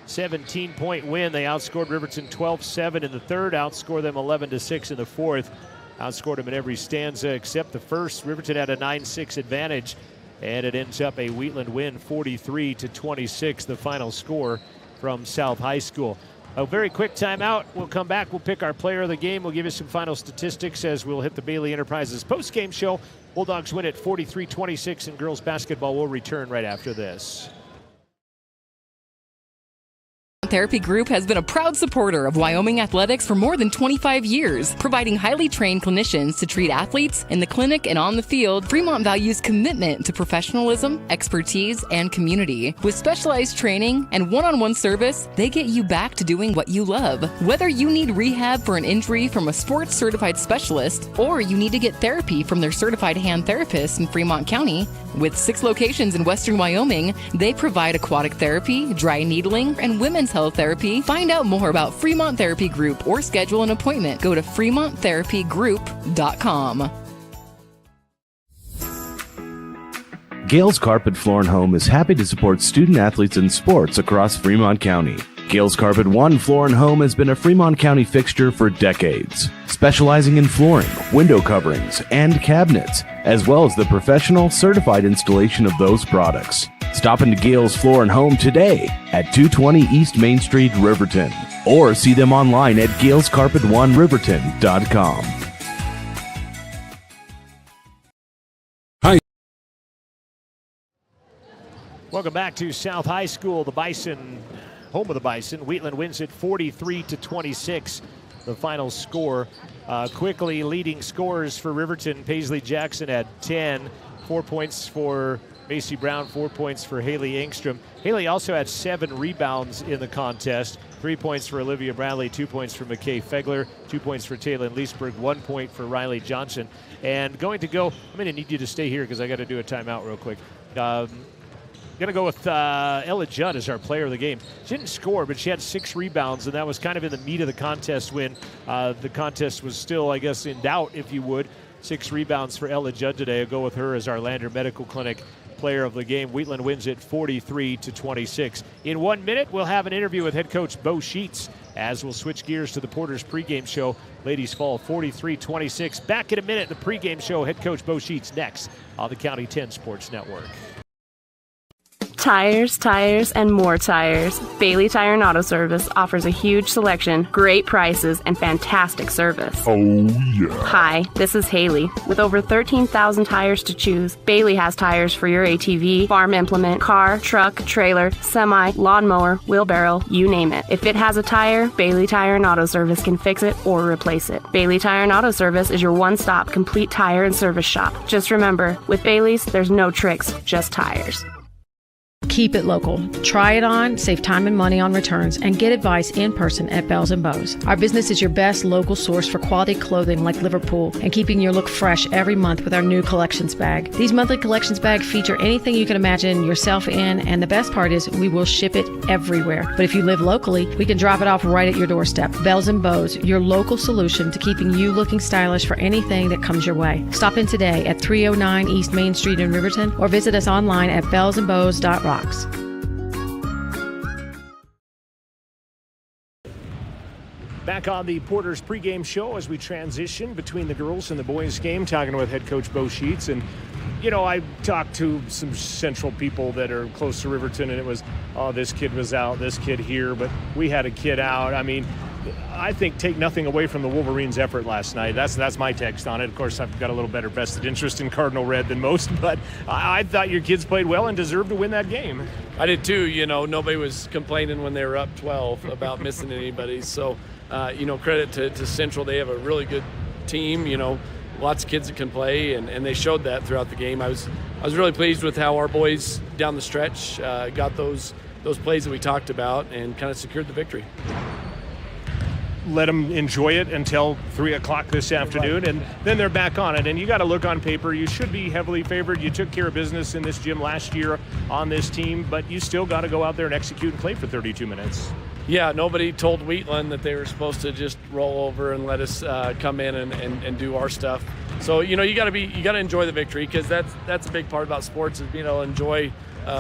Speaker 2: 17-point win. They outscored Riverton 12-7 in the third, outscored them 11-6 in the fourth. Outscored them in every stanza except the first. Riverton had a 9-6 advantage, and it ends up a Wheatland win, 43-26, the final score from South High School. A very quick timeout. We'll come back. We'll pick our player of the game. We'll give you some final statistics as we'll hit the Bailey Enterprises post-game show. Bulldogs win at 43-26, and girls basketball will return right after this.
Speaker 9: Therapy Group has been a proud supporter of Wyoming athletics for more than 25 years, providing highly trained clinicians to treat athletes in the clinic and on the field. Fremont values commitment to professionalism, expertise, and community. With specialized training and one-on-one service, they get you back to doing what you love. Whether you need rehab for an injury from a sports certified specialist, or you need to get therapy from their certified hand therapist in Fremont County, with 6 locations in western Wyoming, they provide aquatic therapy, dry needling, and women's health therapy. Find out more about Fremont Therapy Group or schedule an appointment. Go to FremontTherapyGroup.com.
Speaker 17: Gales Carpet Floor and Home is happy to support student athletes in sports across Fremont County. Gales Carpet One Floor and Home has been a Fremont County fixture for decades, specializing in flooring, window coverings, and cabinets, as well as the professional certified installation of those products. Stop into Gales Floor and Home today at 220 East Main Street, Riverton, or see them online at galescarpet1riverton.com.
Speaker 2: Welcome back to South High School, the Bison, home of the Bison. Wheatland wins it 43-26, the final score. Quickly leading scorers for Riverton. Paisley Jackson had 10, 4 points for Macy Brown, 4 points for Haley Engstrom. Haley also had 7 rebounds in the contest. 3 points for Olivia Bradley, 2 points for McKay Fegler, 2 points for Taylor Leesburg, 1 point for Riley Johnson. And going to go, I'm going to need you to stay here because I got to do a timeout real quick. Going to go with Ella Judd as our player of the game. She didn't score, but she had 6 rebounds, and that was kind of in the meat of the contest when the contest was still, I guess, in doubt, if you would. 6 rebounds for Ella Judd today. I'll go with her as our Lander Medical Clinic player of the game. Wheatland wins it 43-26. In 1 minute, we'll have an interview with head coach Bo Sheets as we'll switch gears to the Porters pregame show. Ladies fall 43-26. Back in a minute, the pregame show. Head coach Bo Sheets next on the County 10 Sports Network.
Speaker 3: Tires, and more tires. Bailey Tire and Auto Service offers a huge selection, great prices, and fantastic service.
Speaker 10: Oh, yeah.
Speaker 3: Hi, this is Haley. With over 13,000 tires to choose, Bailey has tires for your ATV, farm implement, car, truck, trailer, semi, lawnmower, wheelbarrow, you name it. If it has a tire, Bailey Tire and Auto Service can fix it or replace it. Bailey Tire and Auto Service is your one-stop complete tire and service shop. Just remember, with Bailey's, there's no tricks, just tires.
Speaker 5: Keep it local. Try it on, save time and money on returns, and get advice in person at Bells & Bows. Our business is your best local source for quality clothing like Liverpool and keeping your look fresh every month with our new collections bag. These monthly collections bags feature anything you can imagine yourself in, and the best part is we will ship it everywhere. But if you live locally, we can drop it off right at your doorstep. Bells & Bows, your local solution to keeping you looking stylish for anything that comes your way. Stop in today at 309 East Main Street in Riverton or visit us online at bellsandbows.rocks.
Speaker 2: Back on the Porters pregame show as we transition between the girls and the boys game, talking with head coach Bo Sheets. And, you know, I talked to some central people that are close to Riverton, and it was, oh, this kid was out, this kid here, but we had a kid out. I mean, I think take nothing away from the Wolverines' effort last night. That's my text on it. Of course, I've got a little better vested interest in Cardinal Red than most, but I thought your kids played well and deserved to win that game.
Speaker 19: I did too. You know, nobody was complaining when they were up 12 about missing anybody. So, you know, credit to Central. They have a really good team, you know, lots of kids that can play, and they showed that throughout the game. I was really pleased with how our boys down the stretch got those plays that we talked about and kind of secured the victory.
Speaker 2: let them enjoy it until 3 o'clock this afternoon, and then they're back on it. And you got to look on paper. You should be heavily favored. You took care of business in this gym last year on this team, but you still got to go out there and execute and play for 32 minutes.
Speaker 19: Yeah, nobody told Wheatland that they were supposed to just roll over and let us come in and do our stuff. So you got to enjoy the victory, because that's a big part about sports, is being able to enjoy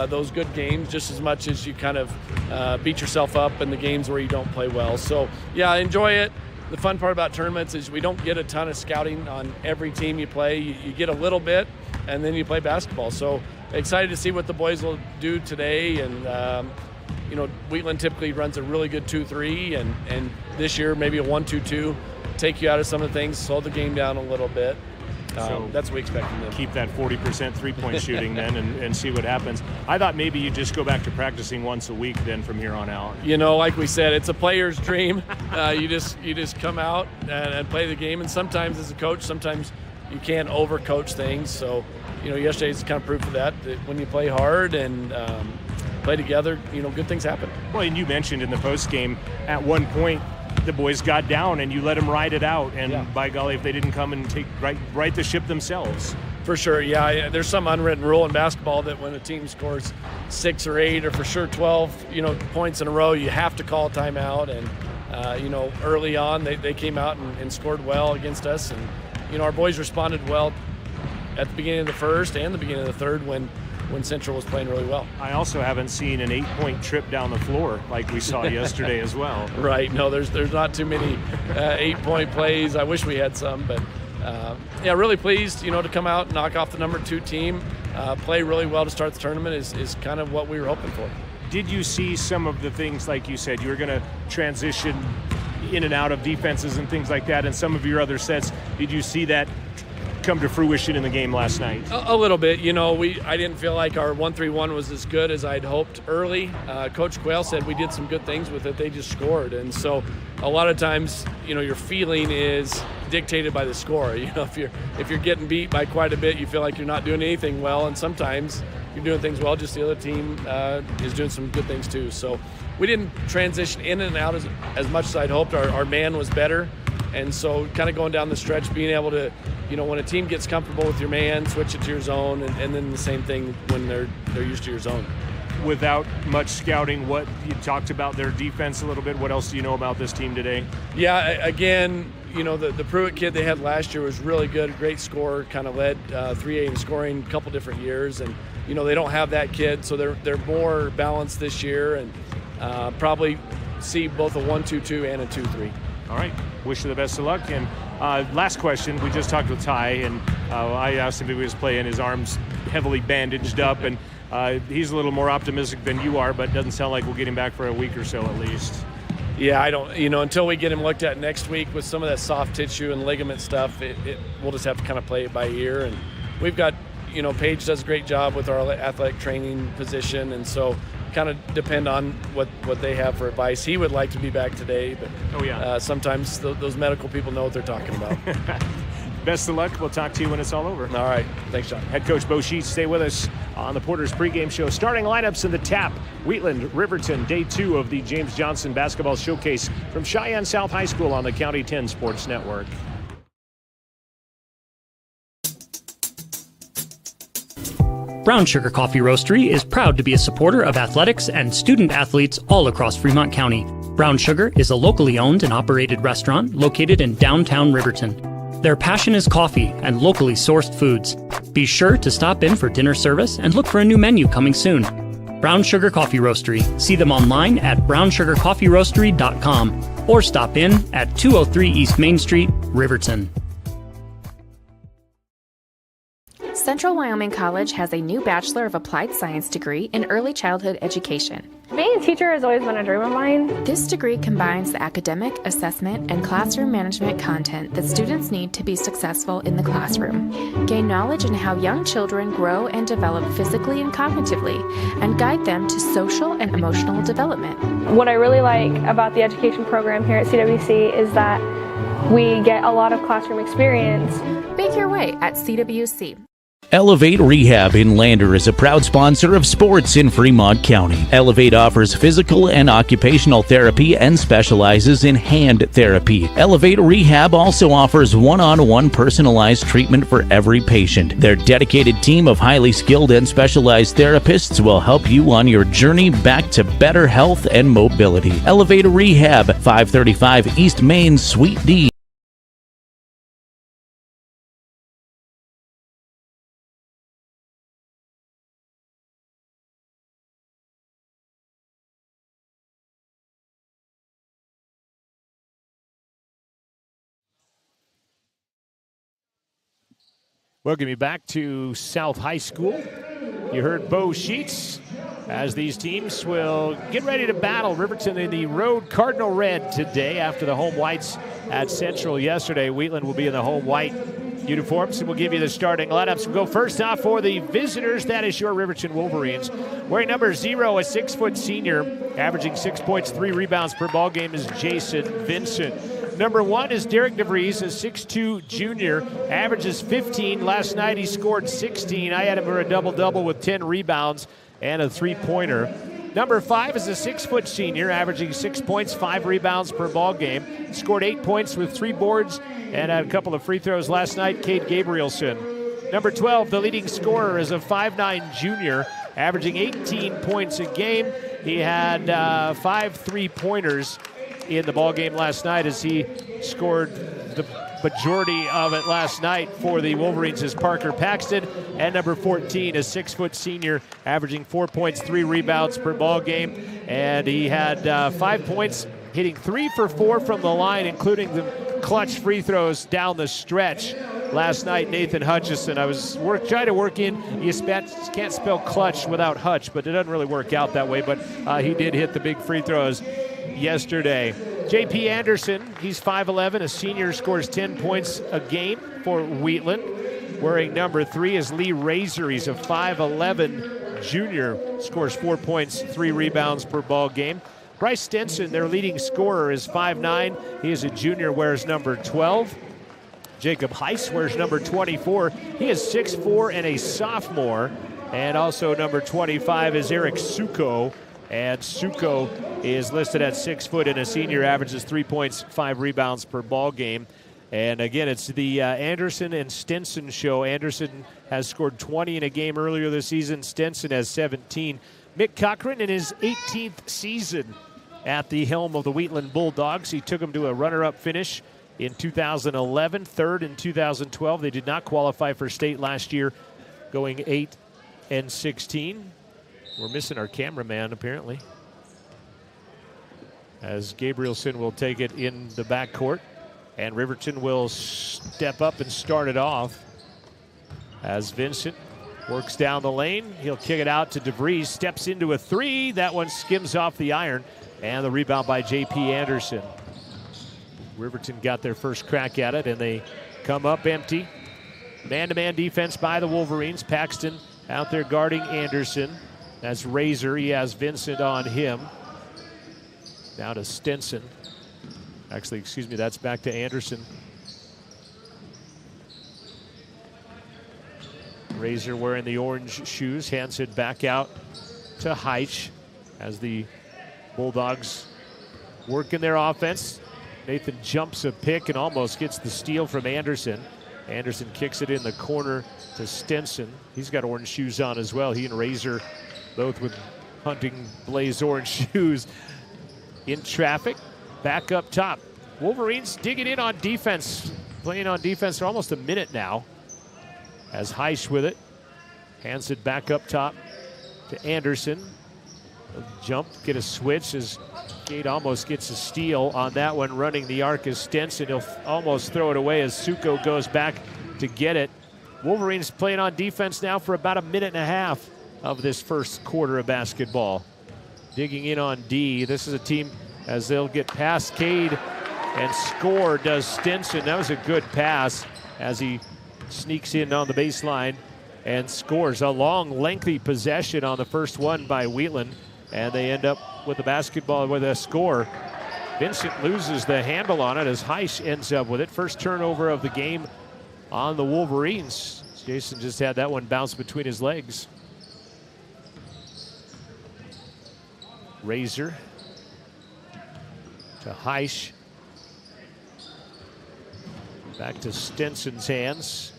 Speaker 19: those good games just as much as you kind of beat yourself up in the games where you don't play well. So yeah, enjoy it. The fun part about tournaments is we don't get a ton of scouting on every team you play. You get a little bit, and then you play basketball. So excited to see what the boys will do today. And Wheatland typically runs a really good 2-3, and this year maybe a 1-2-2, take you out of some of the things, slow the game down a little bit. So that's what we expect from them.
Speaker 2: Keep that 40% three-point shooting then and see what happens. I thought maybe you just go back to practicing once a week then from here on out.
Speaker 19: Like we said, it's a player's dream. You just come out and play the game, and sometimes as a coach, sometimes you can't overcoach things. So, yesterday's kind of proof of that when you play hard and play together, good things happen.
Speaker 2: Well, and you mentioned in the post game, at one point, the boys got down and you let them ride it out. And by golly, if they didn't come and right the ship themselves.
Speaker 19: For sure, yeah. There's some unwritten rule in basketball that when a team scores 6 or 8 or for sure 12, points in a row, you have to call a timeout. And, early on, they came out and scored well against us. And, our boys responded well at the beginning of the first and the beginning of the third when Central was playing really well.
Speaker 2: I also haven't seen an 8-point trip down the floor like we saw yesterday as well.
Speaker 19: Right. No, there's not too many 8-point plays. I wish we had some, but really pleased, to come out and knock off the number 2 team, play really well to start the tournament is kind of what we were hoping for.
Speaker 2: Did you see some of the things, like you said, you were going to transition in and out of defenses and things like that in some of your other sets? Did you see that come to fruition in the game last night?
Speaker 19: A little bit. I didn't feel like our 1-3-1 was as good as I'd hoped early. Coach Quayle said we did some good things with it. They just scored. And so a lot of times, your feeling is dictated by the score. If you're getting beat by quite a bit, you feel like you're not doing anything well. And sometimes you're doing things well, just the other team is doing some good things too. So we didn't transition in and out as much as I'd hoped. Our man was better. And so kind of going down the stretch, being able to, when a team gets comfortable with your man, switch it to your zone, and then the same thing when they're used to your zone.
Speaker 2: Without much scouting, what you talked about their defense a little bit. What else do you know about this team today?
Speaker 19: Yeah, again, the Pruitt kid they had last year was really good, great scorer, kind of led 3A in scoring a couple different years, and they don't have that kid, so they're more balanced this year, and probably see both a 1-2-2 and a 2-3.
Speaker 2: All right. Wish you the best of luck. And last question. We just talked with Ty, and I asked him if he was playing. His arm's heavily bandaged up, and he's a little more optimistic than you are, but it doesn't sound like we'll get him back for a week or so at least.
Speaker 19: Yeah, I don't, until we get him looked at next week with some of that soft tissue and ligament stuff, we'll just have to kind of play it by ear. And we've got, Paige does a great job with our athletic training position, and so kind of depend on what they have for advice. He would like to be back today, but sometimes those medical people know what they're talking about.
Speaker 2: Best of luck. We'll talk to you when it's all over.
Speaker 19: All right. Thanks, John.
Speaker 2: Head Coach Bo Sheets, stay with us on the Porter's pregame show. Starting lineups in the TAP. Wheatland, Riverton, day 2 of the James Johnson Basketball Showcase from Cheyenne South High School on the County 10 Sports Network.
Speaker 6: Brown Sugar Coffee Roastery is proud to be a supporter of athletics and student athletes all across Fremont County. Brown Sugar is a locally owned and operated restaurant located in downtown Riverton. Their passion is coffee and locally sourced foods. Be sure to stop in for dinner service and look for a new menu coming soon. Brown Sugar Coffee Roastery. See them online at brownsugarcoffeeroastery.com or stop in at 203 East Main Street, Riverton.
Speaker 4: Central Wyoming College has a new Bachelor of Applied Science degree in Early Childhood Education.
Speaker 7: Being a teacher has always been a dream of mine.
Speaker 4: This degree combines the academic, assessment, and classroom management content that students need to be successful in the classroom. Gain knowledge in how young children grow and develop physically and cognitively, and guide them to social and emotional development.
Speaker 7: What I really like about the education program here at CWC is that we get a lot of classroom experience.
Speaker 4: Make your way at CWC.
Speaker 8: Elevate Rehab in Lander is a proud sponsor of sports in Fremont County. Elevate offers physical and occupational therapy and specializes in hand therapy. Elevate Rehab also offers one-on-one personalized treatment for every patient. Their dedicated team of highly skilled and specialized therapists will help you on your journey back to better health and mobility. Elevate Rehab, 535 East Main, Suite D.
Speaker 2: Welcome you back to South High School. You heard Bo Sheets as these teams will get ready to battle Riverton in the road Cardinal Red today after the home whites at Central yesterday. Wheatland will be in the home white uniforms, and we'll give you the starting lineups. We'll go first off for the visitors. That is your Riverton Wolverines. Wearing number 0, a 6-foot senior, averaging 6 points, 3 rebounds per ball game, is Jason Vincent. Number 1 is Derek DeVries, a 6'2 junior, averages 15. Last night he scored 16. I had him for a double-double with 10 rebounds and a 3-pointer. Number 5 is a 6-foot senior, averaging 6 points, 5 rebounds per ball game. Scored 8 points with 3 boards and had a couple of free throws last night, Cade Gabrielson. Number 12, the leading scorer, is a 5'9 junior, averaging 18 points a game. He had 5 3-pointers in the ball game last night as he scored the majority of it last night for the Wolverines is Parker Paxton. And number 14, a 6-foot senior, averaging 4 points, 3 rebounds per ball game. And he had 5 points, hitting 3 for 4 from the line, including the clutch free throws down the stretch. Last night, Nathan Hutchison, I was trying to work in, you can't spell clutch without Hutch, but it doesn't really work out that way. But he did hit the big free throws yesterday. J.P. Anderson, he's 5'11", a senior, scores 10 points a game for Wheatland. Wearing number 3 is Lee Razor. He's a 5'11 junior, scores 4 points, 3 rebounds per ball game. Bryce Stenson, their leading scorer, is 5'9". He is a junior, wears number 12. Jacob Heiss wears number 24. He is 6'4" and a sophomore. And also number 25 is Eric Suko. And Suko is listed at 6 foot and a senior, averages 3 points, 5 rebounds per ball game. And again, it's the Anderson and Stinson show. Anderson has scored 20 in a game earlier this season. Stinson has 17. Mick Cochran in his 18th season at the helm of the Wheatland Bulldogs. He took them to a runner-up finish in 2011, third in 2012. They did not qualify for state last year, going 8-16. We're missing our cameraman, apparently, as Gabrielson will take it in the backcourt, and Riverton will step up and start it off as Vincent works down the lane. He'll kick it out to DeVries, steps into a 3. That one skims off the iron, and the rebound by J.P. Anderson. Riverton got their first crack at it, and they come up empty. Man-to-man defense by the Wolverines. Paxton out there guarding Anderson. That's Razor. He has Vincent on him. Now to Stinson. Actually, excuse me, that's back to Anderson. Razor wearing the orange shoes, hands it back out to Heitch as the Bulldogs work in their offense. Nathan jumps a pick and almost gets the steal from Anderson. Anderson kicks it in the corner to Stinson. He's got orange shoes on as well. He and Razor both with hunting blaze orange shoes. In traffic, back up top. Wolverines digging in on defense, playing on defense for almost a minute now. As Heisch with it, hands it back up top to Anderson. Jump, get a switch as Gate almost gets a steal on that one. Running the arc is Stinson. He'll almost throw it away as Suko goes back to get it. Wolverines playing on defense now for about a minute and a half of this first quarter of basketball. Digging in on D. This is a team as they'll get past Cade and score does Stinson. That was a good pass as he sneaks in on the baseline and scores. A long, lengthy possession on the first one by Wheatland, and they end up with the basketball with a score. Vincent loses the handle on it as Heisch ends up with it. First turnover of the game on the Wolverines. Jason just had that one bounce between his legs. Razor to Heisch. Back to Stenson's hands.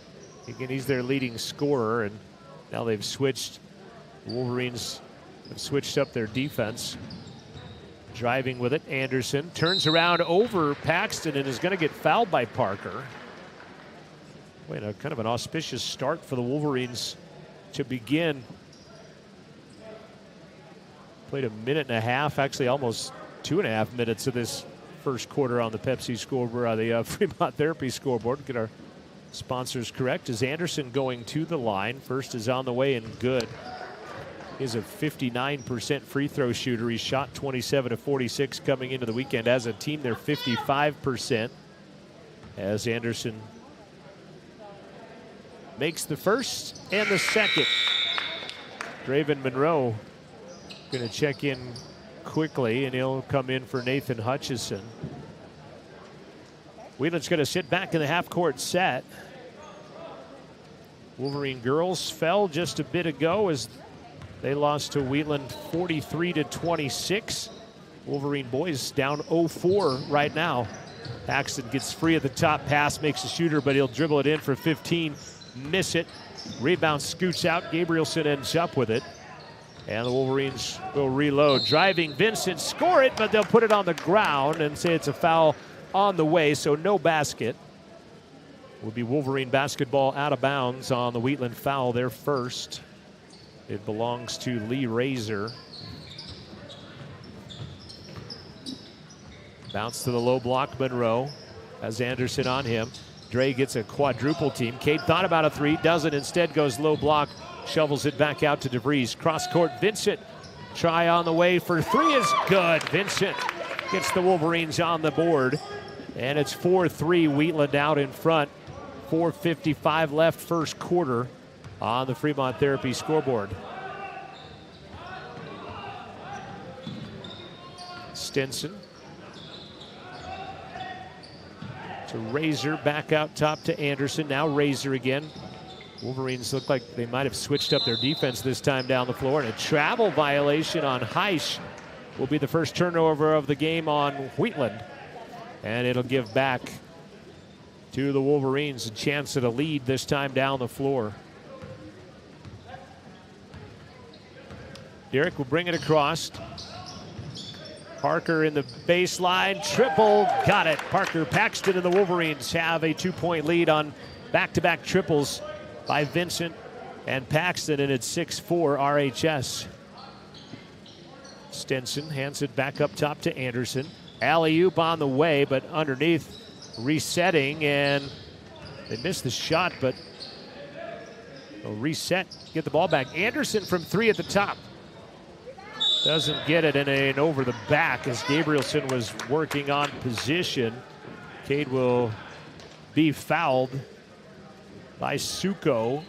Speaker 2: Again, he's their leading scorer, and now they've switched. The Wolverines have switched up their defense. Driving with it, Anderson turns around over Paxton and is going to get fouled by Parker. Wait, a kind of an auspicious start for the Wolverines to begin. Played a minute and a half, actually almost 2.5 minutes of this first quarter on the Pepsi scoreboard, the Fremont Therapy scoreboard. Get our sponsors correct. Is Anderson going to the line? First is on the way and good. He's a 59% free throw shooter. He shot 27 of 46 coming into the weekend. As a team, they're 55%. As Anderson makes the first and the second. Draven Monroe going to check in quickly, and he'll come in for Nathan Hutchison. Wheatland's going to sit back in the half-court set. Wolverine girls fell just a bit ago as they lost to Wheatland 43-26. Wolverine boys down 0-4 right now. Paxton gets free at the top, pass, makes a shooter, but he'll dribble it in for 15. Miss it. Rebound scoots out. Gabrielson ends up with it. And the Wolverines will reload. Driving Vincent, score it, but they'll put it on the ground and say it's a foul on the way, so no basket. Will be Wolverine basketball out of bounds on the Wheatland foul, their first. It belongs to Lee Razor. Bounce to the low block, Monroe. Has Anderson on him. Dre gets a quadruple team. Cade thought about a three, doesn't. Instead goes low block, shovels it back out to DeVries. Cross court, Vincent. Try on the way for three is good. Vincent gets the Wolverines on the board. And it's 4-3, Wheatland out in front. 4:55 left first quarter on the Fremont Therapy scoreboard. Stinson to Razor, back out top to Anderson. Now Razor again. Wolverines look like they might have switched up their defense this time down the floor. And a travel violation on Heisch will be the first turnover of the game on Wheatland. And it'll give back to the Wolverines a chance at a lead this time down the floor. Derek will bring it across. Parker in the baseline, triple, got it. Parker Paxton and the Wolverines have a 2-point lead on back-to-back triples by Vincent and Paxton, and it's 6-4 RHS. Stinson hands it back up top to Anderson. Alley-oop on the way, but underneath resetting, and they missed the shot, but they'll reset, get the ball back. Anderson from three at the top. Doesn't get it, and over the back as Gabrielson was working on position. Cade will be fouled by Suko.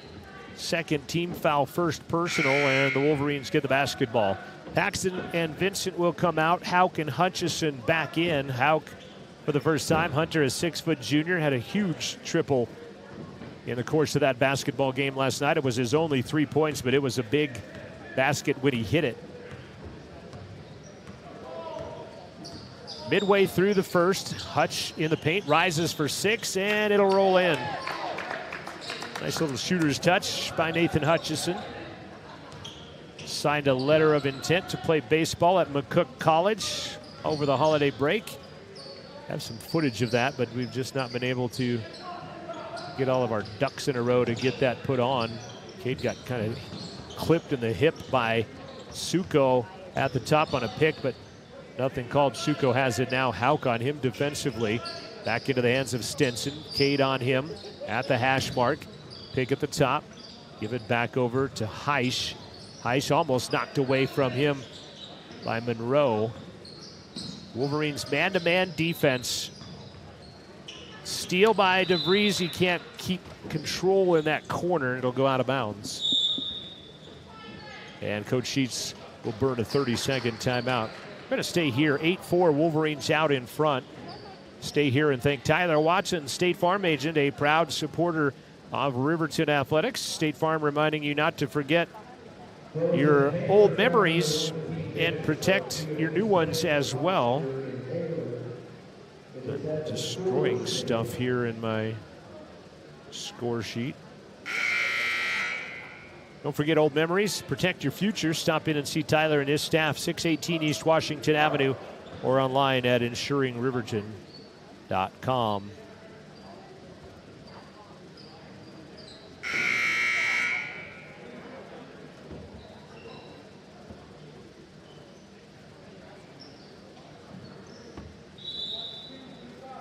Speaker 2: Second team foul, first personal, and the Wolverines get the basketball. Paxton and Vincent will come out. Hauk and Hutchison back in. Hauk for the first time. Hunter, a 6-foot junior, had a huge triple in the course of that basketball game last night. It was his only 3 points, but it was a big basket when he hit it. Midway through the first, Hutch in the paint, rises for 6, and it'll roll in. Nice little shooter's touch by Nathan Hutchison. Signed a letter of intent to play baseball at McCook College over the holiday break. Have some footage of that, but we've just not been able to get all of our ducks in a row to get that put on. Cade got kind of clipped in the hip by Suko at the top on a pick, but nothing called. Suko has it now. Hauk on him defensively. Back into the hands of Stinson. Cade on him at the hash mark. Pick at the top. Give it back over to Heisch. Heisch almost knocked away from him by Monroe. Wolverines man-to-man defense. Steal by DeVries. He can't keep control in that corner. It'll go out of bounds. And Coach Sheets will burn a 30-second timeout. We're going to stay here. 8-4 Wolverines out in front. Stay here and thank Tyler Watson, State Farm agent, a proud supporter of Riverton Athletics. State Farm reminding you not to forget your old memories and protect your new ones as well. I'm destroying stuff here in my score sheet. Don't forget old memories. Protect your future. Stop in and see Tyler and his staff, 618 East Washington Avenue, or online at insuringriverton.com.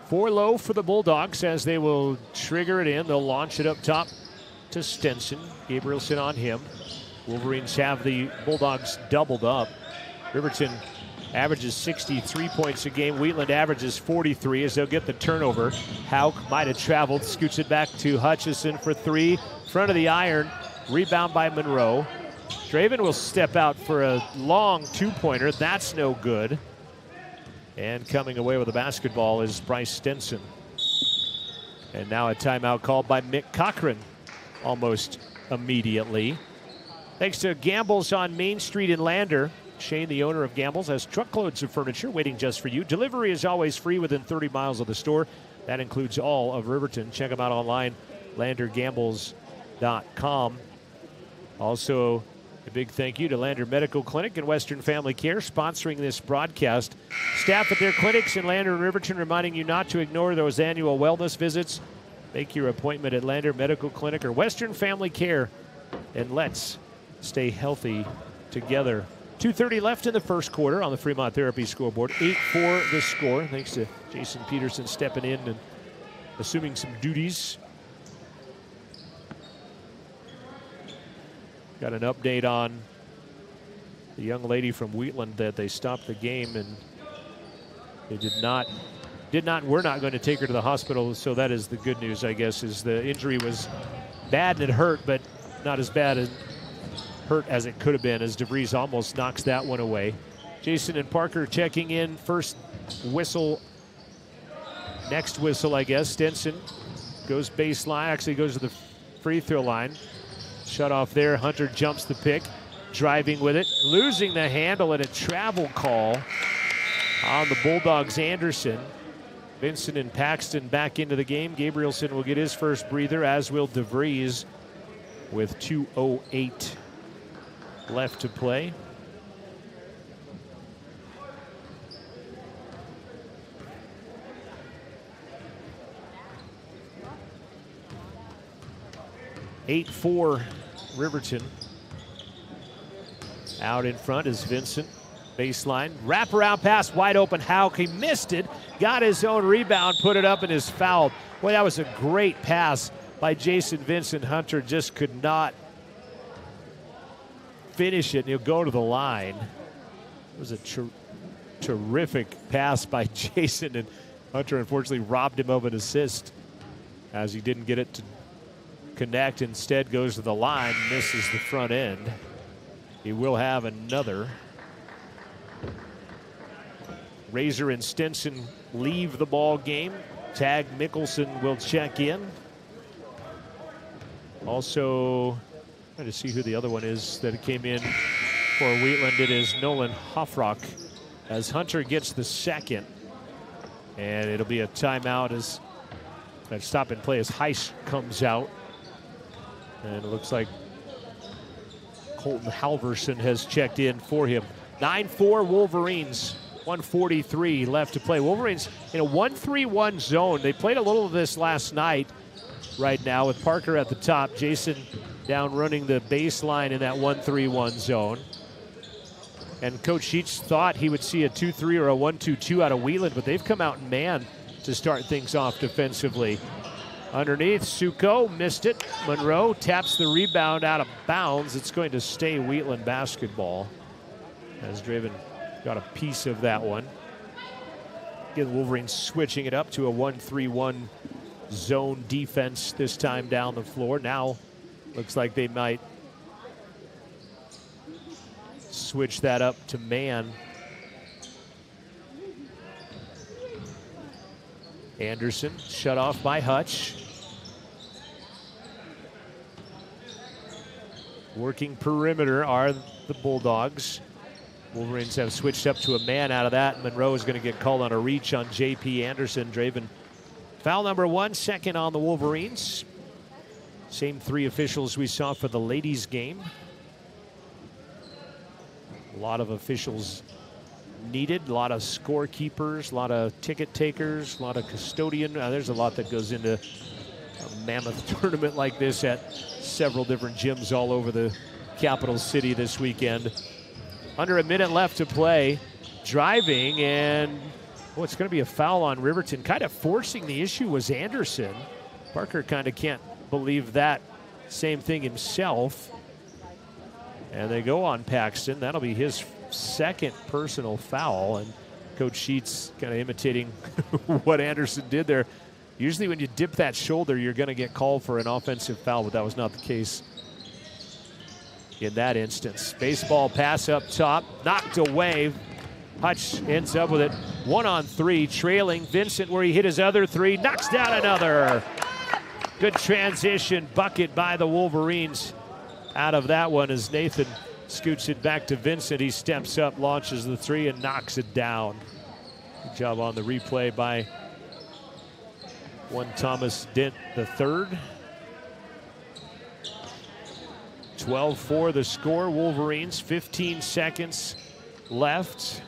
Speaker 2: Four low for the Bulldogs as they will trigger it in. They'll launch it up top to Stenson. Gabrielson on him. Wolverines have the Bulldogs doubled up. Riverton averages 63 points a game. Wheatland averages 43 as they'll get the turnover. Hauk might have traveled, scoots it back to Hutchison for three. Front of the iron. Rebound by Monroe. Draven will step out for a long two-pointer. That's no good. And coming away with the basketball is Bryce Stenson. And now a timeout called by Mick Cochran almost immediately. Thanks to Gamble's on Main Street in Lander. Shane, the owner of Gamble's, has truckloads of furniture waiting just for you. Delivery is always free within 30 miles of the store. That includes all of Riverton. Check them out online, landergambles.com. Also, a big thank you to Lander Medical Clinic and Western Family Care sponsoring this broadcast. Staff at their clinics in Lander and Riverton reminding you not to ignore those annual wellness visits. Make your appointment at Lander Medical Clinic or Western Family Care, and let's stay healthy together. 2:30 left in the first quarter on the Fremont Therapy scoreboard. 8-4 the score, thanks to Jason Peterson stepping in and assuming some duties. Got an update on the young lady from Wheatland that they stopped the game and they we're not going to take her to the hospital, so that is the good news, I guess, is the injury was bad and it hurt, but not as bad and hurt as it could have been, as DeVries almost knocks that one away. Jason and Parker checking in. First whistle, next whistle, I guess. Stenson goes baseline, actually goes to the free throw line. Shut off there. Hunter jumps the pick, driving with it, losing the handle, and a travel call on the Bulldogs. Anderson. Vincent and Paxton back into the game. Gabrielson will get his first breather, as will DeVries, with 2:08 left to play. (8-4) Riverton. Out in front is Vincent. Baseline, wraparound pass, wide open. Hauk, he missed it, got his own rebound, put it up, and is fouled. Boy, that was a great pass by Jason Vincent. Hunter just could not finish it, and he'll go to the line. It was a terrific pass by Jason, and Hunter unfortunately robbed him of an assist as he didn't get it to connect. Instead goes to the line, misses the front end. He will have another. Razor and Stenson leave the ball game. Tag Mickelson will check in. Also, trying to see who the other one is that came in for Wheatland. It is Nolan Hoffrock as Hunter gets the second. And it'll be a timeout as that stop and play as Heiss comes out. And it looks like Colton Halverson has checked in for him. 9-4 Wolverines. 1:43 left to play. Wolverines in a 1-3-1 zone. They played a little of this last night right now with Parker at the top. Jason down running the baseline in that 1-3-1 zone. And Coach Sheets thought he would see a 2-3 or a 1-2-2 out of Wheatland, but they've come out in man to start things off defensively. Underneath, Suko missed it. Monroe taps the rebound out of bounds. It's going to stay Wheatland basketball as Draven got a piece of that one. Again, the Wolverines switching it up to a 1-3-1 zone defense this time down the floor. Now looks like they might switch that up to man. Anderson shut off by Hutch. Working perimeter are the Bulldogs. Wolverines have switched up to a man out of that. Monroe is going to get called on a reach on J.P. Anderson. Draven, foul number 1, second on the Wolverines. Same 3 officials we saw for the ladies' game. A lot of officials needed, a lot of scorekeepers, a lot of ticket takers, a lot of custodian. There's a lot that goes into a mammoth tournament like this at several different gyms all over the capital city this weekend. Under a minute left to play. Driving, and it's going to be a foul on Riverton. Kind of forcing the issue was Anderson. Parker kind of can't believe that same thing himself. And they go on Paxton. That'll be his second personal foul. And Coach Sheets kind of imitating what Anderson did there. Usually when you dip that shoulder, you're going to get called for an offensive foul, but that was not the case in that instance. Baseball pass up top, knocked away. Hutch ends up with it. 1-on-3, trailing Vincent where he hit his other 3, knocks down another. Good transition bucket by the Wolverines out of that one as Nathan scoots it back to Vincent. He steps up, launches the 3, and knocks it down. Good job on the replay by one Thomas Dent III. 12-4 the score. Wolverines, 15 seconds left.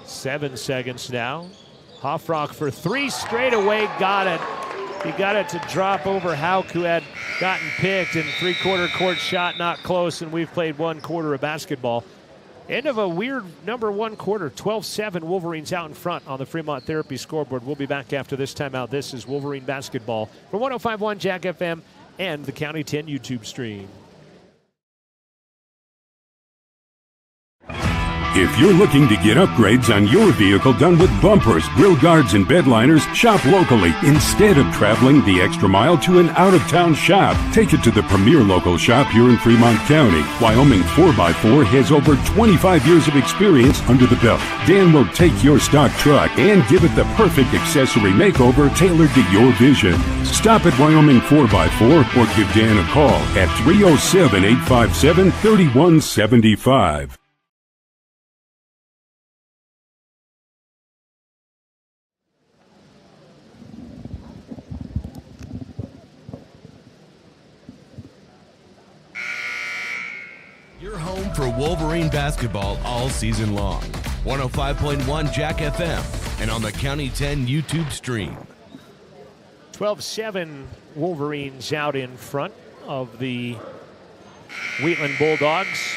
Speaker 2: Seven seconds now. Hoffrock for 3 straight away, got it. He got it to drop over Hauk, who had gotten picked, and 3/4 court shot not close, and we've played 1 quarter of basketball. End of a weird number 1 quarter, 12-7, Wolverines out in front on the Fremont Therapy scoreboard. We'll be back after this timeout. This is Wolverine basketball from 105.1 Jack FM and the County 10 YouTube stream.
Speaker 10: If you're looking to get upgrades on your vehicle done with bumpers, grill guards, and bed liners, shop locally. Instead of traveling the extra mile to an out-of-town shop, take it to the premier local shop here in Fremont County. Wyoming 4x4 has over 25 years of experience under the belt. Dan will take your stock truck and give it the perfect accessory makeover tailored to your vision. Stop at Wyoming 4x4 or give Dan a call at 307-857-3175.
Speaker 1: Your home for Wolverine basketball all season long. 105.1 Jack FM and on the County 10 YouTube stream.
Speaker 2: 12-7 Wolverines out in front of the Wheatland Bulldogs.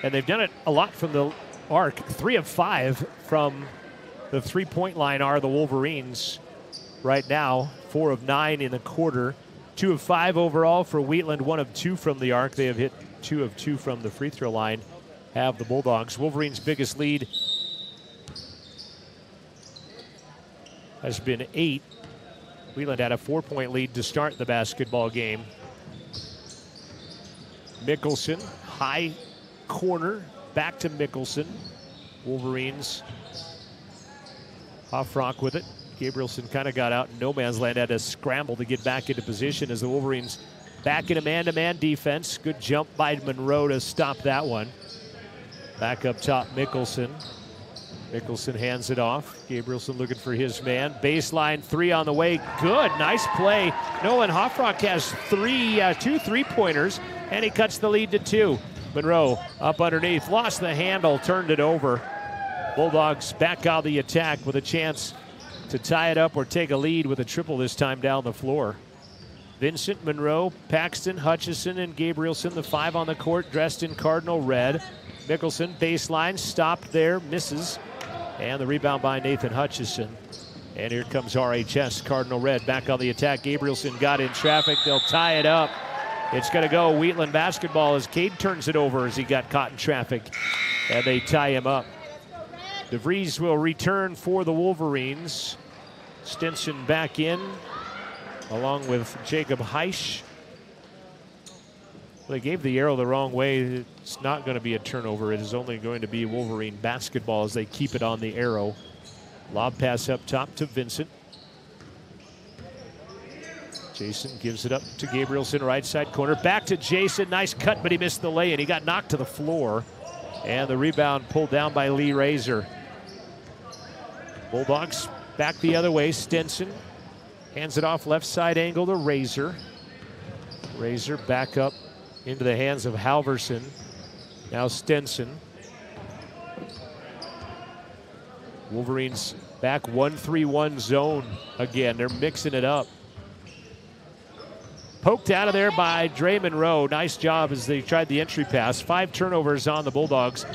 Speaker 2: And they've done it a lot from the arc. 3 of 5 from the three-point line are the Wolverines right now. 4 of 9 in the quarter. 2 of 5 overall for Wheatland. 1 of 2 from the arc. They have hit 2 of 2 from the free throw line, have the Bulldogs. Wolverines' biggest lead has been 8. Wheatland had a 4-point lead to start the basketball game. Mickelson, high corner, back to Mickelson. Wolverines, Hoffrock with it. Gabrielson kind of got out in no man's land, had to scramble to get back into position as the Wolverines back in a man-to-man defense. Good jump by Monroe to stop that one. Back up top, Mickelson. Mickelson hands it off. Gabrielson looking for his man. Baseline 3 on the way. Good, nice play. Nolan Hoffrock has 2 3-pointers, and he cuts the lead to 2. Monroe up underneath, lost the handle, turned it over. Bulldogs back out the attack with a chance to tie it up or take a lead with a triple this time down the floor. Vincent, Monroe, Paxton, Hutchison, and Gabrielson, the 5 on the court, dressed in cardinal red. Mickelson, baseline, stopped there, misses. And the rebound by Nathan Hutchison. And here comes RHS, cardinal red, back on the attack. Gabrielson got in traffic. They'll tie it up. It's going to go Wheatland basketball as Cade turns it over as he got caught in traffic. And they tie him up. DeVries will return for the Wolverines. Stinson back in, along with Jacob Heisch. Well, they gave the arrow the wrong way. It's not going to be a turnover. It is only going to be Wolverine basketball as they keep it on the arrow. Lob pass up top to Vincent. Jason gives it up to Gabrielson, right side corner. Back to Jason. Nice cut, but he missed the lay, and he got knocked to the floor. And the rebound pulled down by Lee Razor. Bulldogs back the other way. Stenson hands it off left side angle to Razor. Razor back up into the hands of Halverson. Now Stenson. Wolverines back 1-3-1 zone again. They're mixing it up. Poked out of there by Dre Monroe. Nice job as they tried the entry pass. 5 turnovers on the Bulldogs.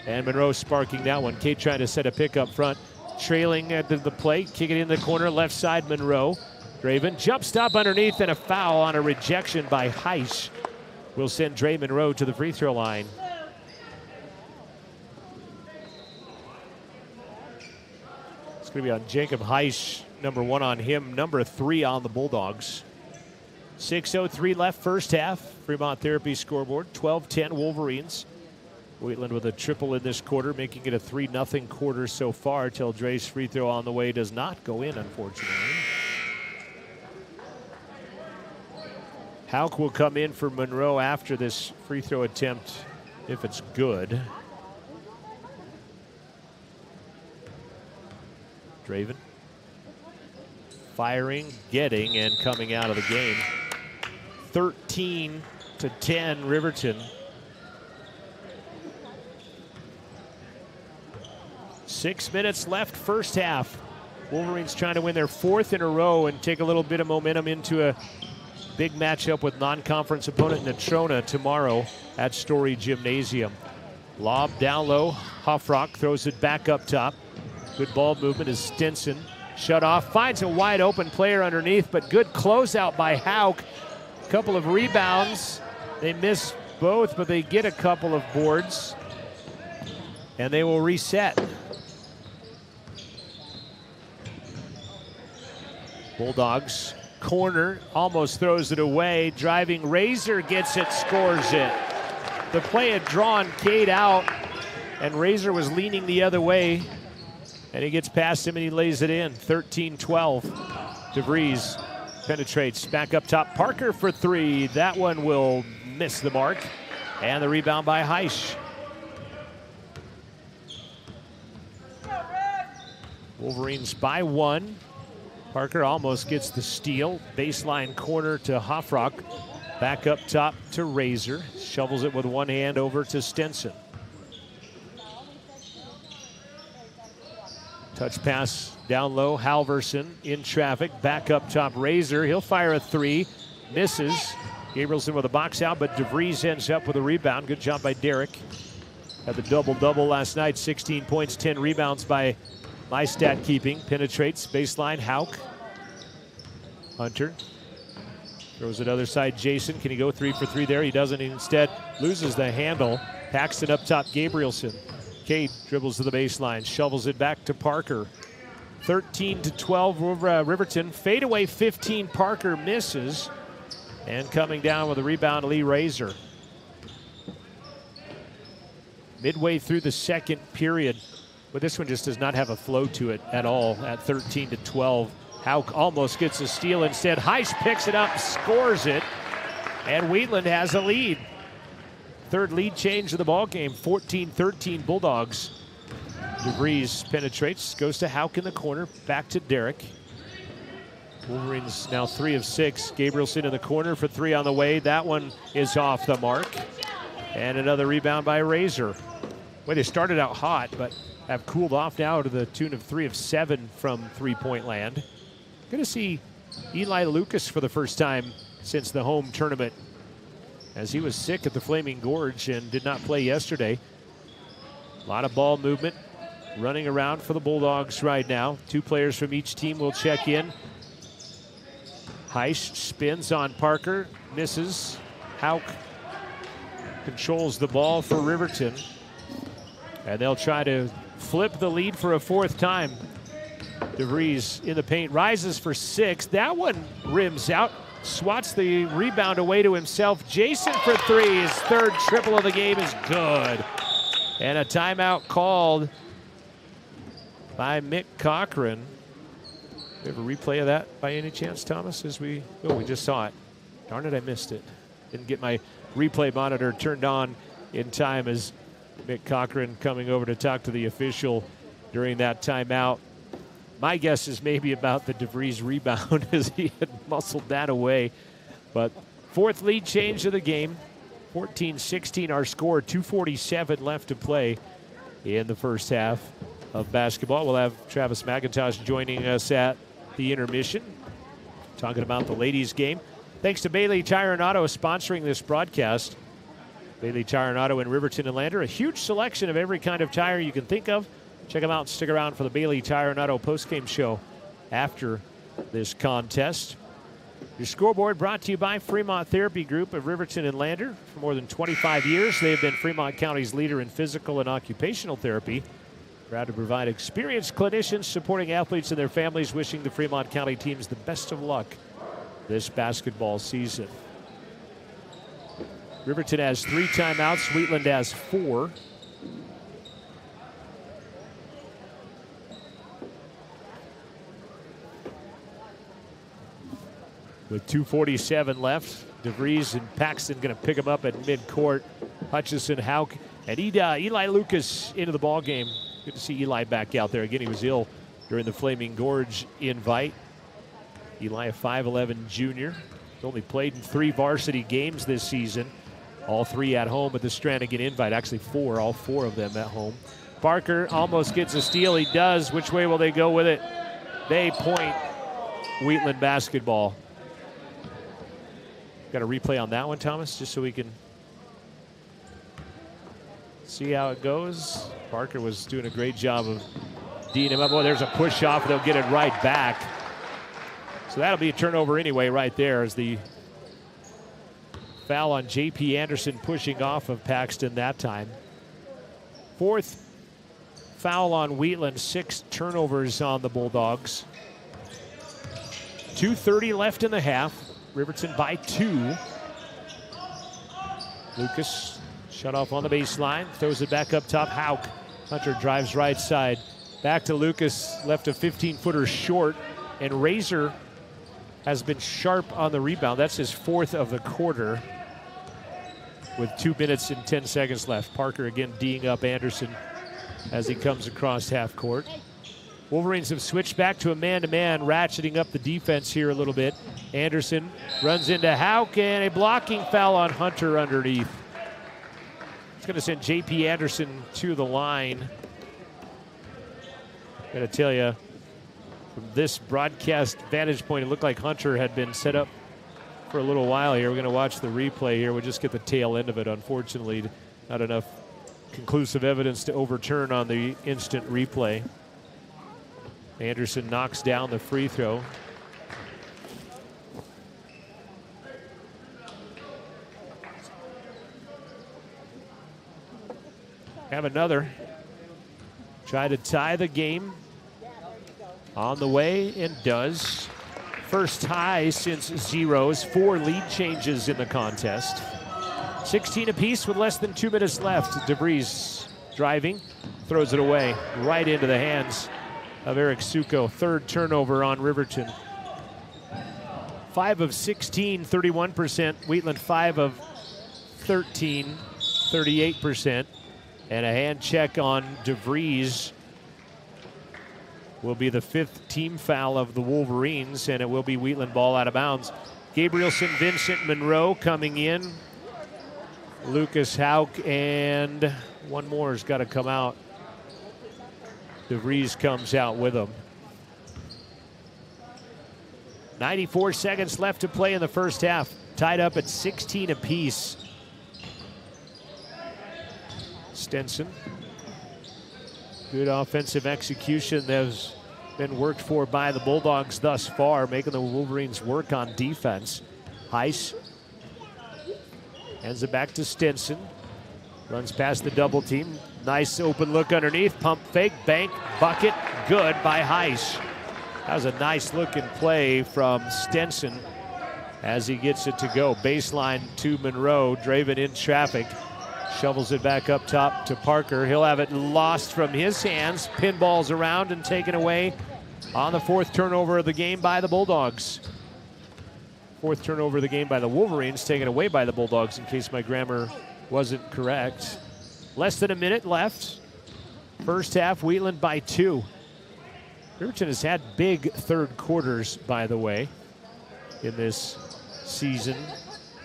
Speaker 2: And Monroe sparking that one. Kate trying to set a pick up front. Trailing at the plate. Kick it in the corner. Left side Monroe. Draven jump stop underneath and a foul on a rejection by Heiss. Will send Dre Monroe to the free throw line. It's going to be on Jacob Heiss. Number 1 on him. Number 3 on the Bulldogs. 6:03 left first half. Fremont Therapy scoreboard. 12-10 Wolverines. Wheatland with a triple in this quarter, making it a 3-0 quarter so far, till Dre's free throw on the way does not go in, unfortunately. Hauk will come in for Monroe after this free throw attempt, if it's good. Draven firing, getting, and coming out of the game. 13-10 Riverton. 6 minutes left first half. Wolverines trying to win their 4th in a row and take a little bit of momentum into a big matchup with non-conference opponent Natrona tomorrow at Story Gymnasium. Lob down low. Hoffrock throws it back up top. Good ball movement as Stinson shut off. Finds a wide open player underneath, but good closeout by Hauk. Couple of rebounds. They miss both, but they get a couple of boards. And they will reset. Bulldogs corner, almost throws it away. Driving Razor gets it, scores it. The play had drawn Cade out, and Razor was leaning the other way. And he gets past him and he lays it in. 13-12. DeVries penetrates back up top. Parker for 3. That one will miss the mark. And the rebound by Heiss. Wolverines by 1. Parker almost gets the steal. Baseline corner to Hoffrock. Back up top to Razor. Shovels it with one hand over to Stenson. Touch pass down low. Halverson in traffic. Back up top. Razor. He'll fire a 3. Misses. Gabrielson with a box out, but DeVries ends up with a rebound. Good job by Derek. Had the double-double last night. 16 points, 10 rebounds by my stat keeping. Penetrates. Baseline. Hauk. Hunter. Throws it other side. Jason. Can he go 3 for 3 there? He doesn't. He instead loses the handle. Paxton up top. Gabrielson. Cade dribbles to the baseline, shovels it back to Parker. 13-12 Riverton. Fadeaway 15. Parker misses. And coming down with a rebound, Lee Razor. Midway through the second period, but this one just does not have a flow to it at all at 13-12. Hauk almost gets a steal. Instead, Heiss picks it up, scores it, and Wheatland has a lead. Third lead change of the ball game. 14-13 Bulldogs. DeVries penetrates, goes to Hauk in the corner, back to Derek. Wolverines now 3 of 6. Gabrielson in the corner for 3 on the way. That one is off the mark. And another rebound by Razor. Well, they started out hot, but have cooled off now to the tune of 3 of 7 from three-point land. Going to see Eli Lucas for the first time since the home tournament, as he was sick at the Flaming Gorge and did not play yesterday. A lot of ball movement running around for the Bulldogs right now. 2 players from each team will check in. Heiss spins on Parker, misses. Hauk controls the ball for Riverton. And they'll try to flip the lead for a 4th time. DeVries in the paint, rises for 6. That one rims out. Swats the rebound away to himself. Jason for 3. His 3rd triple of the game is good. And a timeout called by Mick Cochran. We have a replay of that by any chance, Thomas? We just saw it. Darn it, I missed it. Didn't get my replay monitor turned on in time as Mick Cochran coming over to talk to the official during that timeout. My guess is maybe about the DeVries rebound as he had muscled that away. But fourth lead change of the game. 14-16 our score. 2:47 left to play in the first half of basketball. We'll have Travis McIntosh joining us at the intermission, talking about the ladies' game. Thanks to Bailey Tire and Auto sponsoring this broadcast. Bailey Tire and Auto in Riverton and Lander. A huge selection of every kind of tire you can think of. Check them out and stick around for the Bailey Tire and Auto postgame show after this contest. Your scoreboard brought to you by Fremont Therapy Group of Riverton and Lander. For more than 25 years, they have been Fremont County's leader in physical and occupational therapy. Proud to provide experienced clinicians supporting athletes and their families, wishing the Fremont County teams the best of luck this basketball season. Riverton has 3 timeouts. Wheatland has 4. With 2:47 left, DeVries and Paxton going to pick him up at midcourt. Hutchison, Hauk, and Eli Lucas into the ball game. Good to see Eli back out there. Again, he was ill during the Flaming Gorge invite. Eli, a 5'11 junior. He's only played in 3 varsity games this season. All 3 at home at the Stranigan invite. Actually 4, all 4 of them at home. Parker almost gets a steal. He does. Which way will they go with it? They point Wheatland basketball. Got a replay on that one, Thomas, just so we can see how it goes. Parker was doing a great job of D'ing him up. Oh, there's a push off. They'll get it right back. So that'll be a turnover anyway right there as the foul on J.P. Anderson pushing off of Paxton that time. 4th foul on Wheatland, 6 turnovers on the Bulldogs. 2:30 left in the half. Riverton by 2. Lucas shut off on the baseline, throws it back up top. Hauk. Hunter drives right side. Back to Lucas, left a 15-footer short, and Razor has been sharp on the rebound. That's his 4th of the quarter with 2 minutes and 10 seconds left. Parker again D'ing up Anderson as he comes across half court. Wolverines have switched back to a man-to-man, ratcheting up the defense here a little bit. Anderson runs into Hauk, and a blocking foul on Hunter underneath. It's going to send J.P. Anderson to the line. Got to tell you, from this broadcast vantage point, it looked like Hunter had been set up for a little while here. We're going to watch the replay here. We'll just get the tail end of it. Unfortunately, not enough conclusive evidence to overturn on the instant replay. Anderson knocks down the free throw. Have another. Try to tie the game. On the way, and does. First tie since zeros. 4 lead changes in the contest. 16 apiece with less than 2 minutes left. DeVries driving, throws it away right into the hands of Eric Succo. 3rd turnover on Riverton. 5 of 16, 31%. Wheatland 5 of 13, 38%. And a hand check on DeVries will be the 5th team foul of the Wolverines, and it will be Wheatland ball out of bounds. Gabrielson, Vincent, Monroe coming in. Lucas, Hauk, and one more has got to come out. DeVries comes out with them. 94 seconds left to play in the first half. Tied up at 16 apiece. Stenson. Good offensive execution that has been worked for by the Bulldogs thus far, making the Wolverines work on defense. Heiss hands it back to Stenson. Runs past the double team. Nice open look underneath. Pump fake, bank, bucket. Good by Heiss. That was a nice looking play from Stenson as he gets it to go. Baseline to Monroe. Draven in traffic. Shovels it back up top to Parker. He'll have it lost from his hands. Pinballs around and taken away on the fourth turnover of the game by the Bulldogs. Fourth turnover of the game by the Wolverines, taken away by the Bulldogs in case my grammar wasn't correct. Less than a minute left. First half, Wheatland by 2. Riverton has had big third quarters, by the way, in this season,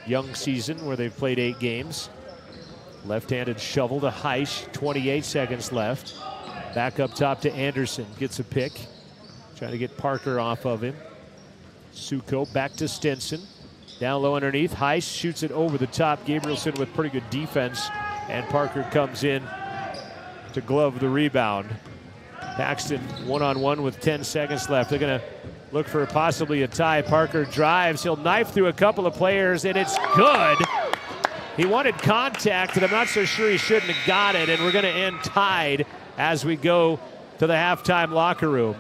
Speaker 2: young season, where they've played 8 games. Left-handed shovel to Heisch, 28 seconds left. Back up top to Anderson, gets a pick. Trying to get Parker off of him. Suko back to Stinson. Down low underneath, Heisch shoots it over the top. Gabrielson with pretty good defense, and Parker comes in to glove the rebound. Paxton one-on-one with 10 seconds left. They're going to look for possibly a tie. Parker drives. He'll knife through a couple of players, and it's good. He wanted contact, and I'm not so sure he shouldn't have got it, and we're going to end tied as we go to the halftime locker room.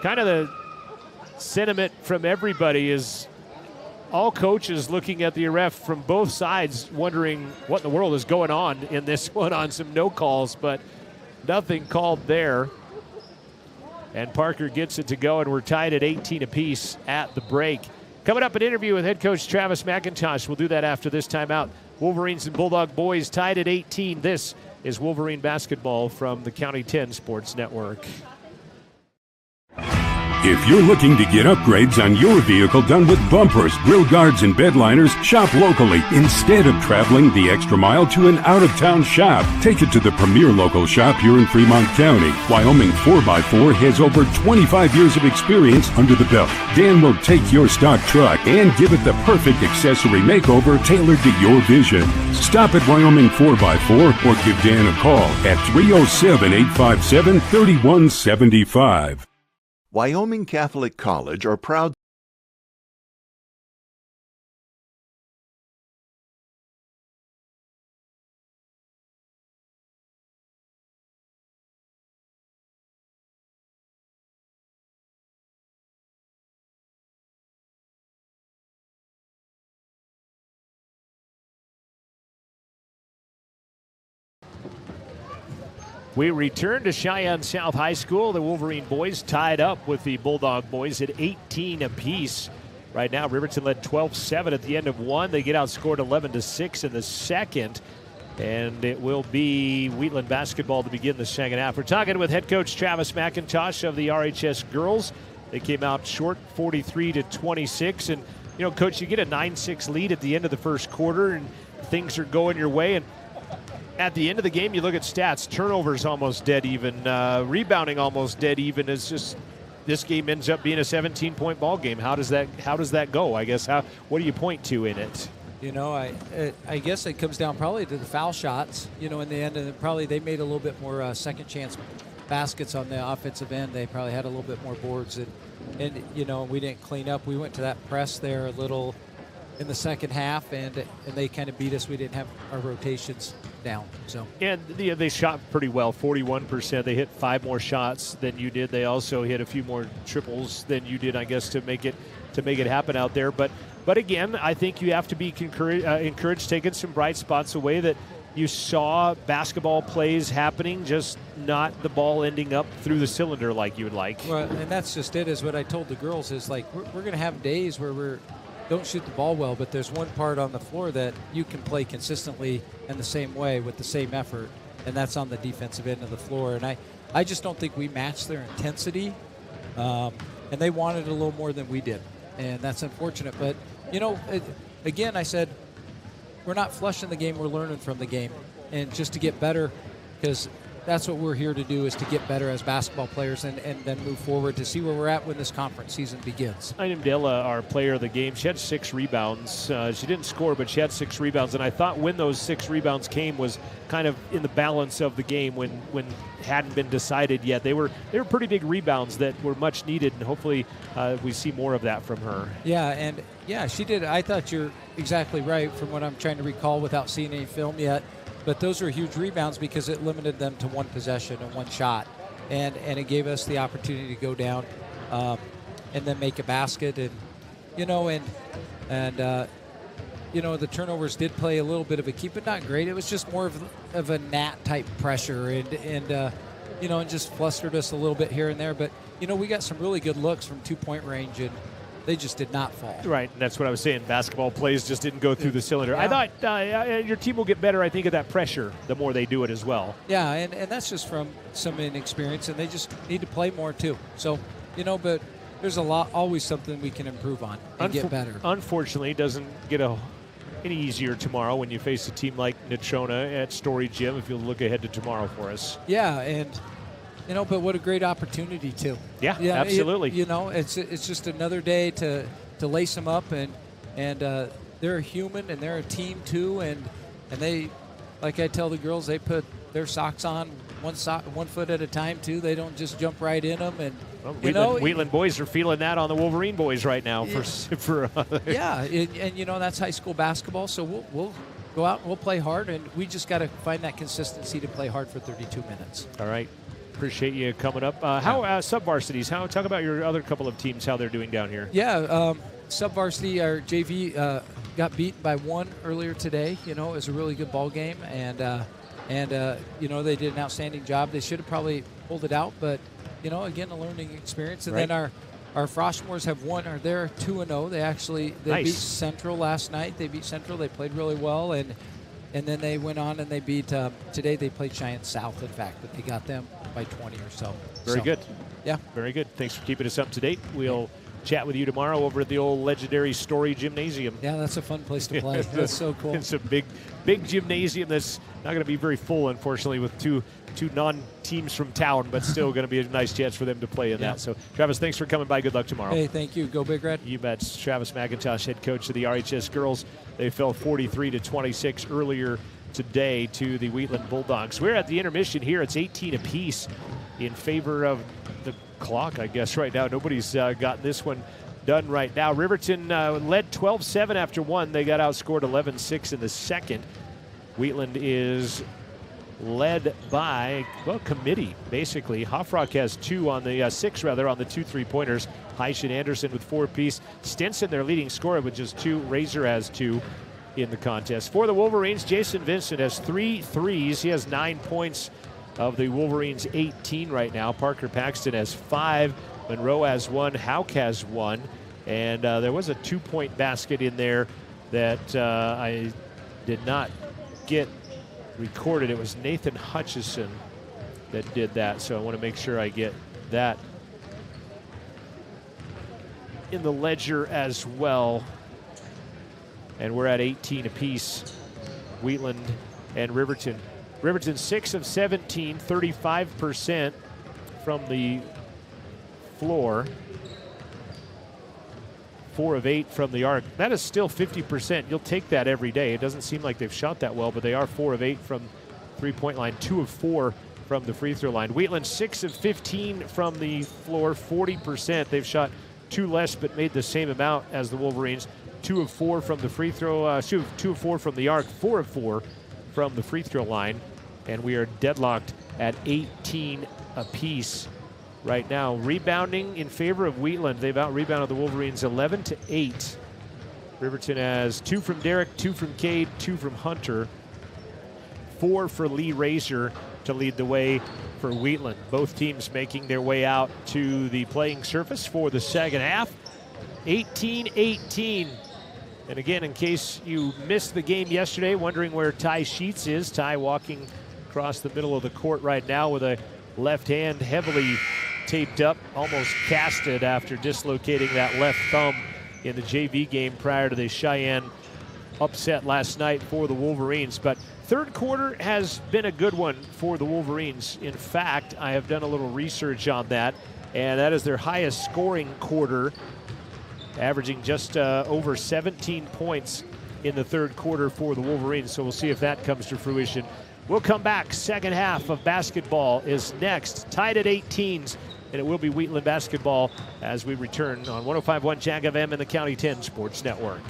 Speaker 2: Kind of the sentiment from everybody is all coaches looking at the ref from both sides, wondering what in the world is going on in this one on some no calls, but nothing called there. And Parker gets it to go, and we're tied at 18 apiece at the break. Coming up, an interview with head coach Travis McIntosh. We'll do that after this timeout. Wolverines and Bulldog boys tied at 18. This is Wolverine basketball from the County 10 Sports Network.
Speaker 10: If you're looking to get upgrades on your vehicle done with bumpers, grill guards, and bed liners, shop locally instead of traveling the extra mile to an out-of-town shop. Take it to the premier local shop here in Fremont County. Wyoming 4x4 has over 25 years of experience under the belt. Dan will take your stock truck and give it the perfect accessory makeover tailored to your vision. Stop at Wyoming 4x4 or give Dan a call at 307-857-3175.
Speaker 20: Wyoming Catholic College are proud.
Speaker 2: We return to Cheyenne South High School. The Wolverine boys tied up with the Bulldog boys at 18 apiece. Right now, Riverton led 12-7 at the end of one. They get outscored 11-6 in the second. And it will be Wheatland basketball to begin the second half. We're talking with head coach Travis McIntosh of the RHS girls. They came out short 43-26. And, you know, Coach, you get a 9-6 lead at the end of the first quarter, and things are going your way. And at the end of the game, you look at stats, turnovers almost dead even, rebounding almost dead even. It's just this game ends up being a 17-point ball game. How does that go? I guess what do you point to in it?
Speaker 12: You know, I guess it comes down probably to the foul shots. You know, in the end, and probably they made a little bit more second chance baskets on the offensive end. They probably had a little bit more boards, and you know, we didn't clean up. We went to that press there a little in the second half, and they kind of beat us. We didn't have our rotations down. So
Speaker 2: and they shot pretty well, 41%. They hit 5 more shots than you did. They also hit a few more triples than you did, I guess, to make it happen out there. But again, I think you have to be encouraged, taking some bright spots away, that you saw basketball plays happening, just not the ball ending up through the cylinder like you would like.
Speaker 12: Well, and that's just it. Is what I told the girls is like we're going to have days where we don't shoot the ball well, but there's one part on the floor that you can play consistently in the same way with the same effort, and that's on the defensive end of the floor. And I just don't think we matched their intensity, and they wanted a little more than we did, and that's unfortunate. But, you know, again, I said we're not flushing the game, we're learning from the game, and just to get better, because that's what we're here to do, is to get better as basketball players and then move forward to see where we're at when this conference season begins.
Speaker 2: Della, our player of the game, she had 6 rebounds. She didn't score, but she had 6 rebounds. And I thought when those 6 rebounds came was kind of in the balance of the game when hadn't been decided yet. They were pretty big rebounds that were much needed, and hopefully we see more of that from her.
Speaker 12: Yeah, and yeah, she did. I thought you're exactly right from what I'm trying to recall without seeing any film yet. But those were huge rebounds because it limited them to one possession and one shot. And it gave us the opportunity to go down and then make a basket. And, you know, you know, the turnovers did play a little bit of a key, but not great. It was just more of a gnat type pressure and you know, and just flustered us a little bit here and there. But, we got some really good looks from 2-point range, and they just did not fall.
Speaker 2: Right, and that's what I was saying. Basketball plays just didn't go through the cylinder.
Speaker 12: Yeah.
Speaker 2: I thought your team will get better, I think, of that pressure the more they do it as well.
Speaker 12: Yeah, and that's just from some inexperience, and they just need to play more too. So, but there's always something we can improve on and get better.
Speaker 2: Unfortunately, it doesn't get any easier tomorrow when you face a team like Natrona at Story Gym, if you'll look ahead to tomorrow for us.
Speaker 12: Yeah, and but what a great opportunity too.
Speaker 2: Yeah, absolutely.
Speaker 12: It's just another day to lace them up, and they're a human and they're a team too, and they, like I tell the girls, they put their socks on one foot at a time too. They don't just jump right in them, and
Speaker 2: Wheatland boys are feeling that on the Wolverine boys right now.
Speaker 12: Yeah, and that's high school basketball. So we'll go out and we'll play hard, and we just got to find that consistency to play hard for 32 minutes.
Speaker 2: All right. Appreciate you coming up. How sub-varsities? Talk about your other couple of teams, how they're doing down here.
Speaker 12: Yeah, sub-varsity, our JV got beaten by 1 earlier today. It was a really good ball game, and they did an outstanding job. They should have probably pulled it out, but again, a learning experience. And
Speaker 2: right.
Speaker 12: Then our Frostmores have won. They're 2-0. They beat Central last night. They beat Central. They played really well, and then they went on and they beat today. They played Cheyenne South. In fact, but they got them by 20 or so.
Speaker 2: Very good.
Speaker 12: Yeah,
Speaker 2: very good. Thanks for keeping us up to date. We'll chat with you tomorrow over at the old legendary Story Gymnasium.
Speaker 12: Yeah, that's a fun place to play. That's so cool.
Speaker 2: It's a big gymnasium that's not going to be very full, unfortunately, with two non-teams from town, but still going to be a nice chance for them to play in that. So, Travis, thanks for coming by. Good luck tomorrow.
Speaker 12: Hey, thank you. Go Big Red.
Speaker 2: You bet. Travis McIntosh, head coach of the RHS girls. They fell 43-26 earlier today to the Wheatland Bulldogs. We're at the intermission here. It's 18 apiece in favor of the clock, I guess, right now. Nobody's gotten this one done right now. Riverton led 12-7 after 1. They got outscored 11-6 in the second. Wheatland is led by, committee, basically. Hoffrock has 2 on the 6, rather, on the 2 3-pointers. Heisch and Anderson with 4 apiece. Stinson, their leading scorer, with just 2. Razor has 2 in the contest. For the Wolverines, Jason Vincent has 3 threes. He has 9 points of the Wolverines' 18 right now. Parker Paxton has 5. Monroe has 1. Hauk has 1. And there was a 2-point basket in there that I did not get recorded. It was Nathan Hutchison that did that, so I want to make sure I get that in the ledger as well. And we're at 18 apiece, Wheatland and Riverton. Riverton 6 of 17, 35% from the floor. 4 of 8 from the arc. That is still 50%. You'll take that every day. It doesn't seem like they've shot that well, but they are 4 of 8 from 3-point line, 2 of 4 from the free throw line. Wheatland 6 of 15 from the floor, 40%. They've shot 2 less but made the same amount as the Wolverines. 2 of 4 from the free throw, 2 of 4 from the arc, 4 of 4 from the free throw line. And we are deadlocked at 18 apiece right now. Rebounding in favor of Wheatland. They've out-rebounded the Wolverines 11-8. Riverton has 2 from Derek, 2 from Cade, 2 from Hunter. 4 for Lee Razor to lead the way for Wheatland. Both teams making their way out to the playing surface for the second half. 18-18. And again, in case you missed the game yesterday, wondering where Ty Sheets is, Ty walking across the middle of the court right now with a left hand heavily taped up, almost casted after dislocating that left thumb in the JV game prior to the Cheyenne upset last night for the Wolverines. But third quarter has been a good one for the Wolverines. In fact, I have done a little research on that, and that is their highest scoring quarter, averaging just over 17 points in the third quarter for the Wolverines. So we'll see if that comes to fruition. We'll come back. Second half of basketball is next, tied at 18s, and it will be Wheatland basketball as we return on 105.1 Jack FM and the County 10 Sports Network.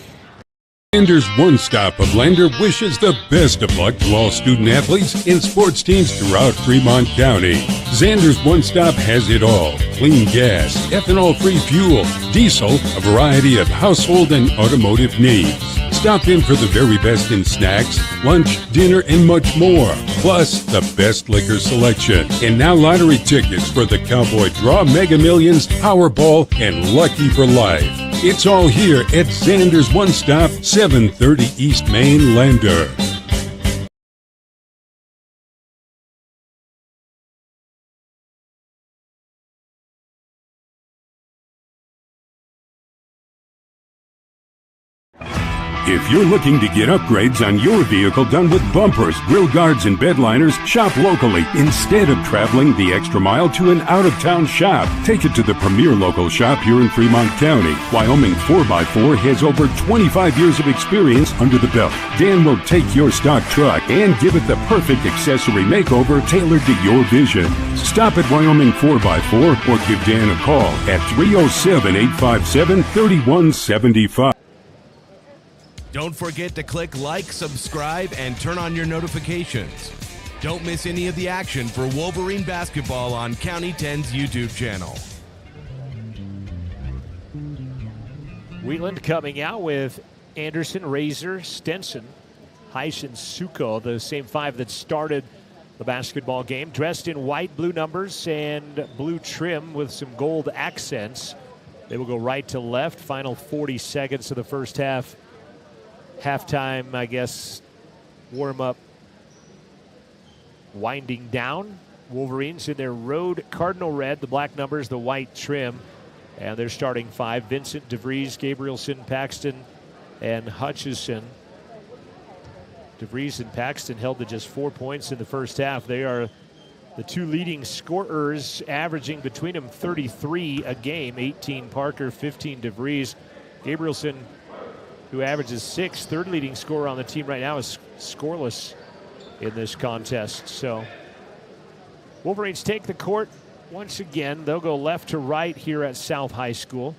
Speaker 10: Xander's One Stop of Lander wishes the best of luck to all student athletes and sports teams throughout Fremont County. Xander's One Stop has it all: clean gas, ethanol-free fuel, diesel, a variety of household and automotive needs. Stop in for the very best in snacks, lunch, dinner, and much more. plus the best liquor selection. And now lottery tickets for the Cowboy Draw, Mega Millions, Powerball, and Lucky for Life. It's all here at Xander's One Stop, 730 East Main, Lander. If you're looking to get upgrades on your vehicle done with bumpers, grill guards, and bed liners, shop locally instead of traveling the extra mile to an out-of-town shop. Take it to the premier local shop here in Fremont County. Wyoming 4x4 has over 25 years of experience under the belt. Dan will take your stock truck and give it the perfect accessory makeover tailored to your vision. Stop at Wyoming 4x4 or give Dan a call at 307-857-3175.
Speaker 1: Don't forget to click like, subscribe, and turn on your notifications. Don't miss any of the action for Wolverine basketball on County 10's YouTube channel.
Speaker 2: Wheatland coming out with Anderson, Razor, Stenson, Heiss, and Suko, the same five that started the basketball game, dressed in white, blue numbers, and blue trim with some gold accents. They will go right to left. Final 40 seconds of the first half. Halftime, I guess, warm-up winding down. Wolverines in their road cardinal red, the black numbers, the white trim. And their starting five, Vincent, DeVries, Gabrielson, Paxton, and Hutchison. DeVries and Paxton held to just 4 points in the first half. They are the two leading scorers, averaging between them 33 a game. 18 Parker, 15 DeVries. Gabrielson, who averages 6, third leading scorer on the team right now, is scoreless in this contest. So Wolverines take the court once again. They'll go left to right here at South High School.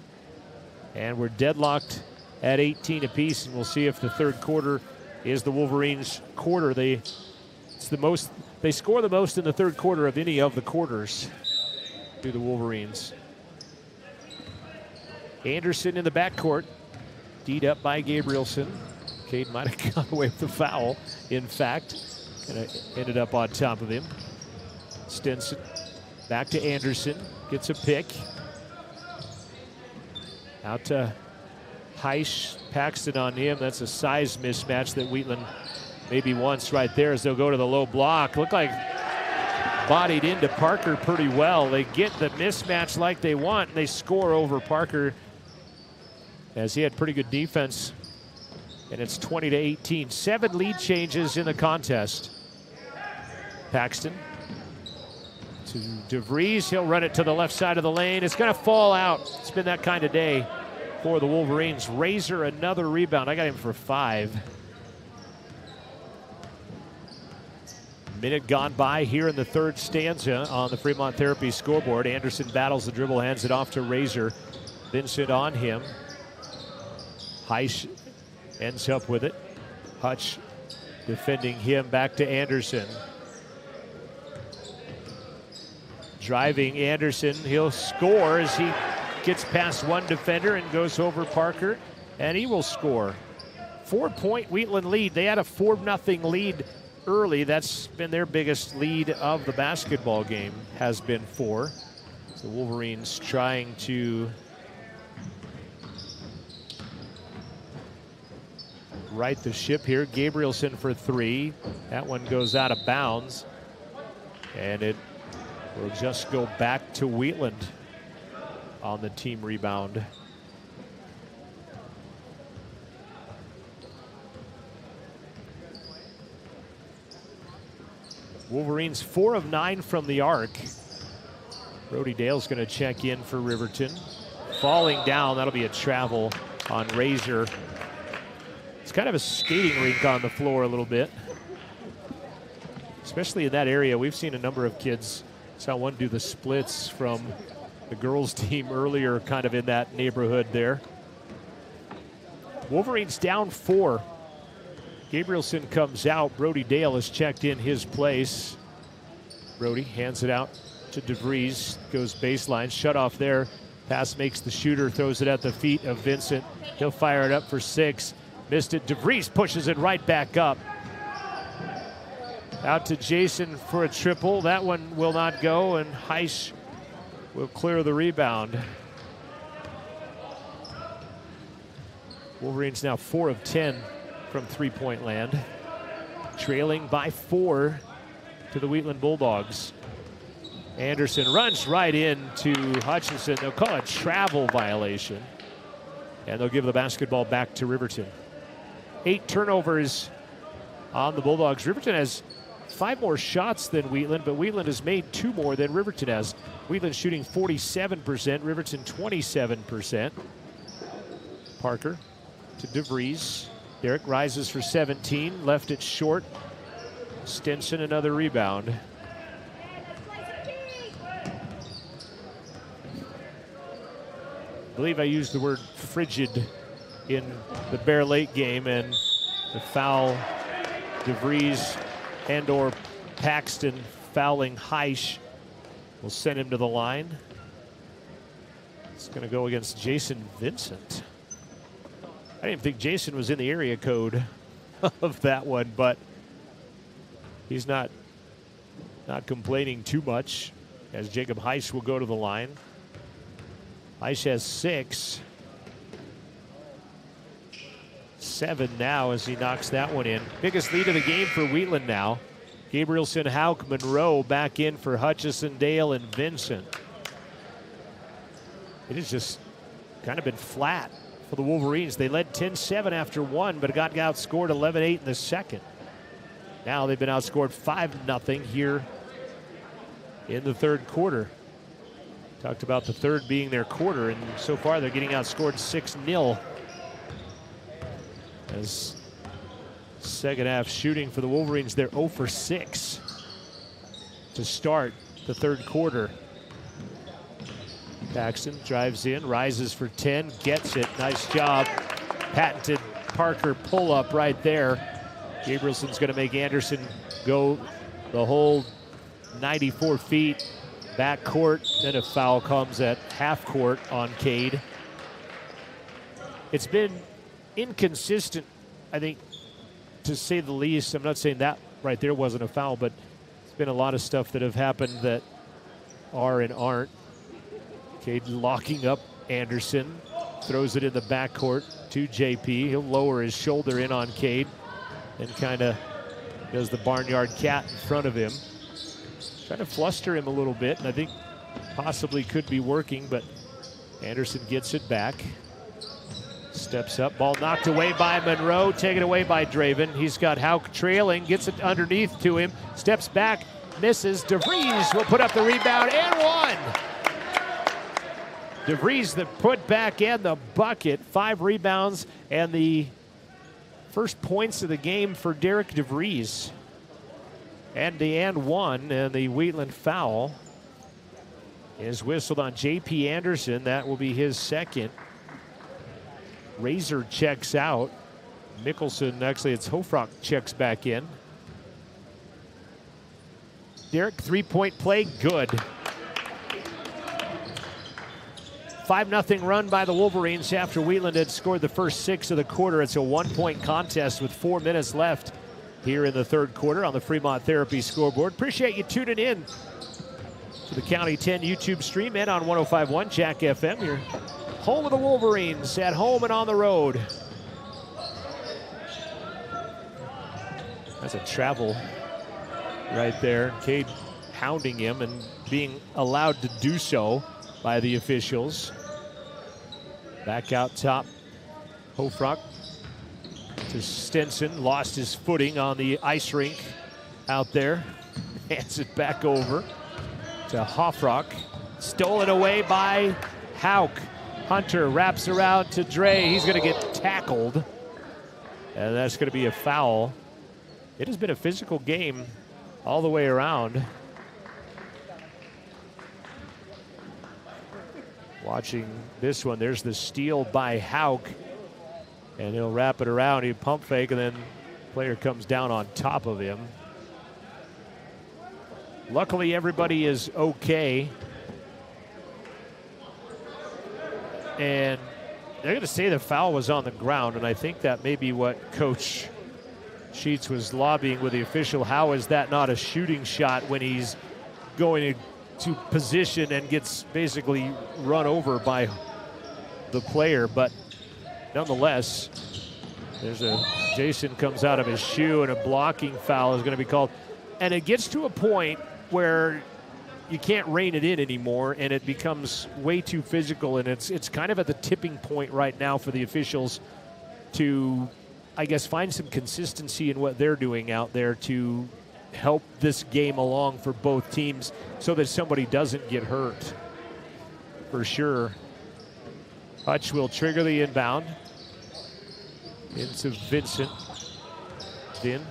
Speaker 2: And we're deadlocked at 18 apiece, and we'll see if the third quarter is the Wolverines' quarter. They score the most in the third quarter of any of the quarters to the Wolverines. Anderson in the backcourt. D'd up by Gabrielson. Cade might have gone away with the foul, in fact. And ended up on top of him. Stenson back to Anderson. Gets a pick. Out to Heiss. Paxton on him. That's a size mismatch that Wheatland maybe wants right there as they'll go to the low block. Look like bodied into Parker pretty well. They get the mismatch like they want, and they score over Parker, as he had pretty good defense, and it's 20-18. 7 lead changes in the contest. Paxton to DeVries. He'll run it to the left side of the lane. It's going to fall out. It's been that kind of day for the Wolverines. Razor, another rebound. I got him for 5. Minute gone by here in the third stanza on the Fremont Therapy scoreboard. Anderson battles the dribble, hands it off to Razor. Vincent on him. Heiss ends up with it. Hutch defending him, back to Anderson. Driving Anderson, he'll score as he gets past one defender and goes over Parker, and he will score. 4-point Wheatland lead. They had a 4-0 lead early. That's been their biggest lead of the basketball game, has been 4. The Wolverines trying to right the ship here. Gabrielson for 3. That one goes out of bounds, and it will just go back to Wheatland on the team rebound. Wolverines 4 of 9 from the arc. Brody Dale's going to check in for Riverton. Falling down, that'll be a travel on Razor. It's kind of a skating rink on the floor a little bit, especially in that area. We've seen a number of kids, saw one do the splits from the girls team earlier, kind of in that neighborhood there. Wolverines down 4. Gabrielson comes out. Brody Dale has checked in his place. Brody hands it out to DeVries, goes baseline, shut off there. Pass makes the shooter, throws it at the feet of Vincent. He'll fire it up for 6. Missed it. DeVries pushes it right back up. Out to Jason for a triple. That one will not go, and Heiss will clear the rebound. Wolverines now 4 of 10 from three-point land. Trailing by 4 to the Wheatland Bulldogs. Anderson runs right into Hutchinson. They'll call it a travel violation, and they'll give the basketball back to Riverton. 8 turnovers on the Bulldogs. Riverton has 5 more shots than Wheatland, but Wheatland has made 2 more than Riverton has. Wheatland shooting 47%, Riverton 27%. Parker to DeVries. Derek rises for 17, left it short. Stinson, another rebound. I believe I used the word frigid in the Bear Lake game, and the foul, DeVries and or Paxton fouling Heiss will send him to the line. It's going to go against Jason Vincent. I didn't think Jason was in the area code of that one, but he's not complaining too much, as Jacob Heiss will go to the line. Heiss has 6. 7 now as he knocks that one in. Biggest lead of the game for Wheatland now. Gabrielson, Hauk, Monroe back in for Hutchison, Dale, and Vincent. It has just kind of been flat for the Wolverines. They led 10-7 after 1, but got outscored 11-8 in the second. Now they've been outscored 5-0 here in the third quarter. Talked about the third being their quarter, and so far they're getting outscored 6-0. As second half shooting for the Wolverines, they're 0 for 6 to start the third quarter. Paxton drives in, rises for 10, gets it. Nice job. Patented Parker pull-up right there. Gabrielson's going to make Anderson go the whole 94 feet back court. Then a foul comes at half court on Cade. It's been inconsistent, I think, to say the least. I'm not saying that right there wasn't a foul, but it's been a lot of stuff that have happened that are and aren't. Cade locking up Anderson, throws it in the backcourt to JP. He'll lower his shoulder in on Cade and kind of does the barnyard cat in front of him. Trying to fluster him a little bit, and I think possibly could be working, but Anderson gets it back. Steps up, ball knocked away by Monroe, taken away by Draven. He's got Hauk trailing, gets it underneath to him, steps back, misses. DeVries will put up the rebound and one. DeVries the put back and the bucket, 5 rebounds, and the first points of the game for Derek DeVries. And one, and the Wheatland foul is whistled on J.P. Anderson. That will be his second. Razor checks out. Mickelson, actually it's Hofrock, checks back in. Derek, 3-point play, good. 5-0 run by the Wolverines after Wheatland had scored the first 6 of the quarter. It's a 1-point contest with 4 minutes left here in the third quarter on the Fremont Therapy scoreboard. Appreciate you tuning in to the County 10 YouTube stream and on 105.1 Jack FM. Your home of the Wolverines, at home and on the road. That's a travel right there. Cade hounding him and being allowed to do so by the officials. Back out top, Hofrock to Stinson, lost his footing on the ice rink out there. Hands it back over to Hofrock. Stolen away by Hauk. Hunter wraps around to Dre. He's going to get tackled, and that's going to be a foul. It has been a physical game all the way around. Watching this one, there's the steal by Hauk, and he'll wrap it around. He pump fake, and then player comes down on top of him. Luckily, everybody is okay. And they're going to say the foul was on the ground, and I think that may be what Coach Sheets was lobbying with the official. How is that not a shooting shot when he's going to position and gets basically run over by the player? But nonetheless, Jason comes out of his shoe, and a blocking foul is going to be called. And it gets to a point where you can't rein it in anymore, and it becomes way too physical, and it's kind of at the tipping point right now for the officials to, I guess, find some consistency in what they're doing out there to help this game along for both teams so that somebody doesn't get hurt. For sure. Hutch will trigger the inbound into Vincent. Vin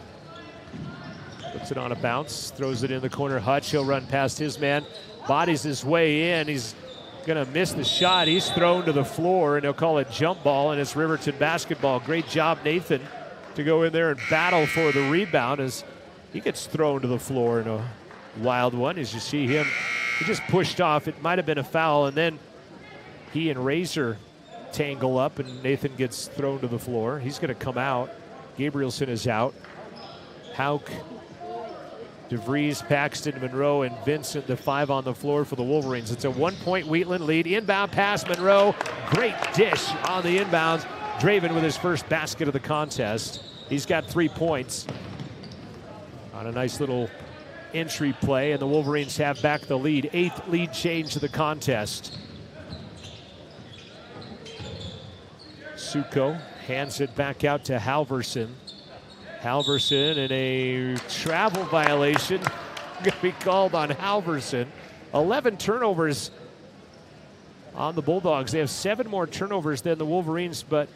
Speaker 2: puts it on a bounce, throws it in the corner. Hutch, he'll run past his man, bodies his way in. He's going to miss the shot. He's thrown to the floor, and they'll call it jump ball, and it's Riverton basketball. Great job, Nathan, to go in there and battle for the rebound as he gets thrown to the floor in a wild one. As you see him, he just pushed off. It might have been a foul, and then he and Razor tangle up, and Nathan gets thrown to the floor. He's going to come out. Gabrielson is out. Hauk, DeVries, Paxton, Monroe, and Vincent, the 5 on the floor for the Wolverines. It's a 1-point Wheatland lead. Inbound pass, Monroe. Great dish on the inbounds. Draven with his first basket of the contest. He's got 3 points on a nice little entry play, and the Wolverines have back the lead. 8th lead change to the contest. Suko hands it back out to Halverson. Halverson in a travel violation. Going to be called on Halverson. 11 turnovers on the Bulldogs. They have 7 more turnovers than the Wolverines, but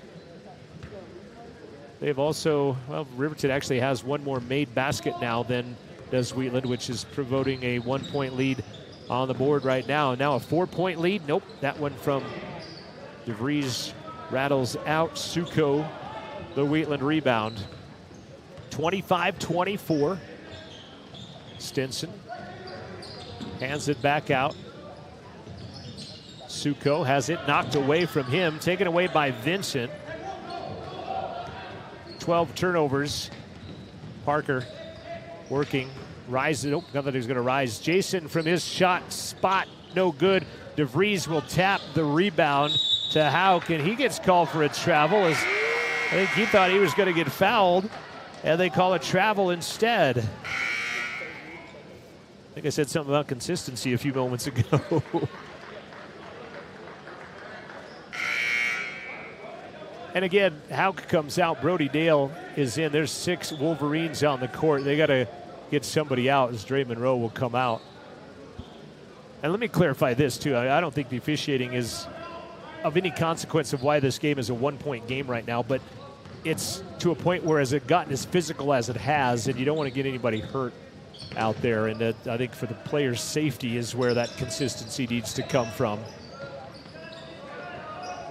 Speaker 2: they've also, well, Riverton actually has 1 more made basket now than does Wheatland, which is promoting a 1-point lead on the board right now. Now a 4-point lead. Nope, that one from DeVries rattles out. Suko, the Wheatland rebound. 25-24. Stinson hands it back out. Suko has it knocked away from him, taken away by Vincent. 12 turnovers. Parker working, rises. Oh, not that he's going to rise. Jason from his shot spot, no good. DeVries will tap the rebound to Hauk, and he gets called for a travel. As I think he thought he was going to get fouled, and they call a travel instead. I think I said something about consistency a few moments ago. And again, Hauk comes out. Brody Dale is in. There's 6 Wolverines on the court. They got to get somebody out as Dre Monroe will come out. And let me clarify this, too. I don't think the officiating is of any consequence of why this game is a 1-point game right now, but it's to a point where has it gotten as physical as it has, and you don't want to get anybody hurt out there. And I think for the players' safety is where that consistency needs to come from.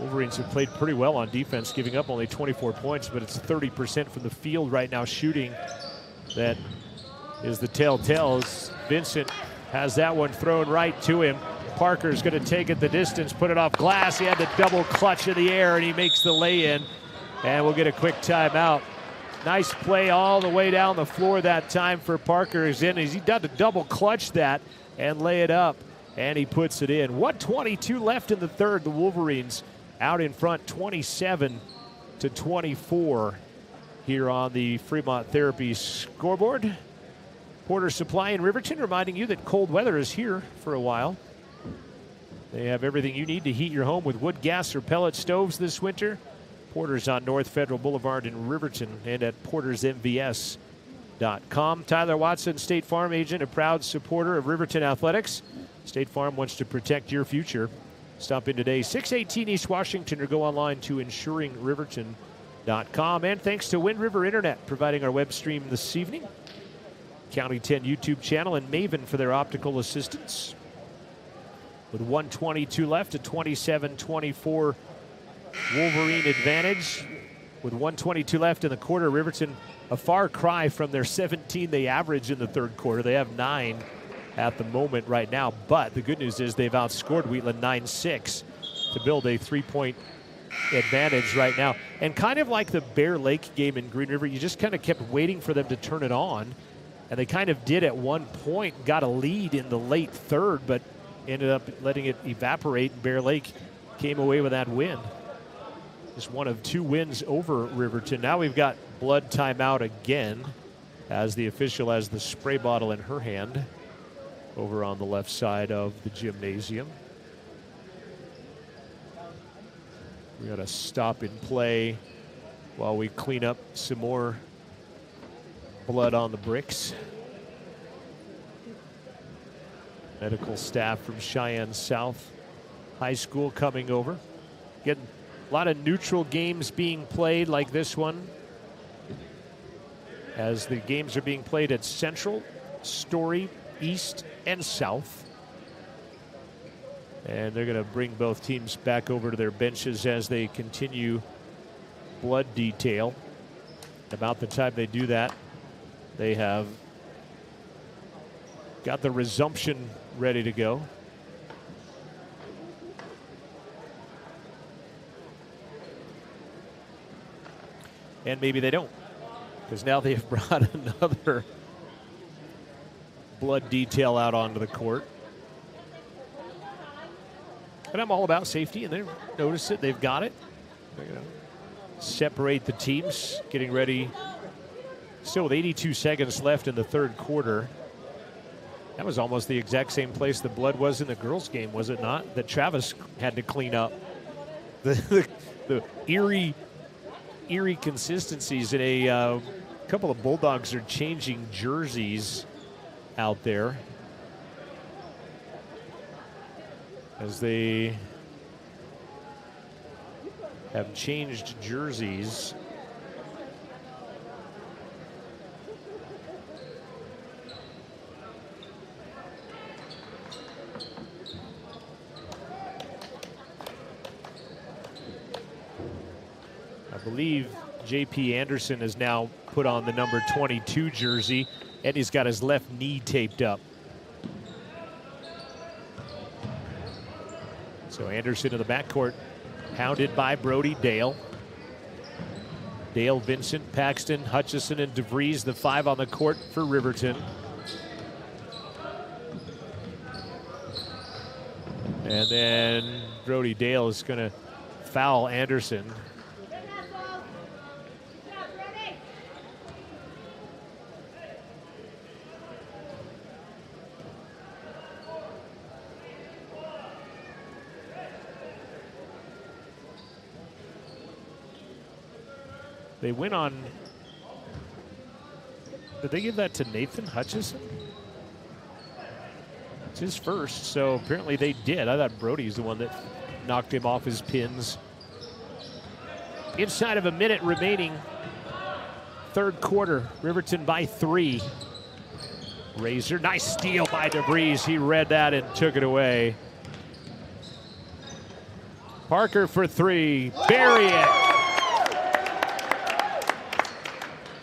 Speaker 2: Wolverines have played pretty well on defense, giving up only 24 points, but it's 30% from the field right now shooting. That is the telltale. Vincent has that one thrown right to him. Parker's going to take it the distance, put it off glass. He had the double clutch in the air, and he makes the lay-in. And we'll get a quick timeout. Nice play all the way down the floor that time for Parker. He does a double clutch that and lay it up, and he puts it in. 1:22 left in the third. The Wolverines out in front, 27-24 here on the Fremont Therapy scoreboard. Porter Supply in Riverton reminding you that cold weather is here for a while. They have everything you need to heat your home with wood, gas, or pellet stoves this winter. Porter's on North Federal Boulevard in Riverton and at portersmvs.com. Tyler Watson, State Farm agent, a proud supporter of Riverton Athletics. State Farm wants to protect your future. Stop in today, 618 East Washington, or go online to insuringriverton.com. And thanks to Wind River Internet, providing our web stream this evening. County 10 YouTube channel and Maven for their optical assistance. With 1:22 left, a 27-24 Wolverine advantage. With 1:22 left in the quarter, Riverton a far cry from their 17 they average in the third quarter. They have 9 at the moment right now, but the good news is they've outscored Wheatland 9-6 to build a 3-point advantage right now. And kind of like the Bear Lake game in Green River, you just kind of kept waiting for them to turn it on. And they kind of did at one point, got a lead in the late third, but ended up letting it evaporate, and Bear Lake came away with that win. Just one of 2 wins over Riverton. Now we've got blood timeout again as the official has the spray bottle in her hand over on the left side of the gymnasium. We got to stop and play while we clean up some more blood on the bricks. Medical staff from Cheyenne South High School coming over. Getting a lot of neutral games being played like this one, as the games are being played at Central, Story, East, and South. And they're going to bring both teams back over to their benches as they continue blood detail. About the time they do that, they have got the resumption ready to go. And maybe they don't, because now they've brought another blood detail out onto the court. And I'm all about safety, and they notice it. They've got it. They're going to separate the teams, getting ready. Still with 82 seconds left in the third quarter. That was almost the exact same place the blood was in the girls' game, was it not? That Travis had to clean up. The eerie consistencies. In a couple of Bulldogs are changing jerseys out there as they have changed jerseys. I believe J.P. Anderson has now put on the number 22 jersey, and he's got his left knee taped up. So Anderson in the backcourt, hounded by Brody Dale. Dale, Vincent, Paxton, Hutchison, and DeVries, the 5 on the court for Riverton. And then Brody Dale is going to foul Anderson. They went on. Did they give that to Nathan Hutchison? It's his first, so apparently they did. I thought Brody's the one that knocked him off his pins. Inside of a minute remaining. Third quarter, Riverton by 3. Razor, nice steal by DeVries. He read that and took it away. Parker for 3, bury it.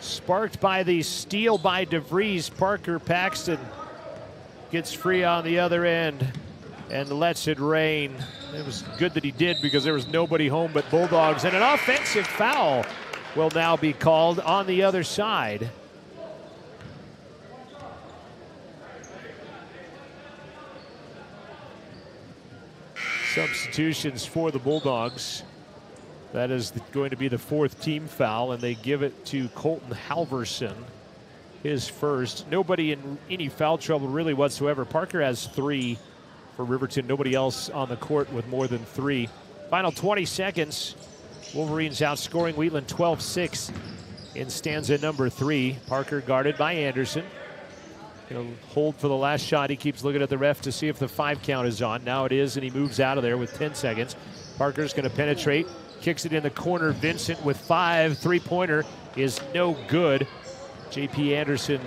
Speaker 2: Sparked by the steal by DeVries, Parker Paxton gets free on the other end and lets it rain. It was good that he did, because there was nobody home but Bulldogs, and an offensive foul will now be called on the other side. Substitutions for the Bulldogs. That is going to be the 4th team foul, and they give it to Colton Halverson, his first. Nobody in any foul trouble really whatsoever. Parker has 3 for Riverton. Nobody else on the court with more than 3. Final 20 seconds. Wolverines outscoring Wheatland 12-6 in stanza number 3. Parker guarded by Anderson. He'll hold for the last shot. He keeps looking at the ref to see if the 5 count is on. Now it is, and he moves out of there with 10 seconds. Parker's going to penetrate. Kicks it in the corner. Vincent with 5. Three-pointer is no good. J.P. Anderson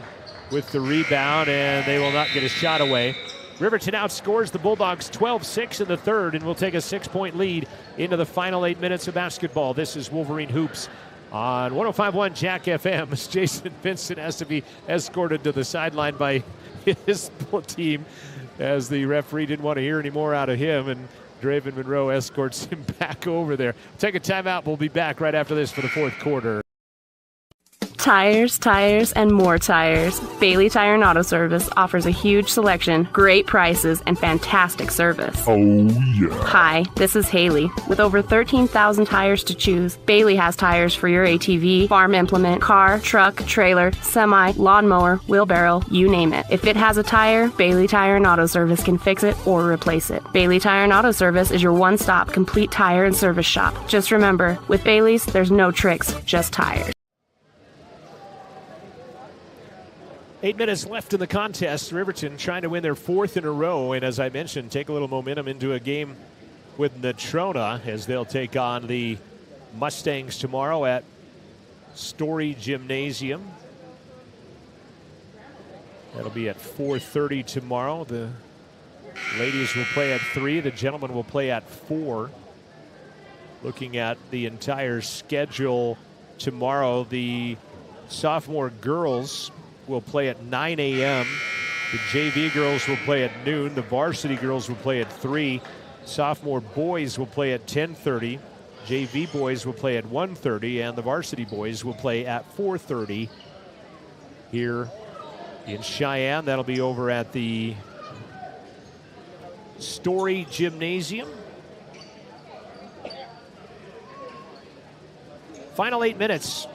Speaker 2: with the rebound, and they will not get a shot away. Riverton outscores the Bulldogs 12-6 in the third, and will take a 6-point lead into the final 8 minutes of basketball. This is Wolverine Hoops on 105.1 Jack FM. As Jason Vincent has to be escorted to the sideline by his team, as the referee didn't want to hear any more out of him, and Draven Monroe escorts him back over there. Take a timeout. We'll be back right after this for the fourth quarter.
Speaker 3: Tires, tires, and more tires. Bailey Tire and Auto Service offers a huge selection, great prices, and fantastic service.
Speaker 10: Oh, yeah.
Speaker 3: Hi, this is Haley. With over 13,000 tires to choose, Bailey has tires for your ATV, farm implement, car, truck, trailer, semi, lawnmower, wheelbarrow, you name it. If it has a tire, Bailey Tire and Auto Service can fix it or replace it. Bailey Tire and Auto Service is your one-stop complete tire and service shop. Just remember, with Bailey's, there's no tricks, just tires.
Speaker 2: 8 minutes left in the contest. Riverton trying to win their fourth in a row, and as I mentioned, take a little momentum into a game with Natrona as they'll take on the Mustangs tomorrow at Story Gymnasium. That'll be at 4:30 tomorrow. The ladies will play at 3. The gentlemen will play at 4. Looking at the entire schedule tomorrow, the sophomore girls will play at 9 a.m. The JV girls will play at noon. The varsity girls will play at 3. Sophomore boys will play at 10:30. JV boys will play at 1:30. And the varsity boys will play at 4:30 here in Cheyenne. That'll be over at the Story Gymnasium. Final 8 minutes.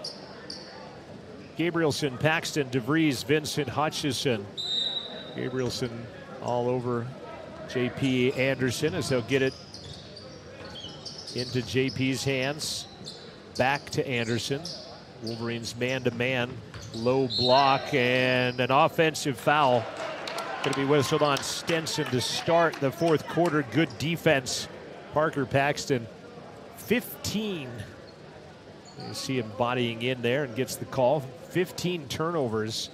Speaker 2: Gabrielson, Paxton, DeVries, Vincent, Hutchison. Gabrielson all over JP Anderson as they'll get it into JP's hands. Back to Anderson. Wolverines man-to-man. Low block and an offensive foul. Going to be whistled on Stenson to start the fourth quarter. Good defense. Parker Paxton, 15. You see him bodying in there and gets the call. 15 turnovers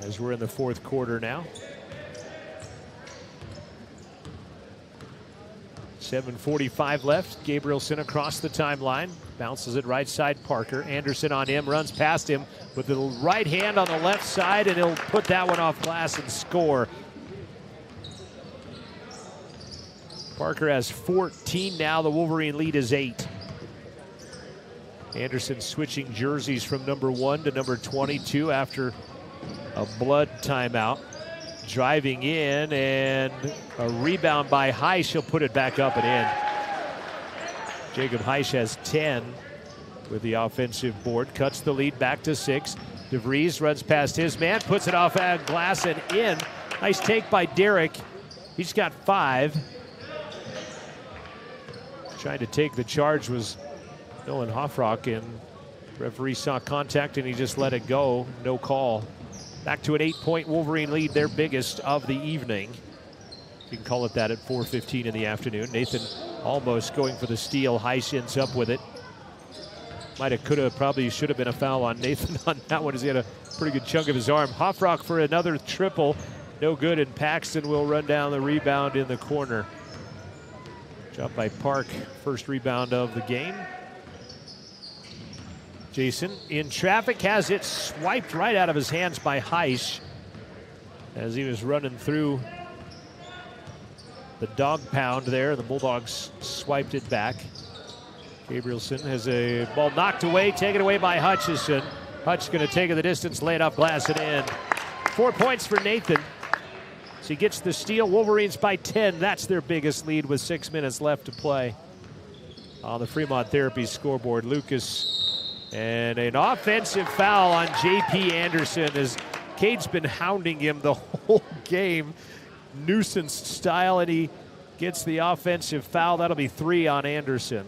Speaker 2: as we're in the fourth quarter now. 7:45 left. Gabrielson across the timeline. Bounces it right side, Parker. Anderson on him, runs past him with the right hand on the left side, and he'll put that one off glass and score. Parker has 14 now. The Wolverine lead is 8. Anderson switching jerseys from number 1 to number 22 after a blood timeout. Driving in and a rebound by Heisch. He'll put it back up and in. Jacob Heisch has 10 with the offensive board. Cuts the lead back to 6. DeVries runs past his man, puts it off at glass and in. Nice take by Derrick. He's got 5. Trying to take the charge was Nolan Hoffrock, and referee saw contact and he just let it go. No call. Back to an 8-point Wolverine lead, their biggest of the evening. You can call it that at 4:15 in the afternoon. Nathan almost going for the steal. Heiss ends up with it. Might have, could have, probably should have been a foul on Nathan on that one as he had a pretty good chunk of his arm. Hoffrock for another triple. No good, and Paxton will run down the rebound in the corner. Job by Park, first rebound of the game. Jason in traffic, has it swiped right out of his hands by Heiss as he was running through the dog pound there. The Bulldogs swiped it back. Gabrielson has a ball knocked away, taken away by Hutchison. Hutch going to take it the distance, lay it off glass and in. 4 points for Nathan. So he gets the steal. Wolverines by 10. That's their biggest lead with 6 minutes left to play. On the Fremont Therapy scoreboard, Lucas. And an offensive foul on J.P. Anderson as Cade's been hounding him the whole game, nuisance style, and he gets the offensive foul. That'll be 3 on Anderson.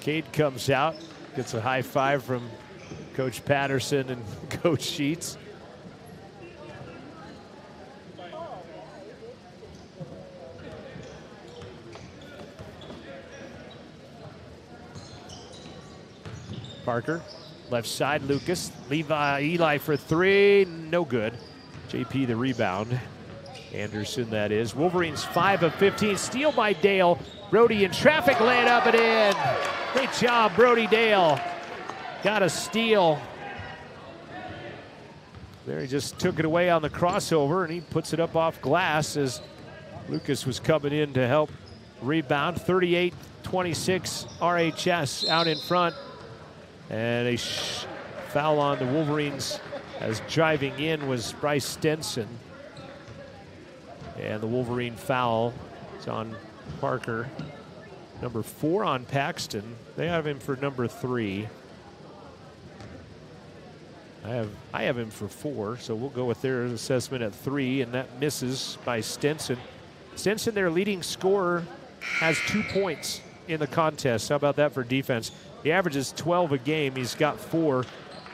Speaker 2: Cade comes out, gets a high five from Coach Patterson and Coach Sheets. Parker, left side, Lucas. Eli for 3, no good. JP the rebound. Anderson, that is. Wolverines 5 of 15. Steal by Dale. Brody in traffic, lay it up and in. Great job, Brody Dale. Got a steal. There he just took it away on the crossover, and he puts it up off glass as Lucas was coming in to help rebound. 38-26 RHS out in front. And a foul on the Wolverines as driving in was Bryce Stenson. And the Wolverine foul is on Parker. Number 4 on Paxton. They have him for number 3. I have him for 4, so we'll go with their assessment at 3, and that misses by Stenson. Stenson, their leading scorer, has 2 points in the contest. How about that for defense? He averages 12 a game. He's got 4.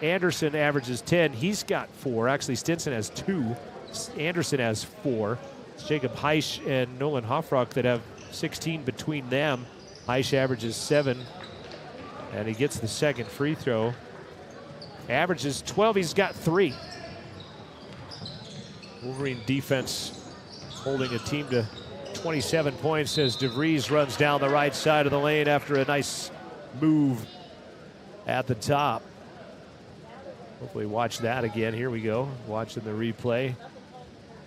Speaker 2: Anderson averages 10. He's got 4. Actually, Stenson has 2. Anderson has 4. It's Jacob Heisch and Nolan Hoffrock that have 16 between them. Heisch averages 7, and he gets the second free throw. Averages 12. He's got 3. Wolverine defense holding a team to 27 points as DeVries runs down the right side of the lane after a nice move at the top. Hopefully watch that again. Here we go. Watching the replay.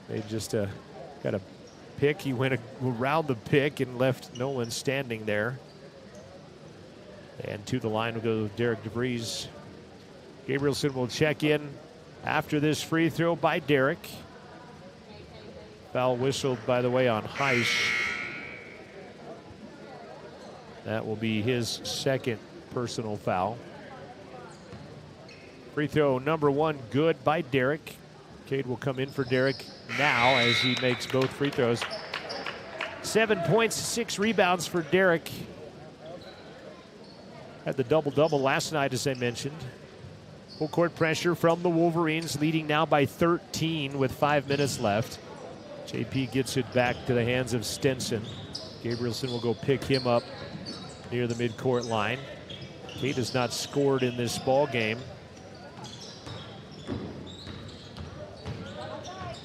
Speaker 2: They just got a pick. He went around the pick and left Nolan standing there. And to the line will go Derek DeVries. Gabrielson will check in after this free throw by Derek. Foul whistled, by the way, on Heisch. That will be his second personal foul. Free throw number 1, good by Derek. Cade will come in for Derek now as he makes both free throws. 7 points, 6 rebounds for Derek. Had the double-double last night, as I mentioned. Full court pressure from the Wolverines, leading now by 13 with 5 minutes left. JP gets it back to the hands of Stenson. Gabrielson will go pick him up near the midcourt line. Cade has not scored in this ball game.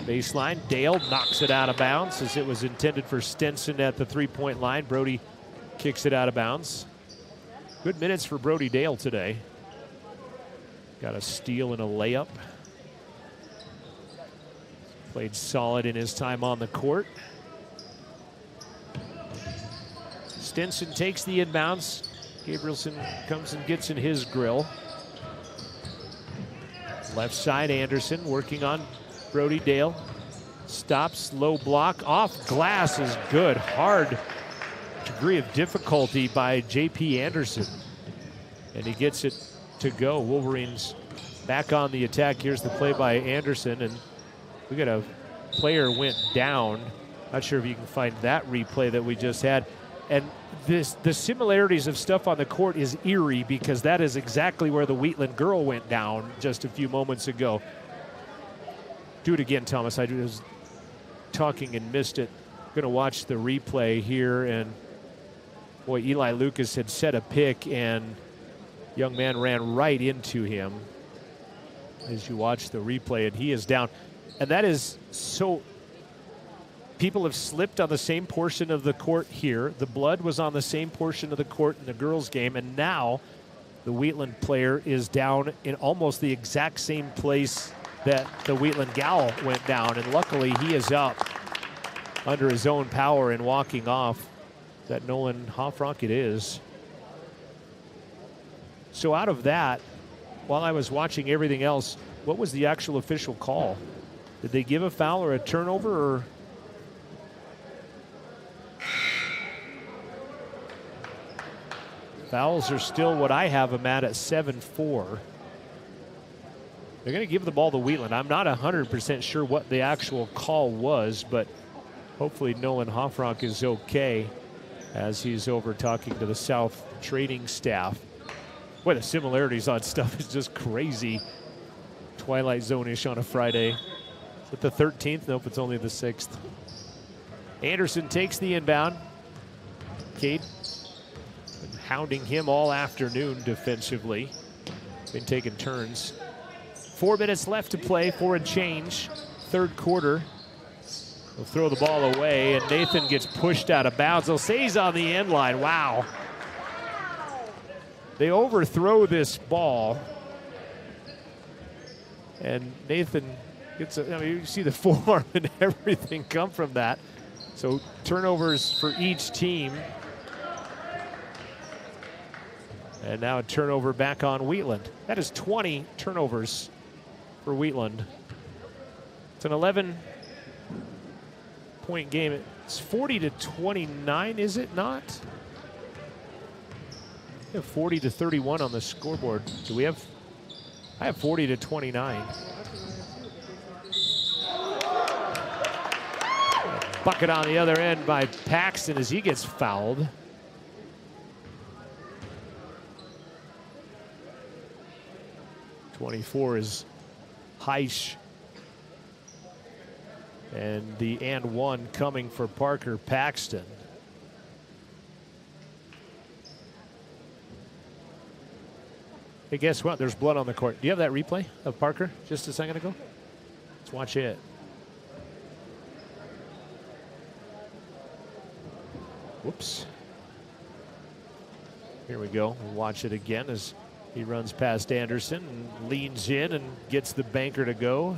Speaker 2: Baseline, Dale knocks it out of bounds as it was intended for Stenson at the three-point line. Brody kicks it out of bounds. Good minutes for Brody Dale today. Got a steal and a layup. Played solid in his time on the court. Stenson takes the inbounds. Gabrielson comes and gets in his grill. Left side, Anderson working on Brody Dale. Stops, low block, off glass is good. Hard degree of difficulty by J.P. Anderson. And he gets it to go. Wolverines back on the attack. Here's the play by Anderson, and we got a player went down. Not sure if you can find that replay that we just had. And the similarities of stuff on the court is eerie because that is exactly where the Wheatland girl went down just a few moments ago. Do it again, Thomas. I was talking and missed it. Going to watch the replay here, and boy, Eli Lucas had set a pick, and young man ran right into him as you watch the replay, and he is down. And that is so, people have slipped on the same portion of the court here. The blood was on the same portion of the court in the girls' game, and now the Wheatland player is down in almost the exact same place that the Wheatland gal went down, and luckily he is up under his own power and walking off. That Nolan Hoffrock it is. So out of that, while I was watching everything else, what was the actual official call? Did they give a foul or a turnover, or? Fouls are still what I have them at 7-4. They're going to give the ball to Wheatland. I'm not 100% sure what the actual call was, but hopefully Nolan Hoffrock is okay as he's over talking to the South training staff. Boy, the similarities on stuff is just crazy. Twilight Zone-ish on a Friday. Is it the 13th? Nope, it's only the 6th. Anderson takes the inbound. Cade been hounding him all afternoon defensively. Been taking turns. 4 minutes left to play, 4 and change. Third quarter. They'll throw the ball away, and Nathan gets pushed out of bounds. They'll say he's on the end line. Wow. They overthrow this ball. And Nathan gets you see the forearm and everything come from that. So turnovers for each team. And now a turnover back on Wheatland. That is 20 turnovers for Wheatland. It's an 11-point game. It's 40-29, is it not? We have 40-31 on the scoreboard. Do we have? I have 40-29. Bucket on the other end by Paxton as he gets fouled. '24 is Heisch. And the and one coming for Parker Paxton. Hey, guess what? There's blood on the court. Do you have that replay of Parker just a second ago? Let's watch it. Whoops. Here we go. We'll watch it again as he runs past Anderson and leans in and gets the banker to go.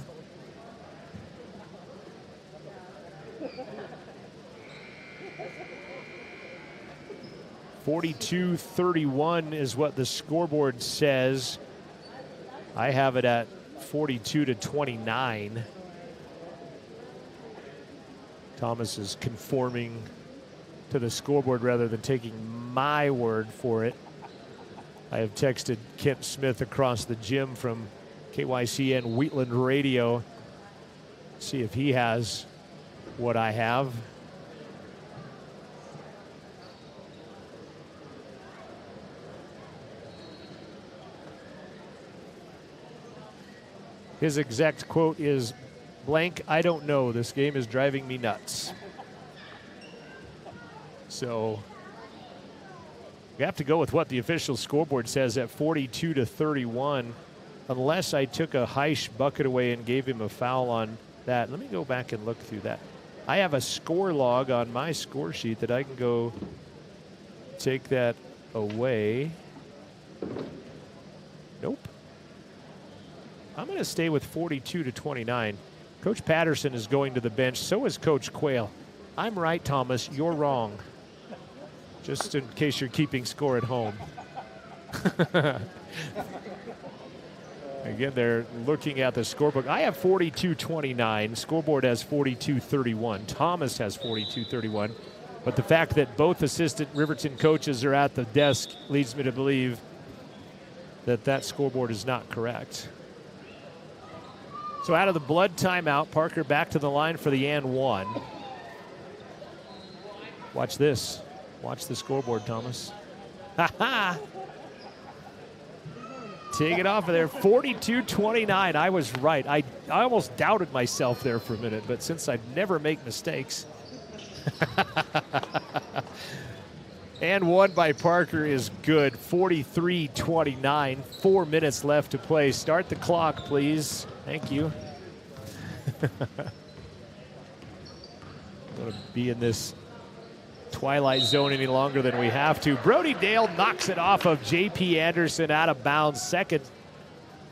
Speaker 2: .42-31 is what the scoreboard says. I have it at 42-29. Thomas is conforming to the scoreboard rather than taking my word for it. I have texted Kent Smith across the gym from KYC and Wheatland Radio. See if he has what I have. His exact quote is, blank, I don't know. This game is driving me nuts. So we have to go with what the official scoreboard says at 42-31, unless I took a Heisch bucket away and gave him a foul on that. Let me go back and look through that. I have a score log on my score sheet that I can go take that away. Nope. I'm going to stay with 42-29. Coach Patterson is going to the bench. So is Coach Quayle. I'm right, Thomas. You're wrong. Just in case you're keeping score at home. Again, they're looking at the scorebook. I have 42-29. Scoreboard has 42-31. Thomas has 42-31. But the fact that both assistant Riverton coaches are at the desk leads me to believe that that scoreboard is not correct. So out of the blood timeout, Parker back to the line for the and one. Watch this. Watch the scoreboard, Thomas. Ha-ha! Take it off of there. 42-29. I was right. I almost doubted myself there for a minute, but since I never make mistakes. And one by Parker is good. 43-29. 4 minutes left to play. Start the clock, please. Thank you. Don't be in this twilight zone any longer than we have to. Brody Dale knocks it off of J.P. Anderson out of bounds. Second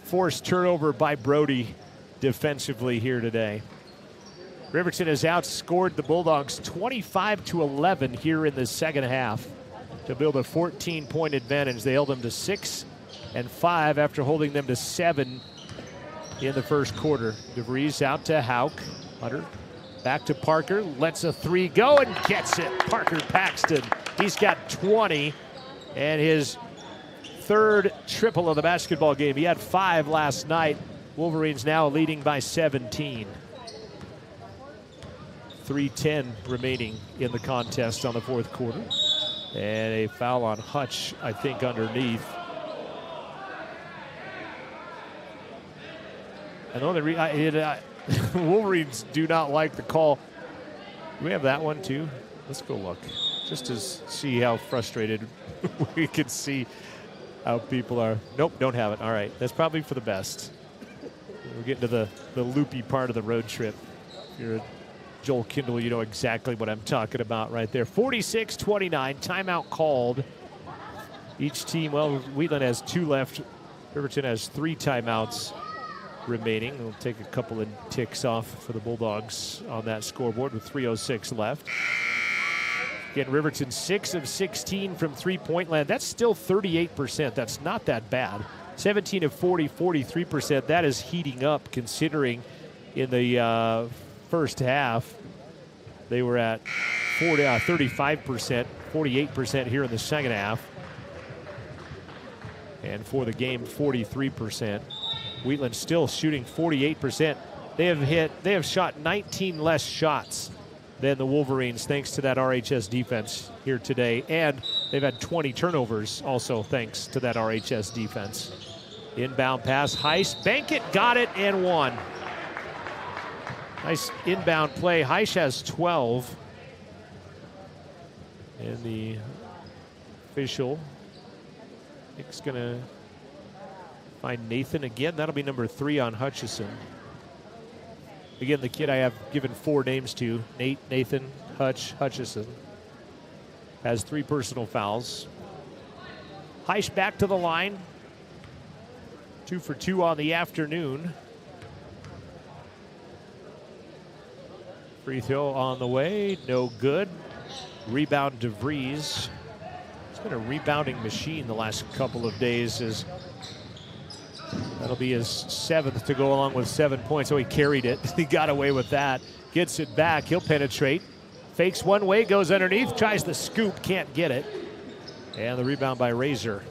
Speaker 2: forced turnover by Brody defensively here today. Riverton has outscored the Bulldogs 25-11 here in the second half to build a 14-point advantage. They held them to 6 and 5 after holding them to 7 in the first quarter. DeVries out to Hauk. Hunter back to Parker, lets a three go and gets it. Parker Paxton, he's got 20 and his third triple of the basketball game. He had 5 last night. Wolverines now leading by 17. 3:10 remaining in the contest on the fourth quarter. And a foul on Hutch, I think, underneath. I know the Wolverines do not like the call. Do we have that one too? Let's go look, just to see how frustrated we can see how people are. Nope, don't have it. All right, that's probably for the best. We're getting to the loopy part of the road trip. If you're a Joel Kindle, you know exactly what I'm talking about right there. 46-29, timeout called. Each team, well, Wheatland has 2 left. Riverton has 3 timeouts. remaining. It'll take a couple of ticks off for the Bulldogs on that scoreboard with 3:06 left. Again, Riverton 6 of 16 from three-point land. That's still 38%. That's not that bad. 17 of 40, 43%. That is heating up considering in the first half they were at 35%, 48% here in the second half. And for the game, 43%. Wheatland still shooting 48%. They have shot 19 less shots than the Wolverines thanks to that RHS defense here today. And they've had 20 turnovers also thanks to that RHS defense. Inbound pass, Heiss, bank it, got it, and won. Nice inbound play. Heiss has 12. And the official, I think, is going to find Nathan again. That'll be number 3 on Hutchison. Again, the kid I have given 4 names to, Nathan Hutchison, has 3 personal fouls. Heiss back to the line. 2 for 2 on the afternoon. Free throw on the way, no good. Rebound DeVries. It's been a rebounding machine the last couple of days. That'll be his 7th to go along with 7 points. So he carried it. He got away with that. Gets it back. He'll penetrate. Fakes one way, goes underneath, tries the scoop, can't get it. And the rebound by Razor.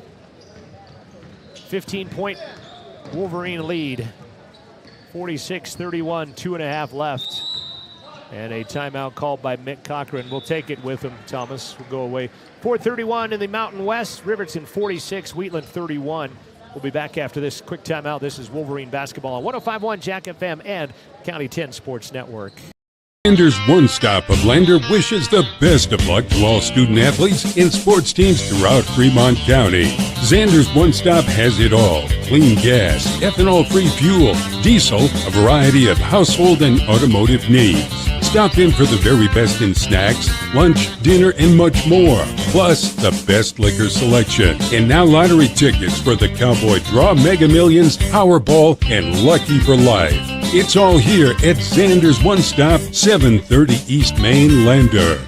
Speaker 2: 15-point Wolverine lead. 46-31, 2.5 left. And a timeout called by Mick Cochran. We'll take it with him, Thomas. We'll go away. 4:31 in the Mountain West. Riverton 46, Wheatland 31. We'll be back after this quick timeout. This is Wolverine basketball on 105.1 Jack FM and County 10 Sports Network.
Speaker 10: Zander's One Stop of Lander wishes the best of luck to all student athletes and sports teams throughout Fremont County. Zander's One Stop has it all. Clean gas, ethanol-free fuel, diesel, a variety of household and automotive needs. Stop in for the very best in snacks, lunch, dinner, and much more. Plus, the best liquor selection. And now lottery tickets for the Cowboy Draw, Mega Millions, Powerball, and Lucky for Life. It's all here at Zander's One Stop, 730 East Main, Lander.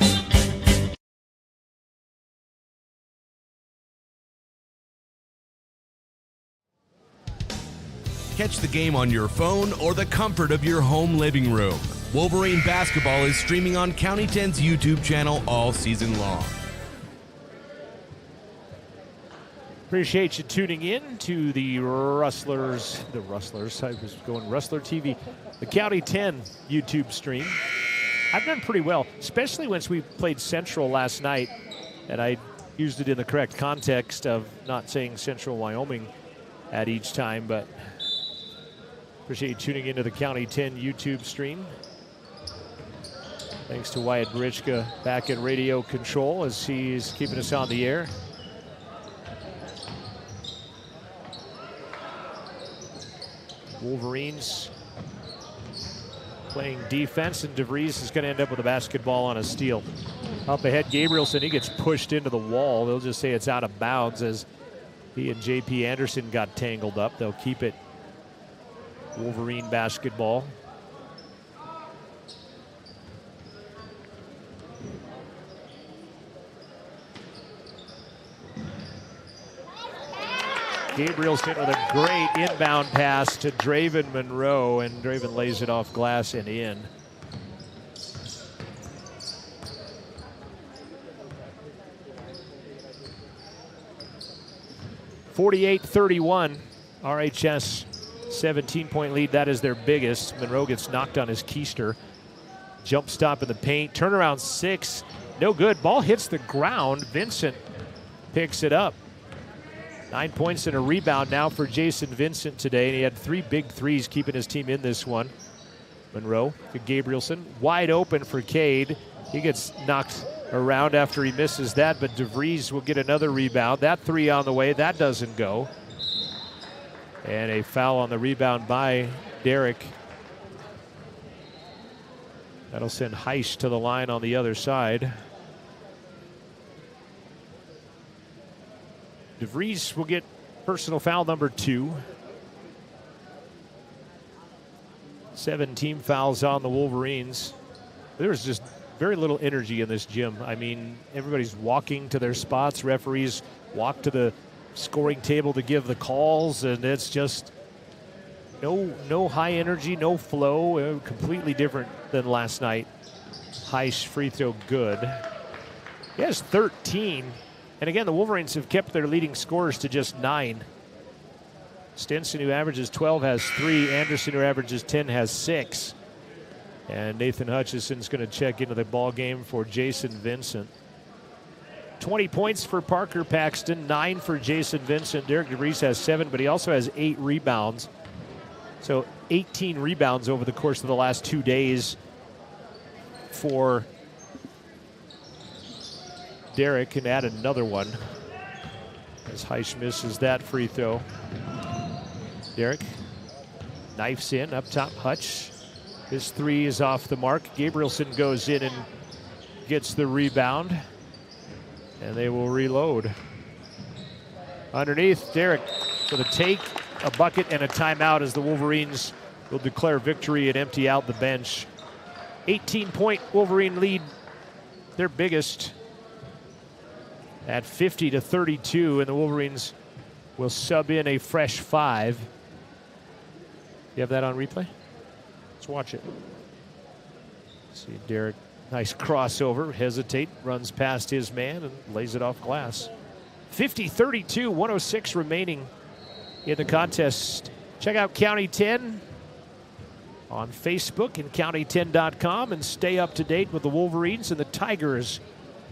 Speaker 1: Catch the game on your phone or the comfort of your home living room. Wolverine basketball is streaming on County 10's YouTube channel all season long.
Speaker 2: Appreciate you tuning in to the Rustlers. I was going Rustler TV. The County 10 YouTube stream. I've done pretty well, especially once we played Central last night, and I used it in the correct context of not saying Central Wyoming at each time, but appreciate you tuning into the County 10 YouTube stream. Thanks to Wyatt Barichka back in radio control as he's keeping us on the air. Wolverines playing defense, and DeVries is going to end up with a basketball on a steal. Up ahead, Gabrielson, he gets pushed into the wall. They'll just say it's out of bounds as he and J.P. Anderson got tangled up. They'll keep it Wolverine basketball. Gabrielson with a great inbound pass to Draven Monroe, and Draven lays it off glass and in. (48-31), RHS 17-point lead. That is their biggest. Monroe gets knocked on his keister. Jump stop in the paint. Turnaround 6. No good. Ball hits the ground. Vincent picks it up. 9 points and a rebound now for Jason Vincent today, and he had 3 big threes keeping his team in this one. Monroe to Gabrielson, wide open for Cade. He gets knocked around after he misses that, but DeVries will get another rebound. That 3 on the way, that doesn't go. And a foul on the rebound by Derek. That'll send Heiss to the line on the other side. DeVries will get personal foul number 2. 7 team fouls on the Wolverines. There's just very little energy in this gym. I mean, everybody's walking to their spots. Referees walk to the scoring table to give the calls, and it's just no high energy, no flow. Completely different than last night. Heiss free throw good. He has 13. And again, the Wolverines have kept their leading scorers to just 9. Stinson, who averages 12, has 3. Anderson, who averages 10, has 6. And Nathan Hutchison's going to check into the ball game for Jason Vincent. 20 points for Parker Paxton, 9 for Jason Vincent. Derek DeVries has 7, but he also has 8 rebounds. So 18 rebounds over the course of the last 2 days for Derek, and add another one as Heiss misses that free throw. Derek knifes in up top. Hutch, his 3 is off the mark. Gabrielson goes in and gets the rebound, and they will reload. Underneath, Derek for the take, a bucket, and a timeout as the Wolverines will declare victory and empty out the bench. 18-point Wolverine lead, their biggest, at 50-32, and the Wolverines will sub in a fresh 5. You have that on replay? Let's watch it. See Derek, nice crossover, hesitate, runs past his man and lays it off glass. 50-32, 106 remaining in the contest. Check out County 10 on Facebook and county10.com and stay up to date with the Wolverines and the Tigers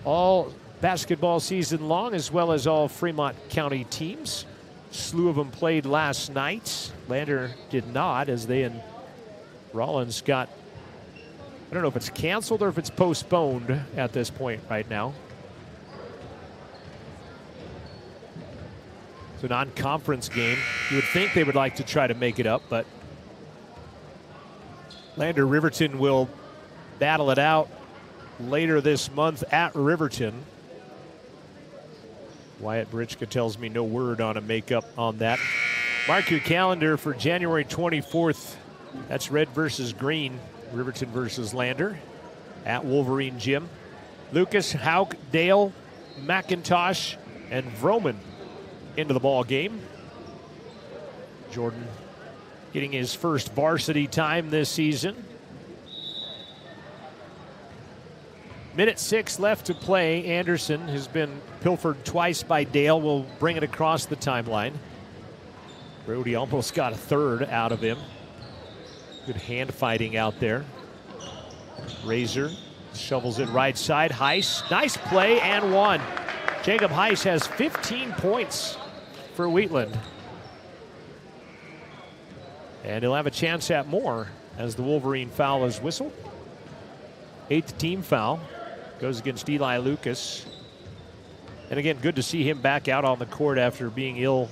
Speaker 2: all basketball season long, as well as all Fremont County teams. Slew of them played last night. Lander did not, as they and Rollins got, I don't know if it's canceled or if it's postponed at this point right now. It's a non-conference game. You would think they would like to try to make it up, but Lander Riverton will battle it out later this month at Riverton. Wyatt Britchka tells me no word on a makeup on that. Mark your calendar for January 24th. That's red versus green. Riverton versus Lander at Wolverine Gym. Lucas, Hauk, Dale, McIntosh, and Vroman into the ball game. Jordan getting his first varsity time this season. Minute 6 left to play. Anderson has been pilfered twice by Dale. Will bring it across the timeline. Brody almost got a third out of him. Good hand fighting out there. Razor shovels it right side. Heiss, nice play and 1. Jacob Heiss has 15 points for Wheatland. And he'll have a chance at more as the Wolverine foul is whistled. 8th team foul. Goes against Eli Lucas. And again, good to see him back out on the court after being ill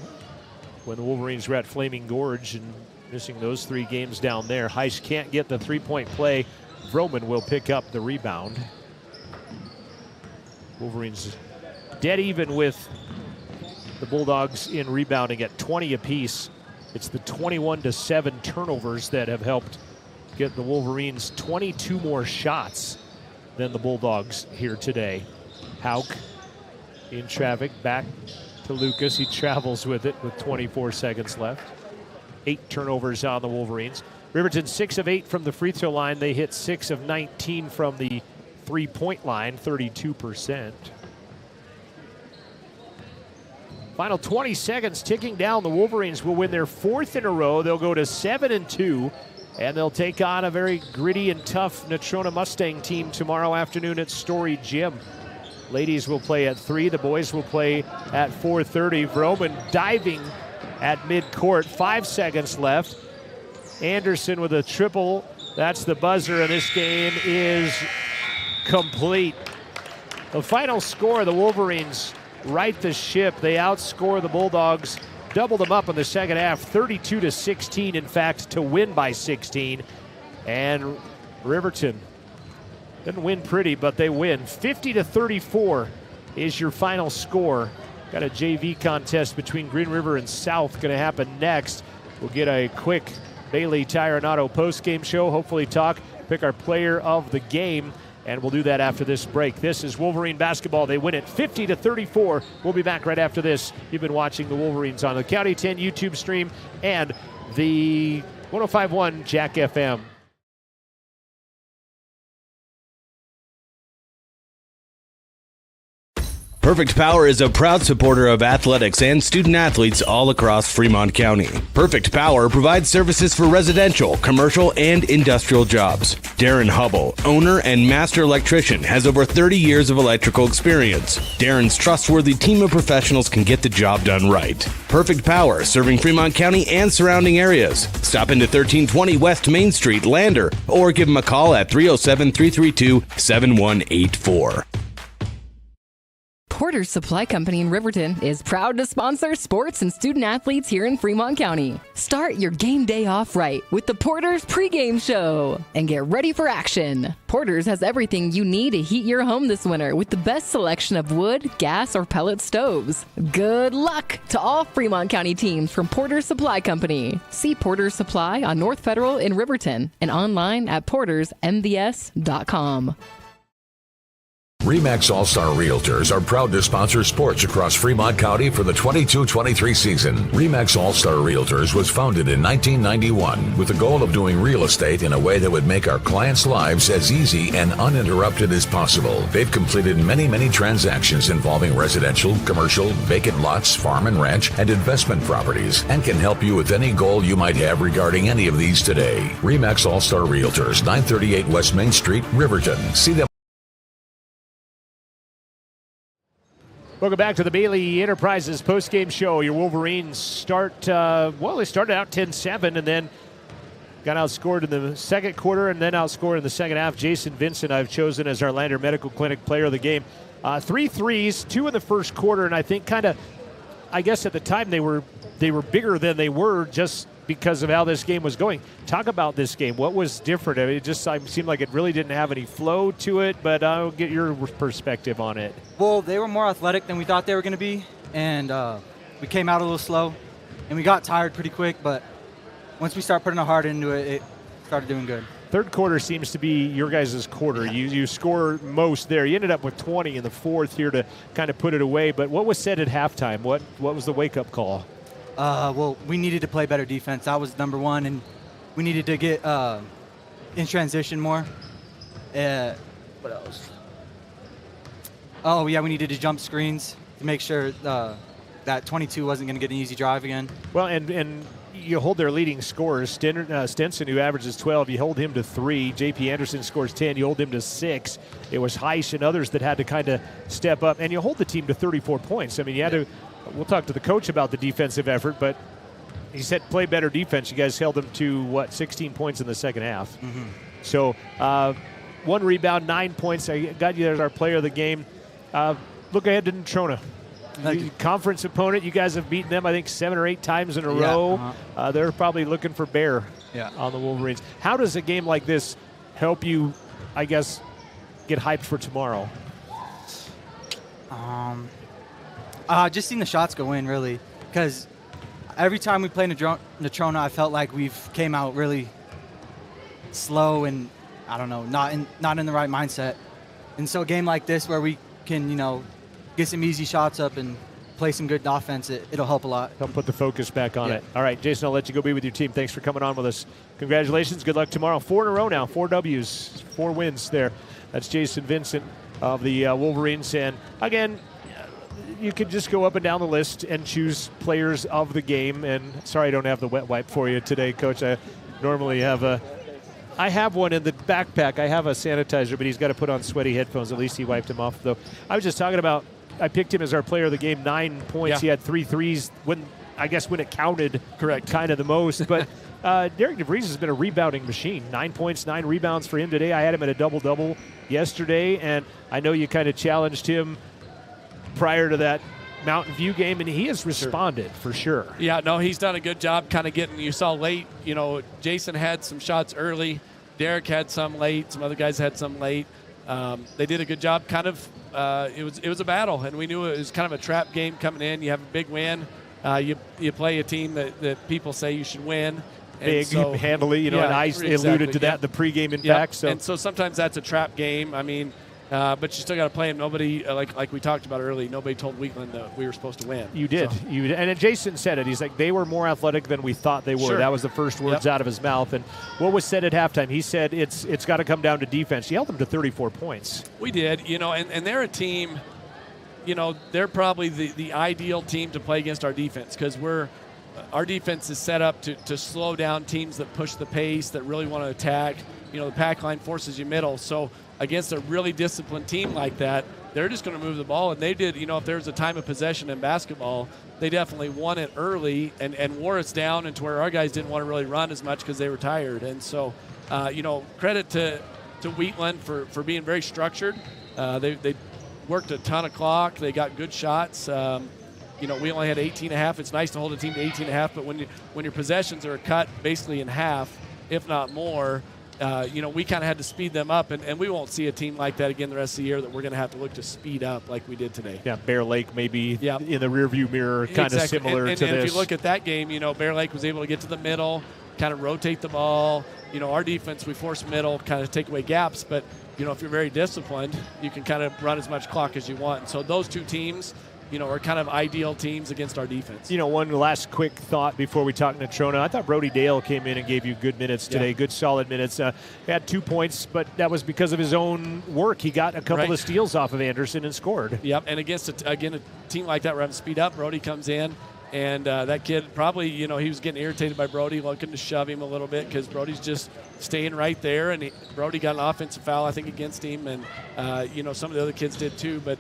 Speaker 2: when the Wolverines were at Flaming Gorge and missing those 3 games down there. Heiss can't get the 3-point play. Vroman will pick up the rebound. Wolverines dead even with the Bulldogs in rebounding at 20 apiece. It's the 21-7 turnovers that have helped get the Wolverines 22 more shots than the Bulldogs here today. Hauk in traffic, back to Lucas. He travels with it with 24 seconds left. 8 turnovers on the Wolverines. Riverton 6 of 8 from the free throw line. They hit 6 of 19 from the 3-point line, 32%. Final 20 seconds ticking down. The Wolverines will win their 4th in a row. They'll go to 7-2. And they'll take on a very gritty and tough Natrona Mustang team tomorrow afternoon at Story Gym. Ladies will play at 3. The boys will play at 4:30. Vroman diving at midcourt. 5 seconds left. Anderson with a triple. That's the buzzer, and this game is complete. The final score, the Wolverines right the ship. They outscore the Bulldogs. Double them up in the second half, 32-16, in fact, to win by 16. And Riverton didn't win pretty, but they win. 50-34 is your final score. Got a JV contest between Green River and South going to happen next. We'll get a quick Bailey Tire and Auto post-game show. Hopefully pick our player of the game, and we'll do that after this break. This is Wolverine basketball. They win it 50-34. We'll be back right after this. You've been watching the Wolverines on the County 10 YouTube stream and the 105.1 Jack FM.
Speaker 17: Perfect Power is a proud supporter of athletics and student athletes all across Fremont County. Perfect Power provides services for residential, commercial, and industrial jobs. Darren Hubble, owner and master electrician, has over 30 years of electrical experience. Darren's trustworthy team of professionals can get the job done right. Perfect Power, serving Fremont County and surrounding areas. Stop into 1320 West Main Street, Lander, or give them a call at 307-332-7184.
Speaker 9: Porter's Supply Company in Riverton is proud to sponsor sports and student athletes here in Fremont County. Start your game day off right with the Porter's pregame show and get ready for action. Porter's has everything you need to heat your home this winter with the best selection of wood, gas, or pellet stoves. Good luck to all Fremont County teams from Porter's Supply Company. See Porter's Supply on North Federal in Riverton and online at portersmvs.com.
Speaker 13: RE/MAX All-Star Realtors are proud to sponsor sports across Fremont County for the 22-23 season. RE/MAX All-Star Realtors was founded in 1991 with the goal of doing real estate in a way that would make our clients' lives as easy and uninterrupted as possible. They've completed many transactions involving residential, commercial, vacant lots, farm and ranch, and investment properties, and can help you with any goal you might have regarding any of these today. RE/MAX All-Star Realtors, 938 West Main Street, Riverton. See them.
Speaker 2: Welcome back to the Bailey Enterprises postgame show. Your Wolverines start, they started out 10-7 and then got outscored in the second quarter and then outscored in the second half. Jason Vincent I've chosen as our Lander Medical Clinic player of the game. 3 threes, 2 in the first quarter, and I think I guess at the time they were bigger than they were just because of how this game was going. Talk about this game. What was different? I mean, it just seemed like it really didn't have any flow to it, but I'll get your perspective on it.
Speaker 21: Well, they were more athletic than we thought they were going to be, and we came out a little slow, and we got tired pretty quick, but once we started putting our heart into it, it started doing good.
Speaker 2: Third quarter seems to be your guys' quarter. Yeah. You score most there. You ended up with 20 in the fourth here to kind of put it away, but what was said at halftime? What was the wake-up call?
Speaker 21: Well, we needed to play better defense. That was number one, and we needed to get in transition more. What else? Oh, yeah, we needed to jump screens to make sure that 22 wasn't going to get an easy drive again.
Speaker 2: Well, and you hold their leading scorers. Stenson, who averages 12, you hold him to 3. J.P. Anderson scores 10. You hold him to 6. It was Heiss and others that had to kind of step up, and you hold the team to 34 points. I mean, you had to. We'll talk to the coach about the defensive effort, but he said play better defense. You guys held them to, 16 points in the second half.
Speaker 21: Mm-hmm.
Speaker 2: So 1 rebound, 9 points. I got you as our player of the game. Look ahead to Natrona. Conference opponent. You guys have beaten them, I think, 7 or 8 times in a row.
Speaker 21: Uh-huh.
Speaker 2: They're probably looking for bear on the Wolverines. How does a game like this help you, I guess, get hyped for tomorrow?
Speaker 21: Just seeing the shots go in, really, because every time we play Natrona, I felt like we've came out really slow and, I don't know, not in the right mindset. And so a game like this where we can, get some easy shots up and play some good offense, it'll help a lot.
Speaker 2: Help put the focus back on it. All right, Jason, I'll let you go be with your team. Thanks for coming on with us. Congratulations. Good luck tomorrow. 4 in a row now. 4 W's, 4 wins there. That's Jason Vincent of the Wolverines. And, again, you could just go up and down the list and choose players of the game. And sorry I don't have the wet wipe for you today, Coach. I normally have I have one in the backpack. I have a sanitizer, but he's got to put on sweaty headphones. At least he wiped him off, though. I was just talking about I picked him as our player of the game, 9 points. Yeah. He had 3 threes when it counted. Correct. Kind of the most. But Derek DeVries has been a rebounding machine. 9 points, 9 rebounds for him today. I had him at a double-double yesterday, and I know you kind of challenged him prior to that Mountain View game, and he has responded for sure.
Speaker 19: Yeah, no, he's done a good job kind of getting, you saw late, Jason had some shots early. Derek had some late. Some other guys had some late. They did a good job kind of. It was a battle, and we knew it was kind of a trap game coming in. You have a big win. You play a team that people say you should win.
Speaker 2: big,
Speaker 19: so,
Speaker 2: handily, and I alluded to that in the pregame, in fact. So.
Speaker 19: And so sometimes that's a trap game. I mean, but you still got to play him. Nobody, like we talked about early, nobody told Wheatland that we were supposed to win.
Speaker 2: You did.
Speaker 19: So.
Speaker 2: And Jason said it. He's like, they were more athletic than we thought they were.
Speaker 19: Sure.
Speaker 2: That was the first words out of his mouth. And what was said at halftime? He said it's got to come down to defense. He held them to 34 points.
Speaker 19: We did, and they're a team, they're probably the ideal team to play against our defense because our defense is set up to slow down teams that push the pace, that really want to attack. The pack line forces you middle. So against a really disciplined team like that, they're just going to move the ball. And they did, if there's a time of possession in basketball, they definitely won it early and wore us down into where our guys didn't want to really run as much because they were tired. And so, credit to Wheatland for being very structured. They worked a ton of clock. They got good shots. We only had 18.5. It's nice to hold a team to 18.5, but when your possessions are cut basically in half, if not more, we kind of had to speed them up, and we won't see a team like that again the rest of the year that we're going to have to look to speed up like we did today.
Speaker 2: Yeah, Bear Lake maybe in the rearview mirror, kind of similar to this.
Speaker 19: And if you look at that game, Bear Lake was able to get to the middle, kind of rotate the ball. Our defense, we force middle, kind of take away gaps, but, if you're very disciplined, you can kind of run as much clock as you want. And so those two teams, are kind of ideal teams against our defense.
Speaker 2: One last quick thought before we talk Natrona. I thought Brody Dale came in and gave you good minutes today, good solid minutes. He had 2 points, but that was because of his own work. He got a couple of steals off of Anderson and scored.
Speaker 19: Yep, and against, a team like that, we're having to speed up. Brody comes in, and that kid probably, he was getting irritated by Brody, looking to shove him a little bit because Brody's just staying right there. And Brody got an offensive foul, I think, against him, and, some of the other kids did too. But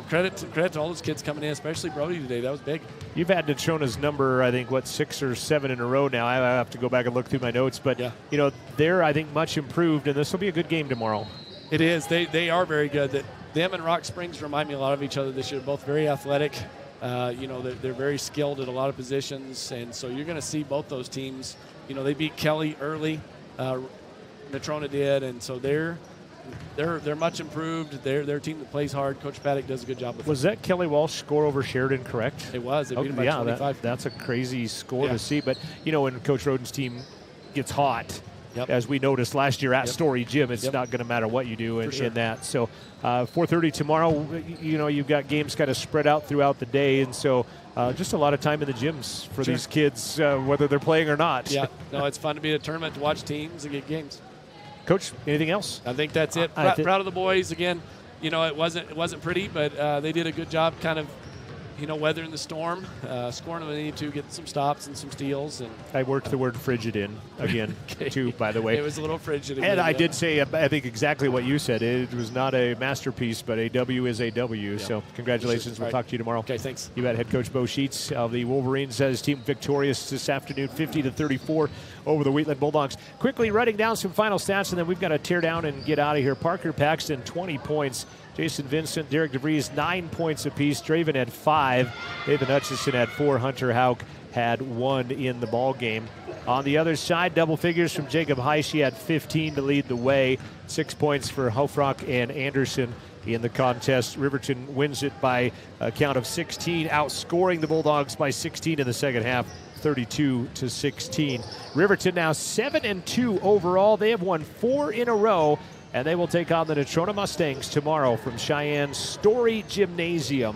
Speaker 19: credit to all those kids coming in, especially Brody today. That was big.
Speaker 2: You've had Natrona's number, I think, 6 or 7 in a row now. I have to go back and look through my notes. But, they're, I think, much improved, and this will be a good game tomorrow.
Speaker 19: It is. They are very good. Them and Rock Springs remind me a lot of each other this year. Both very athletic. They're very skilled at a lot of positions, and so you're going to see both those teams. They beat Kelly early. Natrona did, and so they're much improved. They're a team that plays hard. Coach Paddock does a good job with
Speaker 2: Was that Kelly Walsh score over Sheridan correct?
Speaker 19: It was. They beat him by 25.
Speaker 2: That's a crazy score to see. But, when Coach Roden's team gets hot, as we noticed last year at Story Gym, it's not going to matter what you do in that. So 4:30 tomorrow, you've got games kind of spread out throughout the day. And so just a lot of time in the gyms for these kids, whether they're playing or not.
Speaker 19: Yeah, no, it's fun to be at a tournament, to watch teams and get games.
Speaker 2: Coach, anything else?
Speaker 19: I think that's it. Proud of the boys. Again, it wasn't pretty, but they did a good job kind of, weathering the storm, scoring when they need to, get some stops and some steals. And
Speaker 2: I worked the word frigid in again, too, by the way.
Speaker 19: It was a little frigid again.
Speaker 2: And I did say, I think exactly what you said. It was not a masterpiece, but a W is a W. So congratulations. We'll talk to you tomorrow.
Speaker 19: Okay, thanks.
Speaker 2: You bet. Head coach Bo Sheets of the Wolverines says team victorious this afternoon, 50-34 over the Wheatland Bulldogs. Quickly running down some final stats, and then we've got to tear down and get out of here. Parker Paxton, 20 points. Jason Vincent, Derek DeVries, 9 points apiece. Draven had 5. David Hutchison had 4. Hunter Hauk had 1 in the ball game. On the other side, double figures from Jacob Heisch. He had 15 to lead the way. 6 points for Hofrock and Anderson in the contest. Riverton wins it by a count of 16, outscoring the Bulldogs by 16 in the second half, 32-16. Riverton now 7-2 overall. They have won 4 in a row, and they will take on the Natrona Mustangs tomorrow from Cheyenne's Story Gymnasium.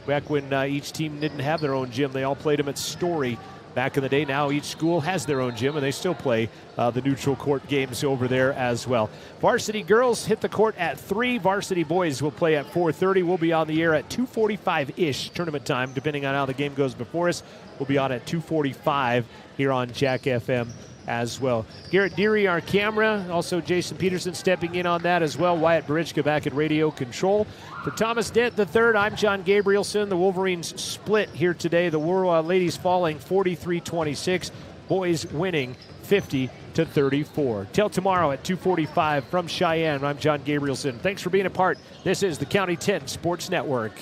Speaker 2: Back when each team didn't have their own gym, they all played them at Story back in the day. Now each school has their own gym, and they still play the neutral court games over there as well. Varsity girls hit the court at 3. Varsity boys will play at 4:30. We'll be on the air at 2:45-ish tournament time, depending on how the game goes before us. We'll be on at 2:45 here on Jack FM as well. Garrett Deary, our camera. Also Jason Peterson stepping in on that as well. Wyatt Barichka back at radio control. For Thomas Dent III, I'm John Gabrielson. The Wolverines split here today. The ladies falling 43-26. Boys winning 50-34. Till tomorrow at 2:45 from Cheyenne, I'm John Gabrielson. Thanks for being a part. This is the County 10 Sports Network.